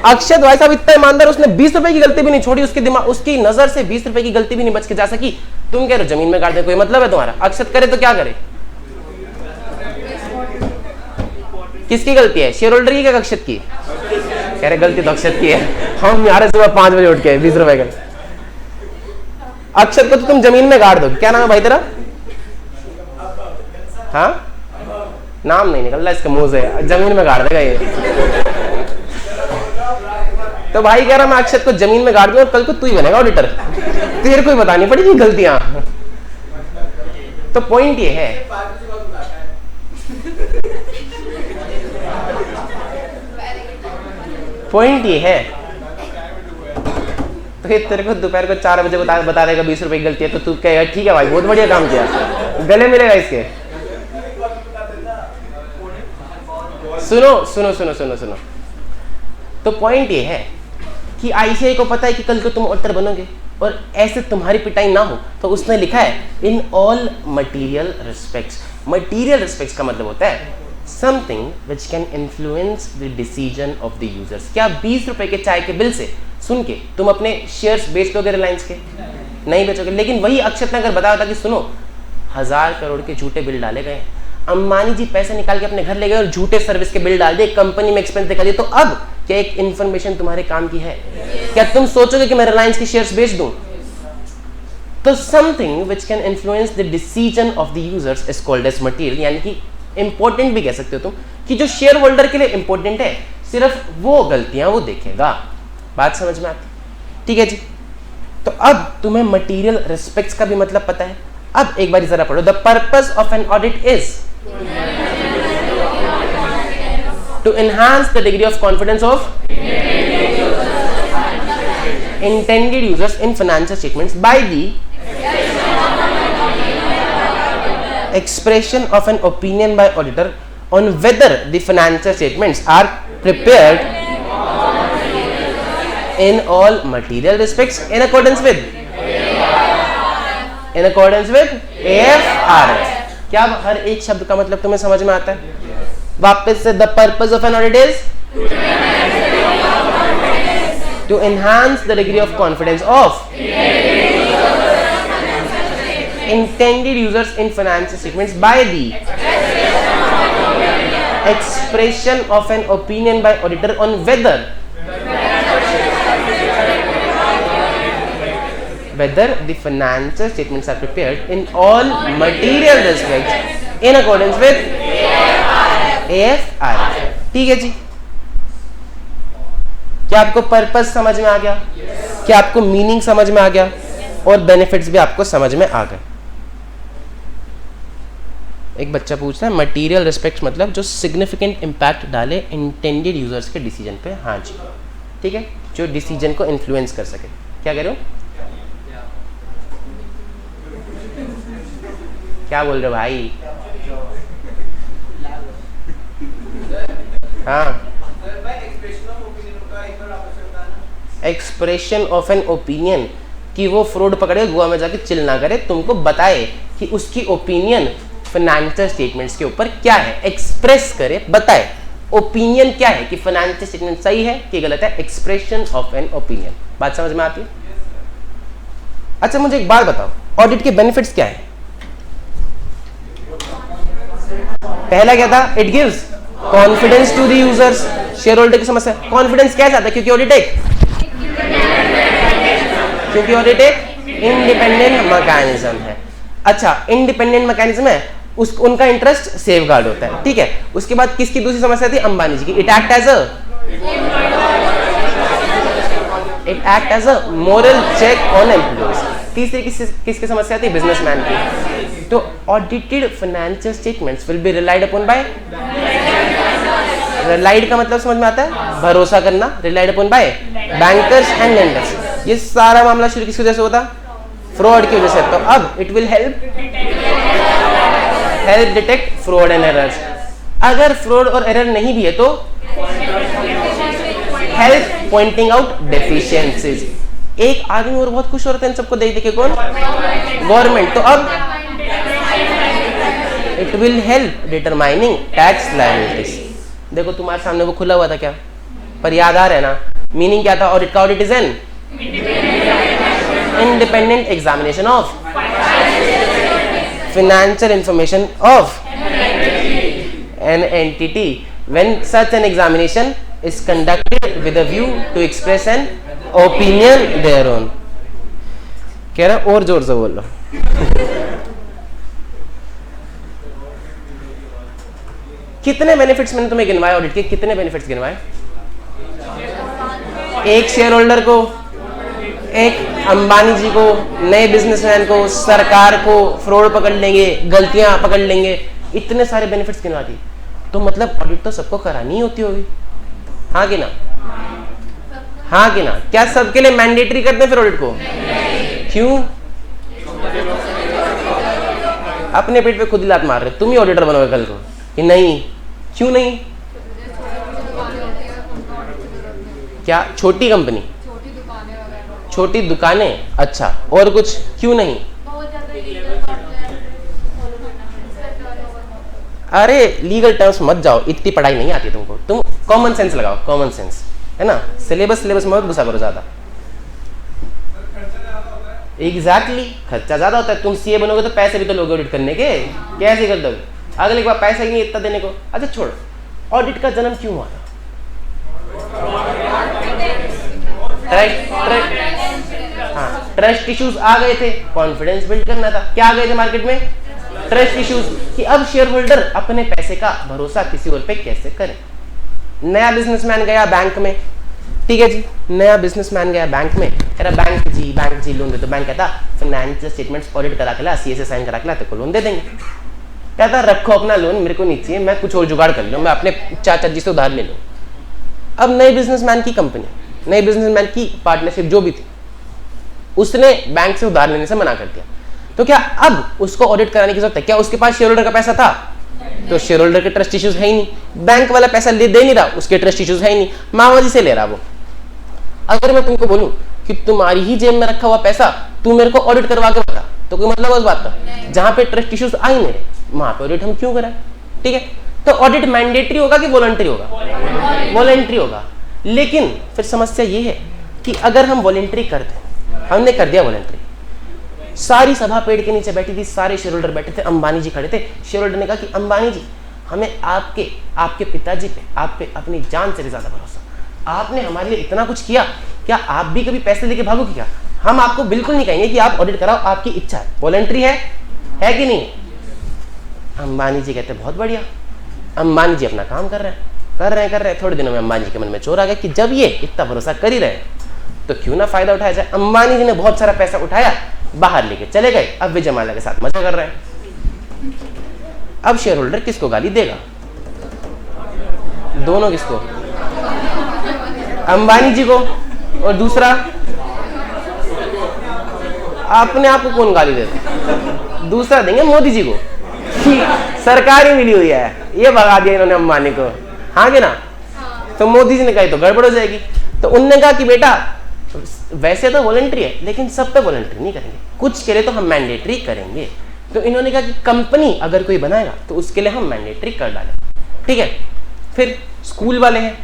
अक्षत भाई साहब इतना ईमानदार, उसने 20 रुपए की गलती भी नहीं छोड़ी, उसके दिमाग उसकी नजर से 20 रुपए की गलती भी नहीं बच के जा सकी, तुम कह रहे हो जमीन में गाड़ देंगे। कोई मतलब है तुम्हारा? अक्षत करे तो क्या करे? किसकी गलती है? शेयर होल्डर की क्या अक्षत की? कह रहे गलती तो अक्षत की है, हम यार सुबह 5 बजे उठ के 20 रुपए का। अक्षत को तो तुम जमीन में गाड़ दोगे। क्या नाम है भाई तेरा? हाँ, नाम नहीं निकल रहा इसके मुंह से, जमीन में गाड़ देगा ये। तो भाई कह रहा मैं अक्षत को जमीन में गाड़ दूं और कल को तू ही बनेगा ऑडिटर, तेरे को ही बतानी पड़ेगी गलतियां। तो पॉइंट ये है, पॉइंट ये है, तो ये तेरे को दोपहर को 4 बजे बता देगा 20 रुपए की गलती है, तो तू कहेगा ठीक है भाई बहुत बढ़िया काम किया, गले मिलेगा इसके। सुनो सुनो सुनो सुनो सुनो, तो पॉइंट ये है कि आईसीआई को पता है कि कल को तुम ऑडिटर बनोगे और ऐसे तुम्हारी पिटाई ना हो, तो उसने लिखा है in all material respects. Material respects का मतलब होता है something which can influence the decision of the users. क्या 20 रुपए के चाय के बिल से सुन के तुम अपने शेयर्स बेच दोगे रिलायंस के? नहीं बेचोगे। लेकिन वही अक्षत ने अगर बताया था कि सुनो 1000 करोड़ के झूठे बिल डाले गए, अंबानी जी पैसे निकाल के अपने घर ले गए और झूठे सर्विस के बिल डाल दिए, कंपनी में एक्सपेंस दिखा दिए, तो अब क्या एक इंफॉर्मेशन तुम्हारे काम की है? क्या तुम सोचोगे कि मैं रिलायंस की शेयर्स बेच दूं? तो something which can influence the decision of the users is called as material, यानी कि इंपॉर्टेंट भी कह सकते हो तुम कि जो शेयर होल्डर के लिए इंपॉर्टेंट है सिर्फ वो गलतियां वो देखेगा। बात समझ में आती? ठीक है जी। तो अब तुम्हें मटीरियल रिस्पेक्ट्स का भी मतलब पता है। अब एक बार जरा पढ़ो, the purpose of an audit is to enhance the degree of confidence of intended users in financial statements by the expression of an opinion by auditor on whether the financial statements are prepared in all material respects in accordance with AFR। क्या हर एक शब्द का मतलब तुम्हें समझ में आता है? वापस से, the purpose of an audit is to enhance the degree of confidence of intended users in financial statements by the expression of an opinion by auditor on whether the financial statements are prepared in all material respects in accordance with AFR। ठीक है जी। क्या आपको purpose समझ में आ गया? क्या आपको meaning समझ में आ गया? और बेनिफिट्स भी आपको समझ में आ गए। एक बच्चा पूछ रहा है मटीरियल रिस्पेक्ट मतलब जो सिग्निफिकेंट इम्पैक्ट डाले इंटेंडेड यूजर्स के डिसीजन पे। हाँ जी, ठीक है, जो डिसीजन को इन्फ्लुएंस कर सके। क्या कह रहे हो? क्या बोल रहे हो भाई? हाँ, एक्सप्रेशन ऑफ एन ओपिनियन कि वो फ्रॉड पकड़े, गोवा में जाके चिल ना करे, तुमको बताए कि उसकी ओपिनियन फाइनेंशियल स्टेटमेंट्स के ऊपर क्या है, एक्सप्रेस करे, बताए ओपिनियन क्या है कि फाइनेंशियल स्टेटमेंट सही है कि गलत है। Expression of an opinion. बात समझ में आती है? अच्छा मुझे एक बात बताओ, ऑडिट के बेनिफिट्स क्या है? पहला क्या था? It gives confidence to the users. Shareholder की समस्या, कॉन्फिडेंस क्या चाहता है? क्योंकि ऑडिट एक इंडिपेंडेंट मैकेनिज्म है। अच्छा, इंडिपेंडेंट मैकेनिज्म है, उनका इंटरेस्ट सेफ गार्ड होता है। ठीक है, उसके बाद किसकी दूसरी समस्या थी? अंबानी जी की। It act as a moral check on employees. तीसरी किसकी समस्या थी? बिजनेसमैन की। तो audited financial statements will be relied upon by, relied का मतलब समझ में आता है? भरोसा करना। Relied upon by bankers and lenders. ये सारा मामला शुरू किसकी वजह से होता? फ्रॉड की वजह से। तो अब it will help detect fraud and errors. अगर फ्रॉड और एरर नहीं भी है तो हेल्प पॉइंटिंग आउट डेफिशिएंसीज। एक आदमी और बहुत खुश हो रहे थे इन सबको देख देख के। कौन? गवर्नमेंट। तो अब it will help determining tax liabilities. देखो तुम्हारे सामने वो खुला हुआ था क्या, पर याद आ रहा है ना? मीनिंग क्या था ऑडिट का? Audit is N independent examination of financial information of an entity when such an examination is conducted with a view to express an opinion thereon। कह रहा और जोर से बोल लो। कितने बेनिफिट्स मैंने तुम्हें गिनवाए ऑडिट के? कितने बेनिफिट्स गिनवाए? एक शेयर होल्डर को, एक अंबानी जी को, नए बिजनेसमैन को, सरकार को फ्रॉड पकड़ लेंगे, गलतियां पकड़ लेंगे, इतने सारे बेनिफिट्स गिनवा दी। तो मतलब ऑडिट तो सबको करानी ही होती होगी, हाँ कि ना? हाँ कि ना? क्या सबके लिए मैंडेटरी करते हैं फिर ऑडिट को? क्यों? अपने पेट पे खुद ही लात मार रहे, तुम ही ऑडिटर बनोगे कल को कि नहीं? क्यों नहीं? क्या छोटी कंपनी? छोटी दुकानें वगैरह। छोटी दुकानें, अच्छा, और कुछ क्यों नहीं? बहुत ज्यादा लीगल फॉलो करना पड़ता है। अरे लीगल टर्म्स मत जाओ, इतनी पढ़ाई नहीं आती तुमको, तुम कॉमन सेंस लगाओ, कॉमन सेंस, है ना? सिलेबस मत घुसा करो ज़्यादा। एग्जैक्टली, खर्चा ज़्यादा होता है। तुम सीए बनोगे तो पैसे भी तो लोगे ऑडिट करने के, कैसे कर दोगे? अगले के बाद पैसा ही नहीं इतना देने को। अच्छा छोड़, ऑडिट का जन्म क्यों हुआ था? ट्रस्ट इश्यूज आ गए थे, कॉन्फिडेंस बिल्ड करना था। क्या आ गए थे मार्केट में? ट्रस्ट इश्यूज, कि अब शेयर होल्डर अपने पैसे का भरोसा किसी और पे कैसे करे। नया बिजनेसमैन गया बैंक में, ठीक है जी, नया बिजनेसमैन गया बैंक में, कह रहा बैंक जी लोन दे। तो बैंक कहता फाइनेंशियल स्टेटमेंट्स ऑडिट करा के ला, सीए से साइन करा के ला, तो लोन दे देंगे। कहता रखो अपना लोन, मेरे को नहीं चाहिए, मैं कुछ और जुगाड़ कर लूँ, मैं अपने चाचा जी से उधार ले लूँ। अब नए बिजनेसमैन की कंपनी, नए बिजनेसमैन की पार्टनरशिप जो भी थी, उसने बैंक से उधार लेने से मना कर दिया। तो क्या अब उसको ऑडिट कराने की जरूरत है? क्या उसके पास शेयर होल्डर का पैसा था? तो शेयर होल्डर के ट्रस्ट इश्यूज है ही नहीं। बैंक वाला पैसा दे नहीं रहा, उसके ट्रस्ट इश्यूज है ही नहीं, माओवादी से ले रहा वो। अगर मैं तुमको बोलूं कि तुम्हारी ही जेब में रखा हुआ पैसा तू मेरे को ऑडिट करवा के बता, तो कोई मतलब उस बात का? जहां पे ट्रस्ट इश्यूज आ ही नहीं रहे, वहां पे ऑडिट हम क्यों कराएं? ठीक है, तो ऑडिट मैंडेटरी होगा कि वॉलंटरी होगा? वॉलंटरी होगा। लेकिन फिर समस्या ये है कि अगर हम वॉलंटरी कर दें, हमने कर दिया वॉलंटरी, सारी सभा पेड़ के नीचे बैठी थी, सारे शेयर होल्डर बैठे थे, अंबानी जी खड़े थे। शेयर होल्डर ने कहा कि अंबानी जी, हमें आपके पिताजी पे, आप पे अपनी जान से भी ज्यादा भरोसा, आपने हमारे लिए इतना कुछ किया, क्या आप भी कभी पैसे लेके भागोगे क्या? हम आपको बिल्कुल नहीं कहेंगे कि आप ऑडिट कराओ, आपकी इच्छा है, वॉलंटरी है कि नहीं? अंबानी जी कहते बहुत बढ़िया। अंबानी जी अपना काम कर रहे हैं। थोड़े दिनों में अंबानी जी के मन में चोर आ गया कि जब ये इतना भरोसा कर ही रहे तो क्यों ना फायदा उठाया जाए। अंबानी जी ने बहुत सारा पैसा उठाया, बाहर लेके चले गए, अब विजय माल्या के साथ मजा कर रहे हैं। अब शेयर होल्डर किसको गाली देगा? दोनों किसको? अंबानी जी को, और दूसरा अपने आप को कौन गाली देता? दूसरा देंगे मोदी जी को, सरकार ही मिली हुई है, ये भगा दिया इन्होंने अंबानी को, हाँ कि ना? तो मोदी जी ने कहा तो गड़बड़ हो जाएगी। तो उनने कहा कि बेटा वैसे तो वॉलंटरी है, लेकिन सब पे वॉलंटरी नहीं करेंगे, कुछ के लिए तो हम मैंडेटरी करेंगे। तो इन्होंने कहा कि कंपनी अगर कोई बनाएगा तो उसके लिए हम मैंडेटरी कर डालें, ठीक है। फिर स्कूल वाले हैं,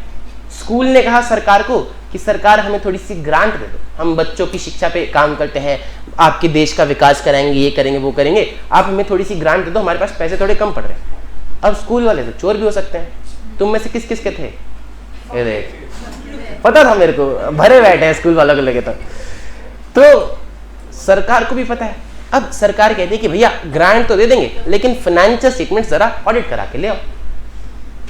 स्कूल ने कहा सरकार को कि सरकार हमें थोड़ी सी ग्रांट दे दो, हम बच्चों की शिक्षा पे काम करते हैं, आपके देश का विकास कराएंगे, ये करेंगे वो करेंगे, आप हमें थोड़ी सी ग्रांट दे दो, हमारे पास पैसे थोड़े कम पड़ रहे हैं। अब स्कूल वाले तो चोर भी हो सकते हैं, तुम में से किस किस के थे? ये देख, पता था मेरे को, भरे बैठे हैं स्कूल वालों को लगे तो सरकार को भी पता है। अब सरकार कहती है कि भैया ग्रांट तो दे देंगे, लेकिन फाइनेंशियल स्टेटमेंट जरा ऑडिट करा के ले आओ।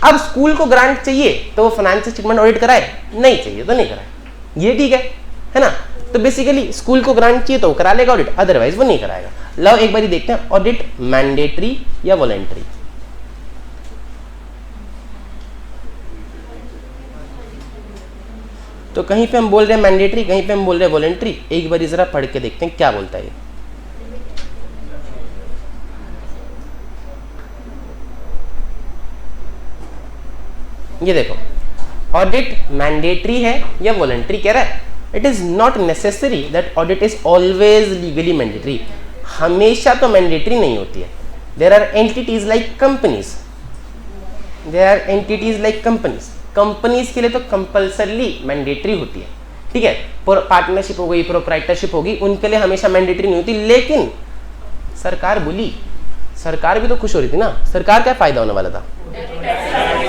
अब स्कूल को ग्रांट चाहिए तो वो फाइनेंशियल स्टेटमेंट ऑडिट कराए, नहीं चाहिए तो नहीं कराए, ये ठीक है ना? तो बेसिकली स्कूल को ग्रांट चाहिए तो वो करा लेगा ऑडिट, अदरवाइज वो नहीं कराएगा। लो एक बार देखते हैं, ऑडिट मैंडेटरी या वॉलंटरी? तो कहीं पे हम बोल रहे हैं मैंडेटरी, कहीं पे हम बोल रहे हैं वॉलंटरी। एक बार जरा पढ़ के देखते हैं क्या बोलता है ये देखो, ऑडिट मैंडेटरी है या वॉलंटरी? कह रहा है it is not necessary that audit is always legally mandatory. हमेशा तो मैंडेटरी नहीं होती है। There are entities like companies, companies के लिए तो कंपल्सरली मैंडेटरी होती है, ठीक है। पार्टनरशिप हो गई, प्रोप्राइटरशिप होगी, उनके लिए हमेशा मैंडेटरी नहीं होती। लेकिन सरकार बोली, सरकार भी तो खुश हो रही थी ना, सरकार क्या फायदा होने वाला था?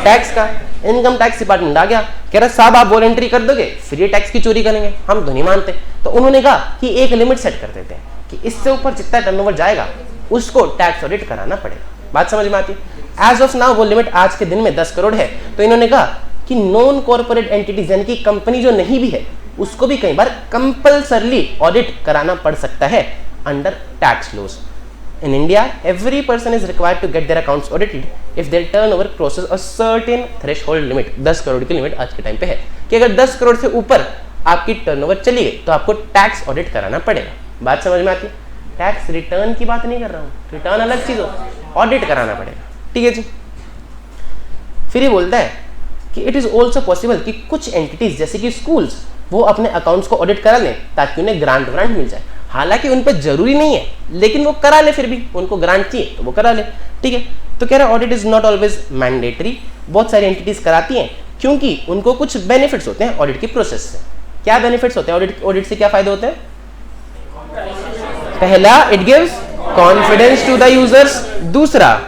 टैक्स का। इनकम टैक्स डिपार्टमेंट आ गया, कह रहा साहब आप वॉलंटरी कर दोगे, फ्री टैक्स की चोरी करेंगे, हम तो नहीं मानते। तो उन्होंने कहा कि एक लिमिट सेट कर देते हैं कि इससे ऊपर जितना टर्नओवर जाएगा उसको टैक्स ऑडिट कराना पड़ेगा। बात समझ में आती है? एज ऑफ नाउ वो लिमिट आज के दिन में 10 करोड़ है। तो इन्होंने कहा कि नॉन कॉर्पोरेट एंटिटीज यानी कि कंपनी जो नहीं भी है उसको भी कई बार कंपल्सरली ऑडिट कराना पड़ सकता है under tax laws. In India, every person is required to get their accounts audited if their turnover crosses a certain threshold limit। 10 crore की लिमिट आज के टाइम पे है कि अगर 10 करोड़ से ऊपर आपकी टर्नओवर चली गई तो आपको टैक्स ऑडिट कराना पड़ेगा। बात समझ में आती है? टैक्स रिटर्न की बात नहीं कर रहा हूँ, रिटर्न अलग चीज हो, ऑडिट कराना पड़ेगा, ठीक है जी। फिर ये बोलता है कि इट इज ऑल्सो पॉसिबल कि कुछ एंटिटीज जैसे कि स्कूल्स वो अपने अकाउंट्स को ऑडिट करा लें ताकि उन्हें ग्रांट व्रांट मिल जाए। हालांकि उन पर जरूरी नहीं है, लेकिन वो करा ले, फिर भी उनको ग्रांट चाहिए तो वो करा ले, ठीक है। तो कह रहा है audit is not always mandatory. बहुत सारी एंटिटीज कराती हैं क्योंकि उनको कुछ बेनिफिट्स होते हैं ऑडिट की प्रोसेस से। क्या बेनिफिट्स होते हैं ऑडिट से, क्या फायदे होते हैं? पहला, it gives confidence to the users. दूसरा,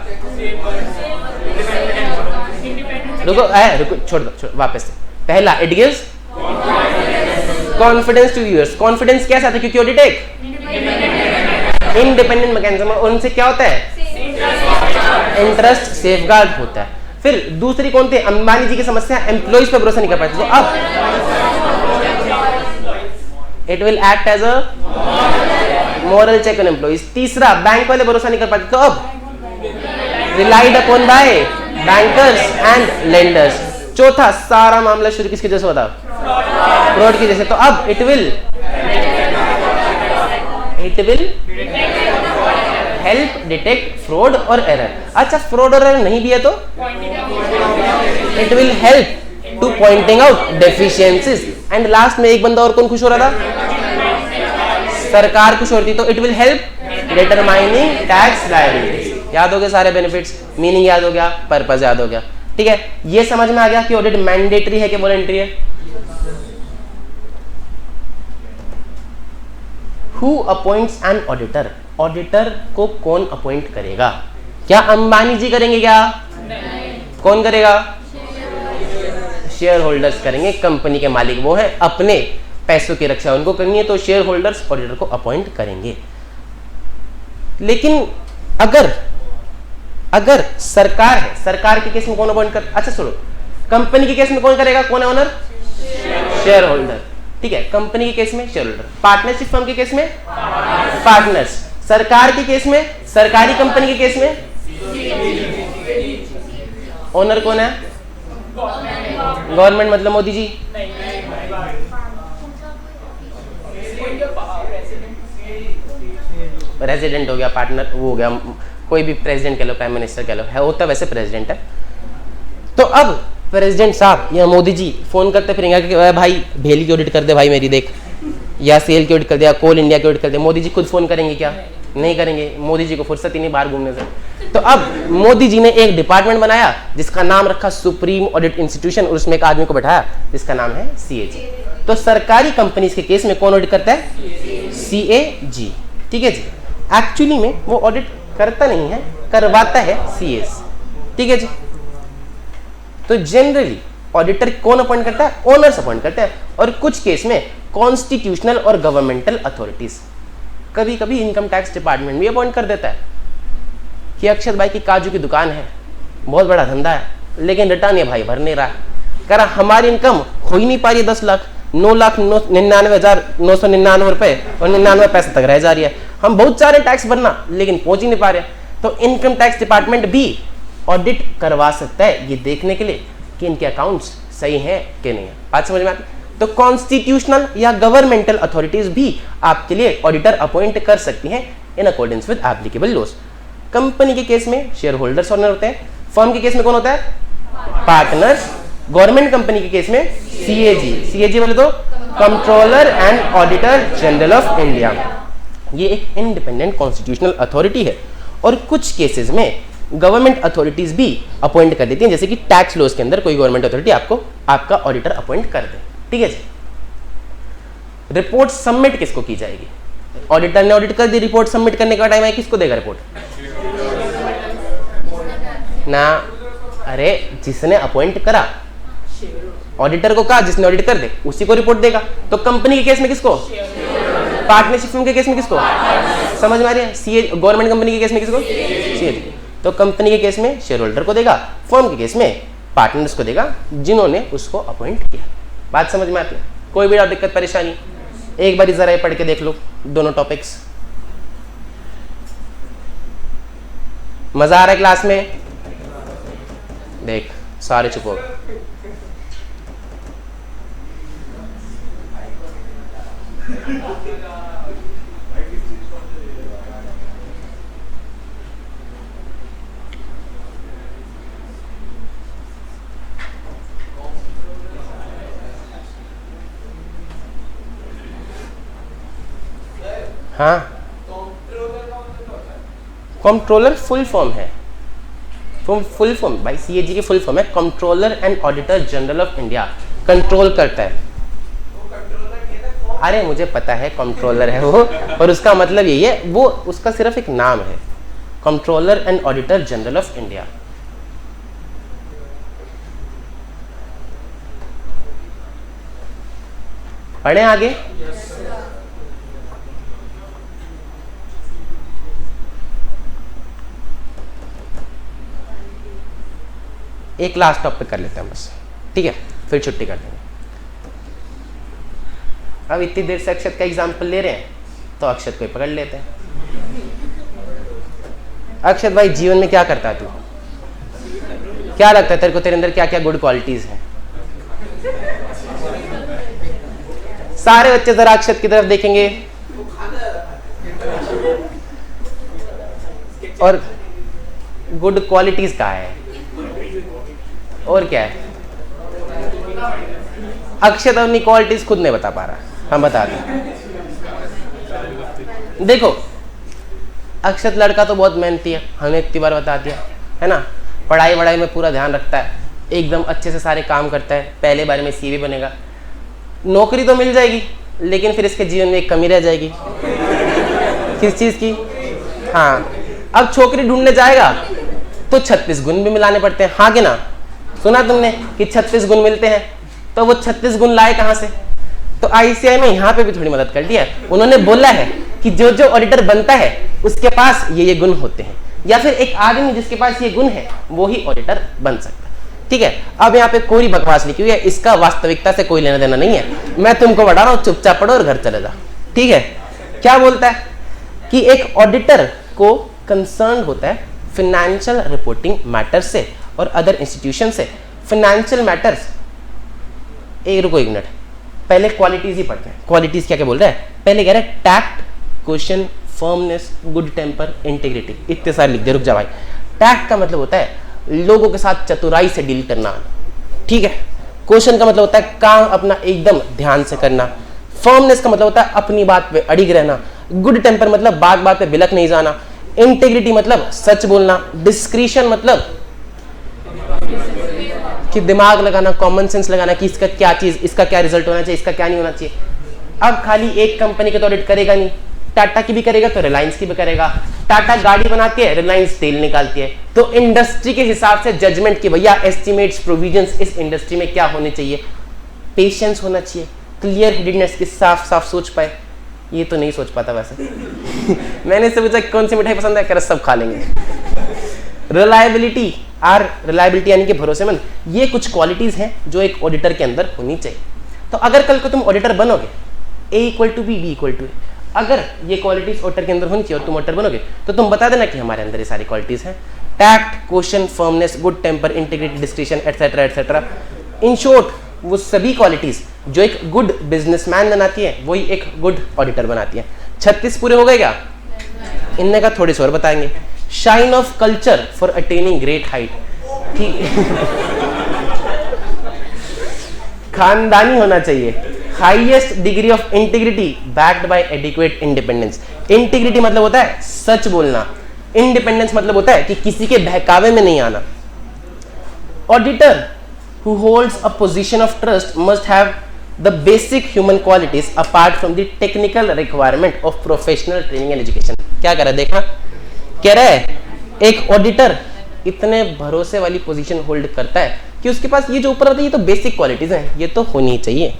रुको छोड़ दो वापस से। पहला, it gives confidence to users. कॉन्फिडेंस कैसा था? क्योंकि ऑडिट एक इंडिपेंडेंट मैकेनिज्म है, उनसे क्या होता है? इंटरेस्ट सेफगार्ड होता है। फिर दूसरी कौन थी? अंबानी जी की समस्या, एम्प्लॉइज पे भरोसा नहीं कर पाते, तो अब it will act as a moral check on employees. तीसरा, बैंक वाले भरोसा नहीं कर पाते, तो अब relied upon by bankers and lenders. चौथा, सारा मामला शुरू किसकी वजह से होता? फ्रॉड की वजह से, तो अब it will help detect fraud और एरर। अच्छा, फ्रॉड और एरर नहीं भी है तो it will help to pointing out deficiencies. And last में एक बंदा और कौन खुश हो रहा था? सरकार खुश हो रही थी, तो it will help determining tax liabilities. याद हो गए सारे बेनिफिट्स, मीनिंग याद हो गया, पर्पस याद हो गया, ठीक है। ये समझ में आ गया कि ऑडिट मैंडेटरी है कि वॉलंटरी है। Who appoints an auditor? Auditor को कौन अपॉइंट करेगा? क्या अंबानी जी करेंगे? क्या नहीं। कौन करेगा? शेयर होल्डर्स करेंगे। कंपनी के मालिक वो हैं, अपने पैसों की रक्षा उनको करनी है, तो शेयर होल्डर्स ऑडिटर को अपॉइंट करेंगे। लेकिन अगर सरकार है, सरकार के केस में कौन अपॉइंट कर? अच्छा सुनो, कंपनी के केस में कौन करेगा? कौन है ओनर? शेयर होल्डर, ठीक है। कंपनी के केस में शेयर होल्डर, पार्टनरशिप फर्म के केस में पार्टनर्स, सरकार के केस में, सरकारी कंपनी के केस में ओनर कौन है? गवर्नमेंट, मतलब मोदी जी। रेजिडेंट हो गया, पार्टनर वो हो गया, कोई भी प्रेसिडेंट कह लो, प्राइम मिनिस्टर कह लो, है होता वैसे प्रेसिडेंट है। तो अब प्रेसिडेंट साहब या मोदी जी फोन करते फिरेंगे कि भाई भेली की ऑडिट कर दे भाई मेरी, देख, या सेल की ऑडिट कर दे, या कोल इंडिया की ऑडिट कर दे। मोदी जी खुद फोन करेंगे क्या? नहीं करेंगे, मोदी जी को फुर्सत ही नहीं बाहर घूमने से। तो अब मोदी जी ने एक डिपार्टमेंट बनाया जिसका नाम रखा सुप्रीम ऑडिट इंस्टीट्यूशन, और उसमें एक आदमी को बैठाया जिसका नाम है CAG। तो सरकारी कंपनीज के केस में कौन ऑडिट करता है? CAG, ठीक है जी। एक्चुअली में वो ऑडिट करता नहीं है, करवाता है CS, ठीक है जी। तो जनरली ऑडिटर कौन अपॉइंट करता है? ओनर्स अपॉइंट करते हैं, और कुछ केस में कॉन्स्टिट्यूशनल और गवर्नमेंटल अथॉरिटीज, कभी कभी इनकम टैक्स डिपार्टमेंट भी अपॉइंट कर देता है कि अक्षत भाई की काजू की दुकान है, बहुत बड़ा धंधा है, लेकिन रिटर्न ये भाई भर नहीं रहा, कह रहा हमारी इनकम हो ही नहीं पा रही 10 लाख, 9,99,999 रुपए और 99 पैसे तक रह जा रही है, हम बहुत सारे टैक्स भरना लेकिन पहुंच ही नहीं पा रहे। तो इनकम टैक्स डिपार्टमेंट भी ऑडिट करवा सकता है ये देखने के लिए कि इनके अकाउंट्स सही हैं कि नहीं है। बात समझ में आती? तो कॉन्स्टिट्यूशनल या गवर्नमेंटल अथॉरिटीज भी आपके लिए ऑडिटर अपॉइंट कर सकती हैं in accordance with applicable laws. Company के केस में शेयर होल्डर्स ओनर होते हैं, फर्म के केस में कौन होता है? पार्टनर्स, गवर्नमेंट कंपनी के केस में CAG बोले तो controller and auditor general of India. ये एक इंडिपेंडेंट कॉन्स्टिट्यूशनल अथॉरिटी है, और कुछ केसेस में गवर्नमेंट अथॉरिटीज भी अपॉइंट कर देती हैं, जैसे कि टैक्स लॉज के अंदर कोई गवर्नमेंट अथॉरिटी आपको आपका ऑडिटर अपॉइंट कर दे, ठीक है जी। रिपोर्ट सबमिट किसको की जाएगी? ऑडिटर ने ऑडिट कर दी, रिपोर्ट सबमिट करने का टाइम है, किसको देगा रिपोर्ट? ना, अरे जिसने अपॉइंट करा, ऑडिटर को कहा जिसने ऑडिट कर दे उसी को रिपोर्ट देगा। तो कंपनी के केस में किसको? पार्टनरशिप फर्म के केस में किसको? समझ में आ रही है? गवर्नमेंट कंपनी के केस में किसको? CAG। तो कंपनी के केस में शेयर होल्डर को देगा, फर्म के केस में पार्टनर्स को देगा जिन्होंने उसको अपॉइंट किया। बात समझ में आती है? कोई भी दिक्कत परेशानी? एक बार जरा पढ़ के देख लो दोनों टॉपिक्स। मजा आ रहा है क्लास में? देख सारे चुप हो गए। हाँ, कंट्रोलर फुल फॉर्म है, फुल फॉर्म भाई, सीएजी की फुल फॉर्म है controller and auditor general of India, control करता है। अरे मुझे पता है कंट्रोलर है वो, और उसका मतलब यही है, वो उसका सिर्फ एक नाम है, controller and auditor general of India. पढ़े आगे। एक लास्ट टॉपिक कर लेते हैं बस, ठीक है, फिर छुट्टी कर देंगे। अब इतनी देर से अक्षत का एग्जाम्पल ले रहे हैं, तो अक्षत को ही पकड़ लेते हैं। अक्षत भाई, जीवन में क्या करता है तू? क्या लगता है तेरे को, तेरे अंदर क्या क्या गुड क्वालिटीज हैं? सारे बच्चे जरा अक्षत की तरफ देखेंगे, और गुड क्वालिटीज कहाँ है और क्या है? अक्षत अपनी क्वालिटीज खुद नहीं बता पा रहा, हम बता दें। देखो, अक्षत लड़का तो बहुत मेहनती है, हमने इतनी बार बता दिया है ना, पढ़ाई वढ़ाई में पूरा ध्यान रखता है, एकदम अच्छे से सारे काम करता है, पहले बारे में सीवी बनेगा, नौकरी तो मिल जाएगी, लेकिन फिर इसके जीवन में एक कमी रह जाएगी। किस चीज़ की? हाँ, अब छोकरी ढूंढने जाएगा तो 36 गुण भी मिलाने पड़ते हैं, हाँ कि ना? सुना तुमने कि 36 गुण मिलते हैं, तो वो 36 गुण लाए कहाँ से? तो आईसीआई में यहाँ पे भी थोड़ी मदद कर दी है, उन्होंने बोला है कि जो जो ऑडिटर बनता है उसके पास ये गुण होते हैं, या फिर एक आदमी जिसके पास ये गुण है वो ही ऑडिटर बन सकता है। ठीक है, अब यहाँ पे कोई बकवास लिखी हुई है, इसका वास्तविकता से कोई लेना देना नहीं है, मैं तुमको बता रहा हूँ, चुपचाप पढ़ो और घर चले जाओ। ठीक है, क्या बोलता है कि एक ऑडिटर को कंसर्न होता है फिनेंशियल रिपोर्टिंग मैटर से और अदर इंस्टीट्यूशन से। फिनेंशियल मैटर्स, रुको एक मिनट, पहले क्वालिटीज ही पढ़ते हैं। क्वालिटीज क्या क्या बोल रहा है? पहले कह रहा है tact, question, firmness, good temper, integrity, इतने सारे लिख दे। रुक जा भाई। टैक्ट का मतलब होता है लोगों के साथ चतुराई से डील करना, ठीक है। क्वेश्चन का मतलब होता है काम अपना एकदम ध्यान से करना। फर्मनेस का मतलब होता है अपनी बात पे अड़िग रहना। गुड टेम्पर मतलब बात बात पे बिलक नहीं जाना। इंटीग्रिटी मतलब सच बोलना। डिस्क्रिशन मतलब कि दिमाग लगाना, कॉमन सेंस लगाना कि इसका क्या चीज, इसका क्या रिजल्ट होना चाहिए, इसका क्या नहीं होना चाहिए। अब खाली एक कंपनी का तो ऑडिट करेगा नहीं, टाटा की भी करेगा तो रिलायंस की भी करेगा। टाटा गाड़ी बनाती है, रिलायंस तेल निकालती है, तो इंडस्ट्री के हिसाब से जजमेंट की भैया एस्टिमेट्स, प्रोविजंस इस इंडस्ट्री में क्या होने चाहिए। पेशेंस होना चाहिए, क्लियर हेडेडनेस की साफ साफ सोच पाए। ये तो नहीं सोच पाता वैसे। मैंने इससे पूछा कौन सी मिठाई पसंद है, कह रहा सब खा लेंगे। रिलायबिलिटी, रिलायबिलिटी यानी कि भरोसेमंद, ये कुछ क्वालिटीज हैं जो एक ऑडिटर के अंदर होनी चाहिए। तो अगर कल को तुम ऑडिटर बनोगे, A = B, B = A, अगर ये क्वालिटीज ऑडिटर के अंदर होनी चाहिए और तुम ऑडिटर बनोगे, तो तुम बता देना कि हमारे अंदर ये सारी क्वालिटीज हैं। Tact, question, firmness, good temper, integrity, discretion, etcetera etcetera. In short, वो सभी क्वालिटीज जो एक गुड बिजनेसमैन बनाती है, वही एक गुड ऑडिटर बनाती है। 36 पूरे हो गए क्या? इनने का थोड़ी सी और बताएंगे। Shine of culture for attaining great height, ठीक। खानदानी होना चाहिए। Highest degree of integrity backed by adequate independence. Integrity मतलब होता है सच बोलना, इंडिपेंडेंस मतलब होता है कि किसी के बहकावे में नहीं आना। Auditor who holds a position of trust must have the basic human qualities apart from the technical requirement of professional training and education। क्या कर रहा है देखा, कह रहा है एक ऑडिटर इतने भरोसे वाली पोजीशन होल्ड करता है कि उसके पास ये जो ऊपर आता है ये तो बेसिक क्वालिटीज हैं, ये तो होनी चाहिए।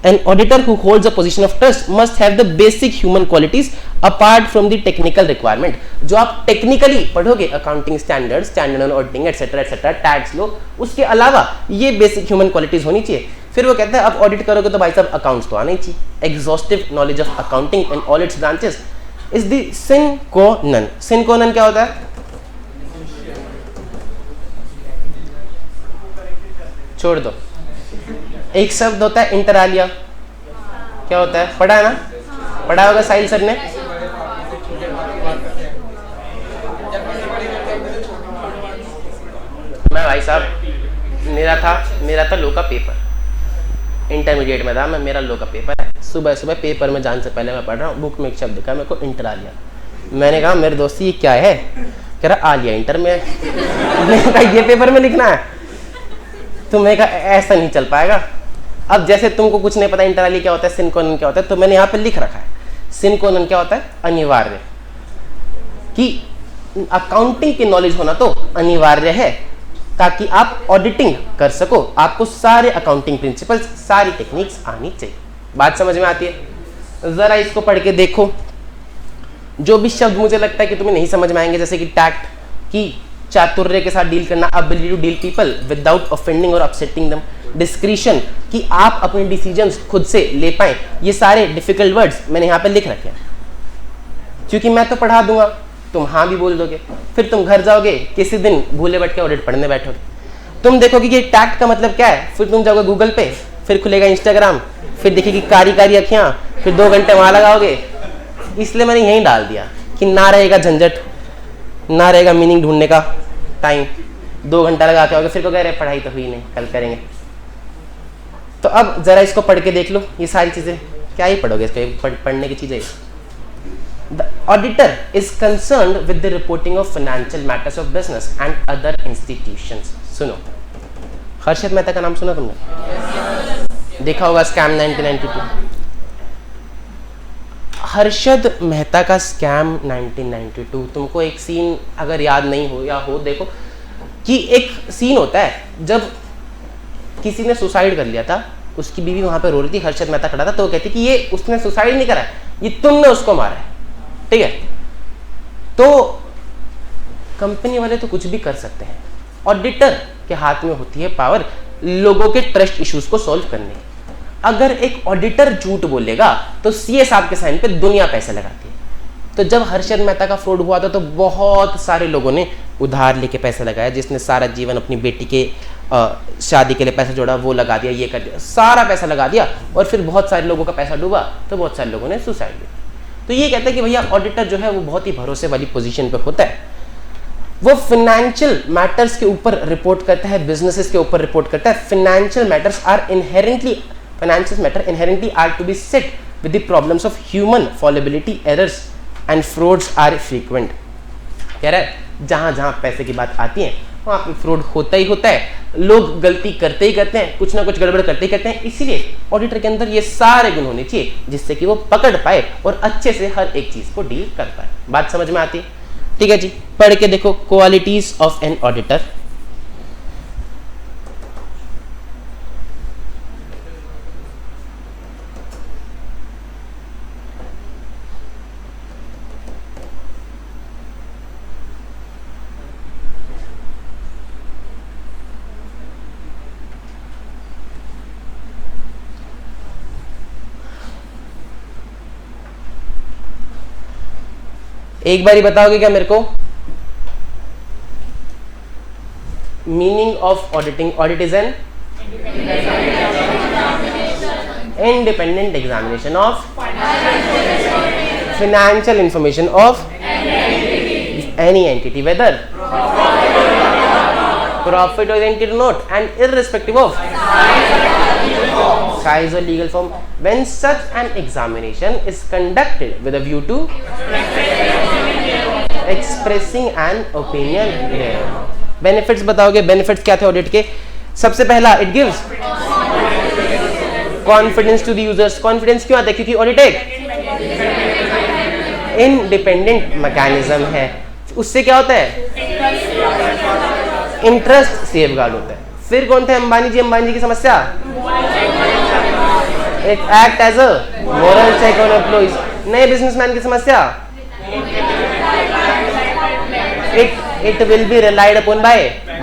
An auditor who holds a position of trust must have the basic human qualities apart from the technical requirement। जो आप टेक्निकली पढ़ोगे, accounting standard, standard on auditing etcetera etcetera, tax लो, उसके अलावा ये बेसिक ह्यूमन क्वालिटीज होनी चाहिए। फिर वो कहता है अब ऑडिट करोगे तो भाई साहब अकाउंट्स तो आना ही चाहिए। Exhaustive knowledge of accounting and all its branches is the sine qua non. Sin qua none क्या होता है? छोड़ दो। एक शब्द होता है इंटर आलिया, क्या होता है? पढ़ा है ना? पढ़ा होगा साहिल सर ने। मैं भाई साहब मेरा था लो का पेपर, इंटरमीडिएट में था मैं, मेरा लो का पेपर है, सुबह सुबह पेपर में जाने से पहले मैं पढ़ रहा हूँ, बुक में एक शब्द दिखा, मेरे को इंटर आलिया। मैंने कहा मेरे दोस्त ये क्या है? कह रहा आलिया इंटर में। मैंने कहा ये पेपर में लिखना है? तो मैं कहा ऐसा नहीं चल पाएगा। अब जैसे तुमको कुछ नहीं पता इंटर आलिया क्या होता है, सिन कोलन क्या होता है, तो मैंने यहाँ पे लिख रखा है सिन कोलन क्या होता है, अनिवार्य, कि अकाउंटिंग की नॉलेज होना तो अनिवार्य है ताकि आप ऑडिटिंग कर सको। आपको सारे अकाउंटिंग प्रिंसिपल्स, सारी टेक्निक्स आनी चाहिए। बात समझ में आती है? जरा इसको पढ़ के देखो। जो भी शब्द मुझे लगता है कि तुम्हें नहीं समझ में आएंगे, जैसे कि टैक्ट, कि चातुर्य के साथ डील करना, ability to deal people without offending और अपसेटिंग देम, डिस्क्रिशन, कि आप अपने डिसीजंस खुद से ले पाए, ये सारे डिफिकल्ट वर्ड्स मैंने यहाँ पे लिख रखे हैं। क्योंकि मैं तो पढ़ा दूंगा, तुम हाँ भी बोल दोगे, फिर तुम घर जाओगे किसी दिन भूले बैठ के ऑडिट पढ़ने बैठोगे, तुम देखोगे कि टैक्ट का मतलब क्या है, फिर तुम जाओगे गूगल पे, फिर खुलेगा इंस्टाग्राम, फिर देखिए कारी कारी अखियां, फिर 2 घंटे वहां लगाओगे। इसलिए मैंने यहीं डाल दिया कि ना रहेगा झंझट, ना रहेगा मीनिंग ढूंढने का टाइम। 2 घंटा लगा के आओगे, फिर को कह रहे पढ़ाई तो हुई नहीं, कल करेंगे। तो अब जरा इसको पढ़ के देख लो। ये सारी चीजें क्या ही पढ़ोगे, इसको पढ़ने की चीजें। The auditor is concerned with the reporting of financial matters of business and other institutions. सुनो, हर्षद मेहता का नाम सुना तुमने? देखा होगा स्कैम 1992। हर्षद मेहता का स्कैम 1992, तुमको एक सीन अगर याद नहीं हो या हो, देखो कि एक सीन होता है जब किसी ने सुसाइड कर लिया था, उसकी बीवी वहां पे रो रही थी, हर्षद मेहता खड़ा था, तो वो कहती कि ये उसने सुसाइड नहीं करा, ये तुमने उसको मारा है। ठीक है, तो कंपनी वाले तो कुछ भी कर सकते हैं, ऑडिटर के हाथ में होती है पावर लोगों के ट्रस्ट इश्यूज को सॉल्व करने की। अगर एक ऑडिटर झूठ बोलेगा तो सीए साहब के साइन पे दुनिया पैसे लगाती है। तो जब हर्षद मेहता का फ्रॉड हुआ था तो बहुत सारे लोगों ने उधार लेके पैसे लगाया, जिसने सारा जीवन अपनी बेटी के शादी के लिए पैसा जोड़ा, वो लगा दिया, ये कर दिया, सारा पैसा लगा दिया, और फिर बहुत सारे लोगों का पैसा डूबा, तो बहुत सारे लोगों ने सुसाइड किया। तो ये कहता है कि भैया ऑडिटर जो है वो बहुत ही भरोसे वाली पोजीशन पे होता है, वो फाइनेंशियल मैटर्स के ऊपर रिपोर्ट करता है, बिजनेसेस के ऊपर रिपोर्ट करता है। Financial matters inherently are to be set with the problems of human fallibility, errors and frauds are frequent. कह रहा है जहां जहां पैसे की बात आती है वहां पे फ्रॉड होता ही होता है, लोग गलती करते ही करते हैं, कुछ ना कुछ गड़बड़ करते ही करते हैं। इसीलिए ऑडिटर के अंदर ये सारे गुण होने चाहिए जिससे कि वो पकड़ पाए और अच्छे से हर एक चीज को डील कर पाए। बात समझ में आती है? ठीक है जी, पढ़ के देखो क्वालिटीज ऑफ एन ऑडिटर। एक बार ही बताओगे क्या मेरे को meaning of auditing? Audit is N independent examination of financial information of any entity, whether profit or entity or not, and irrespective of size or legal form. When such an examination is conducted with a view to expressing an opinion. Benefits बताओगे? Benefits क्या थे audit के? सबसे पहला, it gives confidence to the users. Confidence क्यों आता है? क्योंकि ऑडिट एक इंडिपेंडेंट मैकेनिज्म है। उससे क्या होता है? इंटरेस्ट सेफगार्ड होता है। फिर कौन थे अंबानी जी? अंबानी जी की समस्या, it act as a moral check on employees. नए बिजनेसमैन की समस्या, it will be relied upon by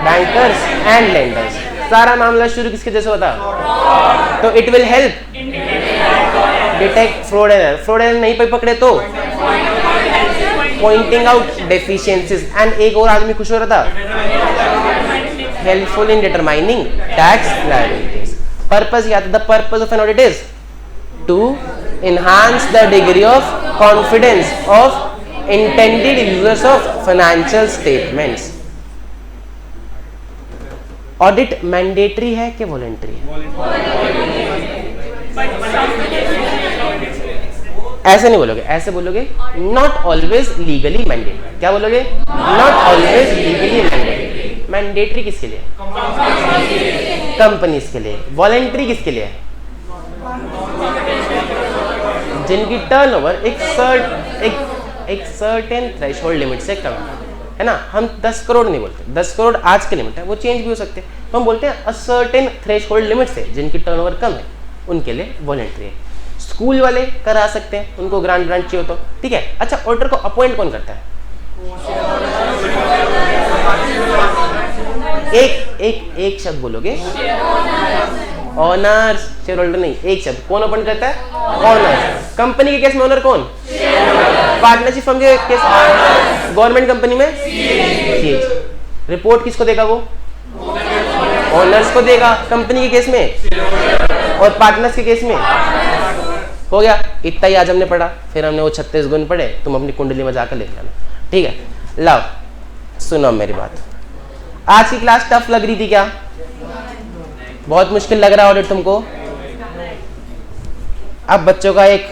bankers and lenders। सारा मामला शुरू किसके जैसे होता? तो it will help detect fraud error। fraud error नहीं पकड़े तो pointing out deficiencies। and एक और आदमी खुश हो रहा था, helpful in determining tax liabilities। purpose क्या था? the purpose of an audit is to enhance the degree of confidence of intended users of financial statements। Audit mandatory है कि वॉलंटरी है? ऐसे नहीं बोलोगे, ऐसे बोलोगे नॉट ऑलवेज लीगली मैंडेटरी। क्या बोलोगे? Not always legally mandatory. Mandatory किसके लिए? कंपनीज के लिए। वॉलेंट्री किसके लिए? जिनकी टर्नओवर एक सर्टेन थ्रेशोल्ड लिमिट से कम है ना। हम 10 करोड़ नहीं बोलते, 10 करोड़ आज की लिमिट है, वो चेंज भी हो सकते हैं। हम बोलते हैं अ सर्टेन थ्रेशोल्ड लिमिट से जिनकी टर्नओवर कम है उनके लिए वॉलेंट्री है। स्कूल वाले करा सकते हैं, उनको ग्रांट चाहिए हो तो, ठीक है। अच्छा, ऑडिटर को अपॉइंट कौन करता है? एक शब्द बोलोगे, ऑनर्स। शेयर होल्डर नहीं, एक शब्द। कौन अपॉइंट करता है? ऑनर्स। कंपनी के केस में ऑनर कौन? पार्टनरशिप फर्म के केस, गवर्नमेंट कंपनी में सीएज। रिपोर्ट किसको देगा? वो ऑनर्स को देगा कंपनी के केस में, और पार्टनर्स के केस में। हो गया, इतना ही आज हमने पढ़ा। फिर हमने वो 36 गुण पढ़े, तुम अपनी कुंडली में जाकर लिख लेना, ठीक है। लाओ सुनो मेरी बात। आज की क्लास टफ लग रही थी क्या? बहुत मुश्किल लग रहा है ऑडिट तुमको? अब बच्चों का एक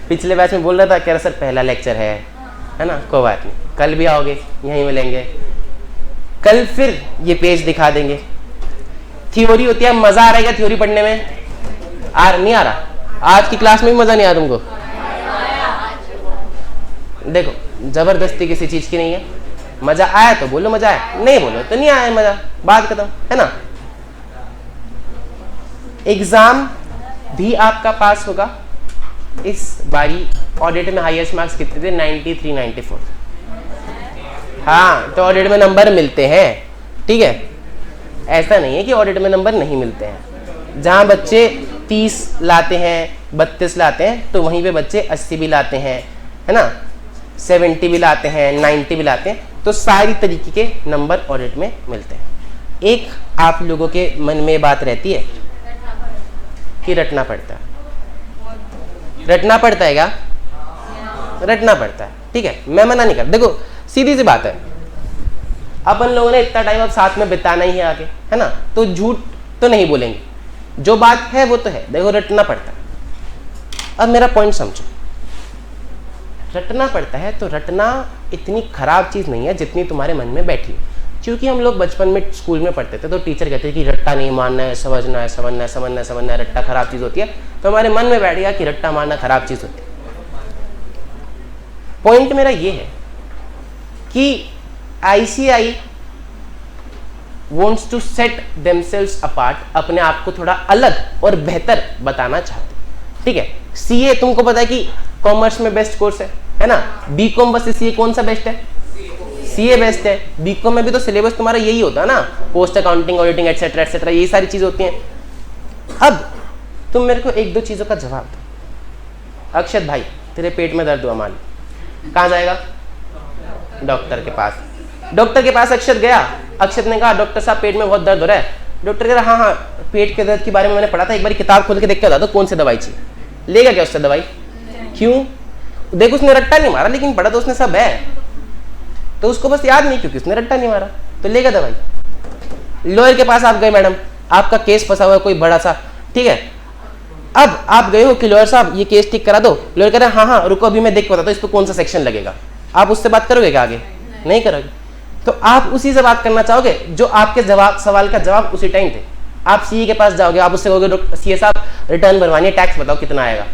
पिछले बैच में बोल रहा था, कह रहा सर पहला लेक्चर है ना, कोई बात नहीं, कल भी आओगे, यहीं मिलेंगे, कल फिर ये पेज दिखा देंगे। थ्योरी होती है, मजा आ रहा है क्या थ्योरी पढ़ने में? नहीं आ रहा? आज की क्लास में भी मजा नहीं आया तुमको? देखो, जबरदस्ती किसी चीज की नहीं है। मजा आया तो बोलो मजा आया, नहीं बोलो तो नहीं आया मजा, बात खत्म, है ना। एग्जाम भी आपका पास होगा। इस बारी ऑडिट में हाईएस्ट मार्क्स कितने थे? 93, 94। हाँ, तो ऑडिट में नंबर मिलते हैं, ठीक है। ऐसा नहीं है कि ऑडिट में नंबर नहीं मिलते हैं। जहां बच्चे 30 लाते हैं, 32 लाते हैं, तो वहीं पे बच्चे 80 भी लाते हैं, है ना, 70 भी लाते हैं, 90 भी लाते हैं। तो सारी तरीके के नंबर ऑडिट में मिलते हैं। एक आप लोगों के मन में बात रहती है कि रटना पड़ता है। रटना पड़ता है क्या? रटना पड़ता है, ठीक है। मैं मना नहीं कर, देखो सीधी सी बात है, अपन लोगों ने इतना टाइम अब साथ में बिताना ही है आगे, है ना, तो झूठ तो नहीं बोलेंगे। जो बात है वो तो है, देखो रटना पड़ता है। अब मेरा पॉइंट समझो, रटना पड़ता है तो रटना इतनी खराब चीज़ नहीं है जितनी तुम्हारे मन में बैठी है। क्योंकि हम लोग बचपन में स्कूल में पढ़ते थे तो टीचर कहते थे कि रट्टा नहीं मारना है, समझना है, समझना है, समझना है, समझना है, रट्टा खराब चीज़ होती है। तो हमारे मन में बैठ गया कि रट्टा मारना खराब चीज़ होती है। पॉइंट मेरा ये है कि ICAI wants to set themselves apart, अपने आप को थोड़ा अलग और बेहतर बताना चाहते, ठीक है। CA तुमको पता है कि कॉमर्स में बेस्ट कोर्स है ना। बीकॉम वर्सेस CA कौन सा बेस्ट है? CA बेस्ट है। बीकॉम में भी तो सिलेबस तुम्हारा यही होता है ना, post accounting, auditing, etcetera etcetera, यही सारी चीजें होती हैं। अब तुम मेरे को एक दो चीजों का जवाब दो। अक्षत भाई, तेरे पेट में दर्द हुआ, मान कहाँ जाएगा? डॉक्टर के पास। डॉक्टर के पास अक्षत गया। अक्षत ने कहा डॉक्टर साहब पेट में बहुत दर्द हो रहा है। डॉक्टर कह रहा हाँ, पेट के दर्द के बारे में मैंने पढ़ा था, एक बार किताब खोल के देख के बता दो कौन सी दवाई चाहिए। लेगा क्या उससे दवाई? क्यों? देखो उसने रट्टा नहीं मारा, लेकिन पढ़ा तो उसने सब है, तो उसको बस याद नहीं क्योंकि उसने रट्टा नहीं मारा, तो लेगा दवाई। लॉयर के पास आप गए, मैडम आपका केस फंसा हुआ है कोई बड़ा सा, ठीक है। अब आप गए हो कि लॉयर साहब ये केस ठीक करा दो। लॉयर कह रहे हैं हाँ रुको अभी मैं देख के बताता हूं इस पर कौन सा सेक्शन लगेगा। आप उससे बात करोगे क्या आगे? नहीं करोगे। तो आप उसी से बात करना चाहोगे जो आपके सवाल का जवाब उसी टाइम थे। आप CA के पास जाओगे, आप उससे कहोगे CA साहब रिटर्न भरवानी है, टैक्स बताओ कितना आएगा।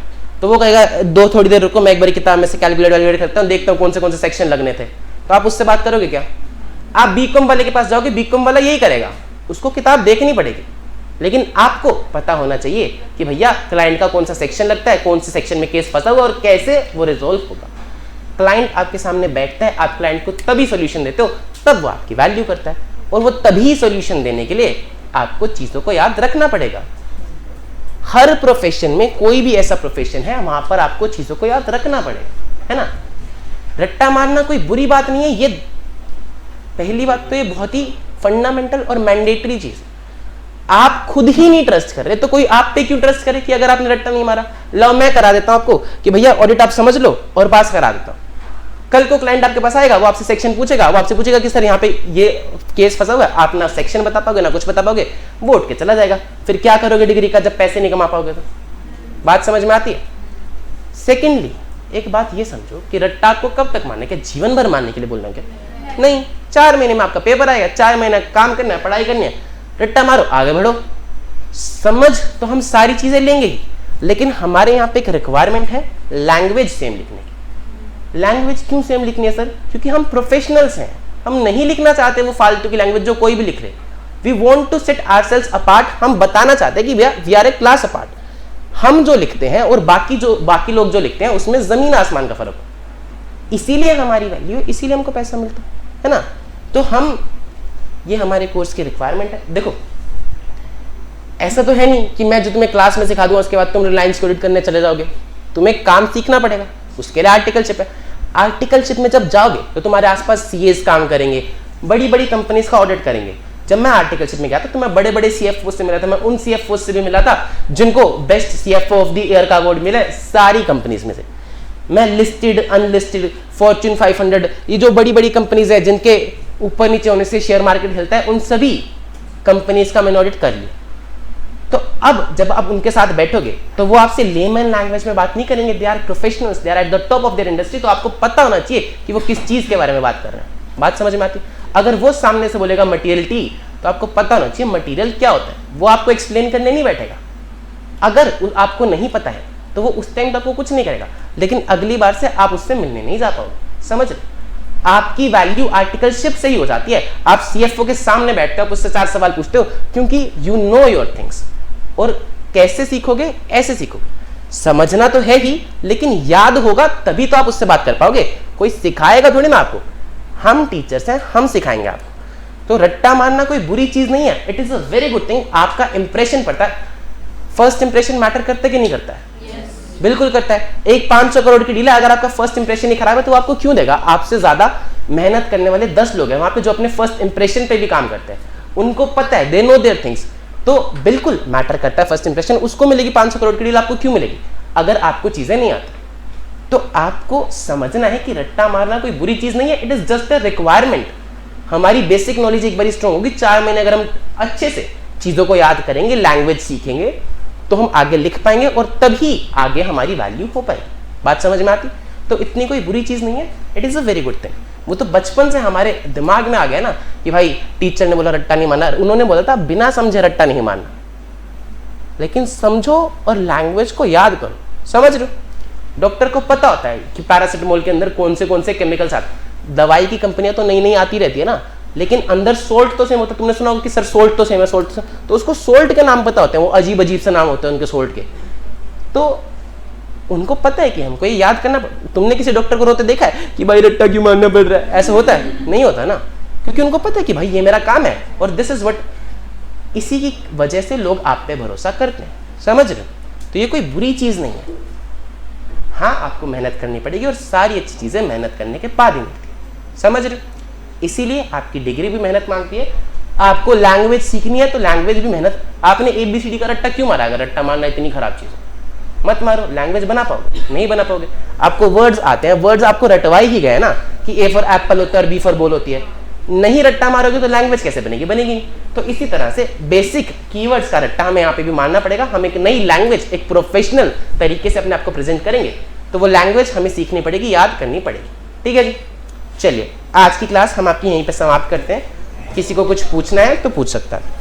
तो वो कहेगा थोड़ी देर रुको, मैं एक बार किताब में से कैलकुलेट करता हूँ, देखता हूँ कौन से सेक्शन लगने थे। तो आप उससे बात करोगे क्या? आप बीकॉम वाले के पास जाओगे, बीकॉम वाला यही करेगा, उसको किताब देखनी पड़ेगी। लेकिन आपको पता होना चाहिए कि भैया क्लाइंट का कौन सा सेक्शन लगता है, कौन से सेक्शन में केस फंसा हुआ और कैसे वो रिजोल्व होगा। क्लाइंट आपके सामने बैठता है, आप क्लाइंट को तभी सोल्यूशन देते हो तब वो आपकी वैल्यू करता है, और वो तभी सोल्यूशन देने के लिए आपको चीजों को याद रखना पड़ेगा। हर प्रोफेशन में, कोई भी ऐसा प्रोफेशन है वहां पर आपको चीजों को याद रखना पड़ेगा, है ना। रट्टा मारना कोई बुरी बात नहीं है, ये पहली बात तो ये बहुत ही फंडामेंटल और मैंडेटरी चीज। आप खुद ही नहीं ट्रस्ट कर रहे तो कोई आप पे क्यों ट्रस्ट करे कि अगर आपने रट्टा नहीं मारा। लो मैं करा देता हूं आपको कि भैया ऑडिट आप समझ लो और पास करा देता हूं। कल को क्लाइंट आपके पास आएगा, वो आपसे सेक्शन पूछेगा, वो आपसे पूछेगा कि सर यहाँ पे ये केस फंसा हुआ है, आप ना सेक्शन बता पाओगे ना कुछ बता पाओगे, वो उठ के चला जाएगा। फिर क्या करोगे डिग्री का जब पैसे नहीं कमा पाओगे? तो बात समझ में आती है? सेकेंडली एक बात ये समझो कि रट्टा को कब तक मारना है, क्या जीवन भर मारने के लिए बोलना है क्या? नहीं, 4 महीने में आपका पेपर आएगा, 4 महीने काम करना है, पढ़ाई करनी है, रट्टा मारो, आगे बढ़ो। समझ तो हम सारी चीजें लेंगे ही, लेकिन हमारे यहाँ पे एक रिक्वायरमेंट है लैंग्वेज सेम लिखने की। लैंग्वेज क्यों सेम लिखनी है सर? क्योंकि हम प्रोफेशनल्स हैं, हम नहीं लिखना चाहते वो फालतू की लैंग्वेज जो कोई भी लिख रहे। We want to set ourselves apart, हम बताना चाहते हैं कि भैया we are a class apart. हम जो लिखते हैं और बाकी लोग जो लिखते हैं उसमें जमीन आसमान का फर्क हो, इसीलिए हमारी वैल्यू, इसीलिए हमको पैसा मिलता है ना। तो हम, ये हमारे कोर्स की रिक्वायरमेंट है। देखो ऐसा तो है नहीं कि मैं जो तुम्हें क्लास में सिखा दूंगा उसके बाद तुम रिलायंस को ऑडिट करने चले जाओगे। तुम्हें काम सीखना पड़ेगा, उसके लिए आर्टिकलशिप है। आर्टिकलशिप में जब जाओगे तो तुम्हारे आसपास सीएस काम करेंगे, बड़ी बड़ी कंपनीज का ऑडिट करेंगे। जब मैं आर्टिकलशिप में गया था तो मैं बड़े बड़े सीएफओ से मिला था, मैं उन सीएफओ से भी मिला था जिनको best CFO of the year का अवार्ड मिला है सारी कंपनीज में से। मैं लिस्टेड, अनलिस्टेड, फॉर्च्यून 500, ये जो बड़ी बड़ी कंपनीज है जिनके ऊपर नीचे होने से शेयर मार्केट हिलता है, उन सभी कंपनीज का मैंने ऑडिट कर लिया। तो अब जब आप उनके साथ बैठोगे तो वो आपसे लेमन लैंग्वेज में बात नहीं करेंगे, they are professionals, they are at the top of their industry. तो आपको पता होना चाहिए कि वो किस चीज के बारे में बात कर रहे हैं। बात समझ में आती? अगर वो सामने से बोलेगा मटीरियलिटी, तो आपको पता होना चाहिए मटीरियल क्या होता है। वो आपको एक्सप्लेन करने नहीं बैठेगा। अगर आपको नहीं पता है तो वो उस टाइम तक वो कुछ नहीं करेगा, लेकिन अगली बार से आप उससे मिलने नहीं जा पाओगे। समझ रहे? आपकी वैल्यू आर्टिकलशिप से ही हो जाती है। आप सीएफओ के सामने बैठते हो, आप उससे 4 सवाल पूछते हो, क्योंकि यू नो योर थिंग्स। और कैसे सीखोगे? ऐसे सीखोगे। समझना तो है ही, लेकिन याद होगा तभी तो आप उससे बात कर पाओगे। कोई सिखाएगा थोड़ी ना आपको, हम टीचर्स हैं, हम सिखाएंगे आपको। तो रट्टा मारना कोई बुरी चीज नहीं है, it is a very good thing. आपका इंप्रेशन पड़ता है। फर्स्ट इंप्रेशन मैटर करता है कि नहीं करता है? yes. बिल्कुल करता है। एक 500 करोड़ की डील है, अगर आपका फर्स्ट इंप्रेशन ही खराब है तो आपको क्यों देगा? आपसे ज्यादा मेहनत करने वाले 10 लोग हैं वहां पे जो अपने फर्स्ट इंप्रेशन पे भी काम करते हैं, उनको पता है, दे नो देयर थिंग्स। तो बिल्कुल मैटर करता है फर्स्ट इंप्रेशन। उसको मिलेगी 500 करोड़ की डील, आपको क्यों मिलेगी? अगर आपको चीजें नहीं आती। तो आपको समझना है कि रट्टा मारना कोई बुरी चीज नहीं है, it is just a requirement. हमारी बेसिक नॉलेज एक बार स्ट्रॉन्ग होगी, 4 महीने अगर हम अच्छे से चीजों को याद करेंगे, लैंग्वेज सीखेंगे, तो हम आगे लिख पाएंगे और तभी आगे हमारी वैल्यू हो पाएगी। बात समझ में आती? तो इतनी कोई बुरी चीज नहीं है, it is a very good thing. वो तो बचपन से हमारे दिमाग में आ गया ना कि भाई टीचर ने बोला रट्टा नहीं मारना, उन्होंने बोला था बिना समझे रट्टा नहीं मारना। लेकिन समझो और लैंग्वेज को याद करो। समझ रहे हो? डॉक्टर को पता होता है कि पैरासिटामोल के अंदर कौन से केमिकल्स आते। दवाई की कंपनियां तो नई नई आती रहती है ना, लेकिन अंदर सोल्ट तो सेम होता है। तुमने सुना होगा कि सर सोल्ट तो सेम है, सोल्ट तो, तो उसको सोल्ट के नाम पता होते हैं, वो अजीब अजीब से नाम होते हैं उनके सोल्ट के। तो उनको पता है कि हमको ये याद करना। तुमने किसी डॉक्टर को रोते देखा है कि भाई रट्टा क्यों मारना पड़ रहा है? ऐसा होता है? नहीं होता ना, क्योंकि उनको पता है कि भाई ये मेरा काम है और दिस इज व्हाट। इसी की वजह से लोग आप पे भरोसा करते हैं। समझ रहे हो? तो ये कोई बुरी चीज नहीं है। हाँ, आपको मेहनत करनी पड़ेगी और सारी अच्छी चीजें मेहनत करने के बाद ही मिलती है। समझ रहे हो? इसीलिए आपकी डिग्री भी मेहनत मांगती है। आपको लैंग्वेज सीखनी है तो लैंग्वेज भी मेहनत। आपने ABCD का रट्टा क्यों मारा? अगर रट्टा मारना इतनी खराब चीज है, मत मारो। लैंग्वेज बना पाओगे? नहीं बना पाओगे। आपको वर्ड्स आते हैं, वर्ड्स आपको रटवाई ही गए ना कि A फॉर एप्पल होता है और B फॉर बॉल होती है। नहीं रट्टा मारोगे तो लैंग्वेज कैसे बनेगी? बनेगी नहीं। तो इसी तरह से बेसिक कीवर्ड्स का रट्टा हमें यहाँ पे भी मारना पड़ेगा। हम एक नई लैंग्वेज, एक प्रोफेशनल तरीके से अपने आप को प्रेजेंट करेंगे, तो वो लैंग्वेज हमें सीखनी पड़ेगी, याद करनी पड़ेगी। ठीक है जी, चलिए आज की क्लास हम आपकी यहीं पे समाप्त करते हैं। किसी को कुछ पूछना है तो पूछ सकता है।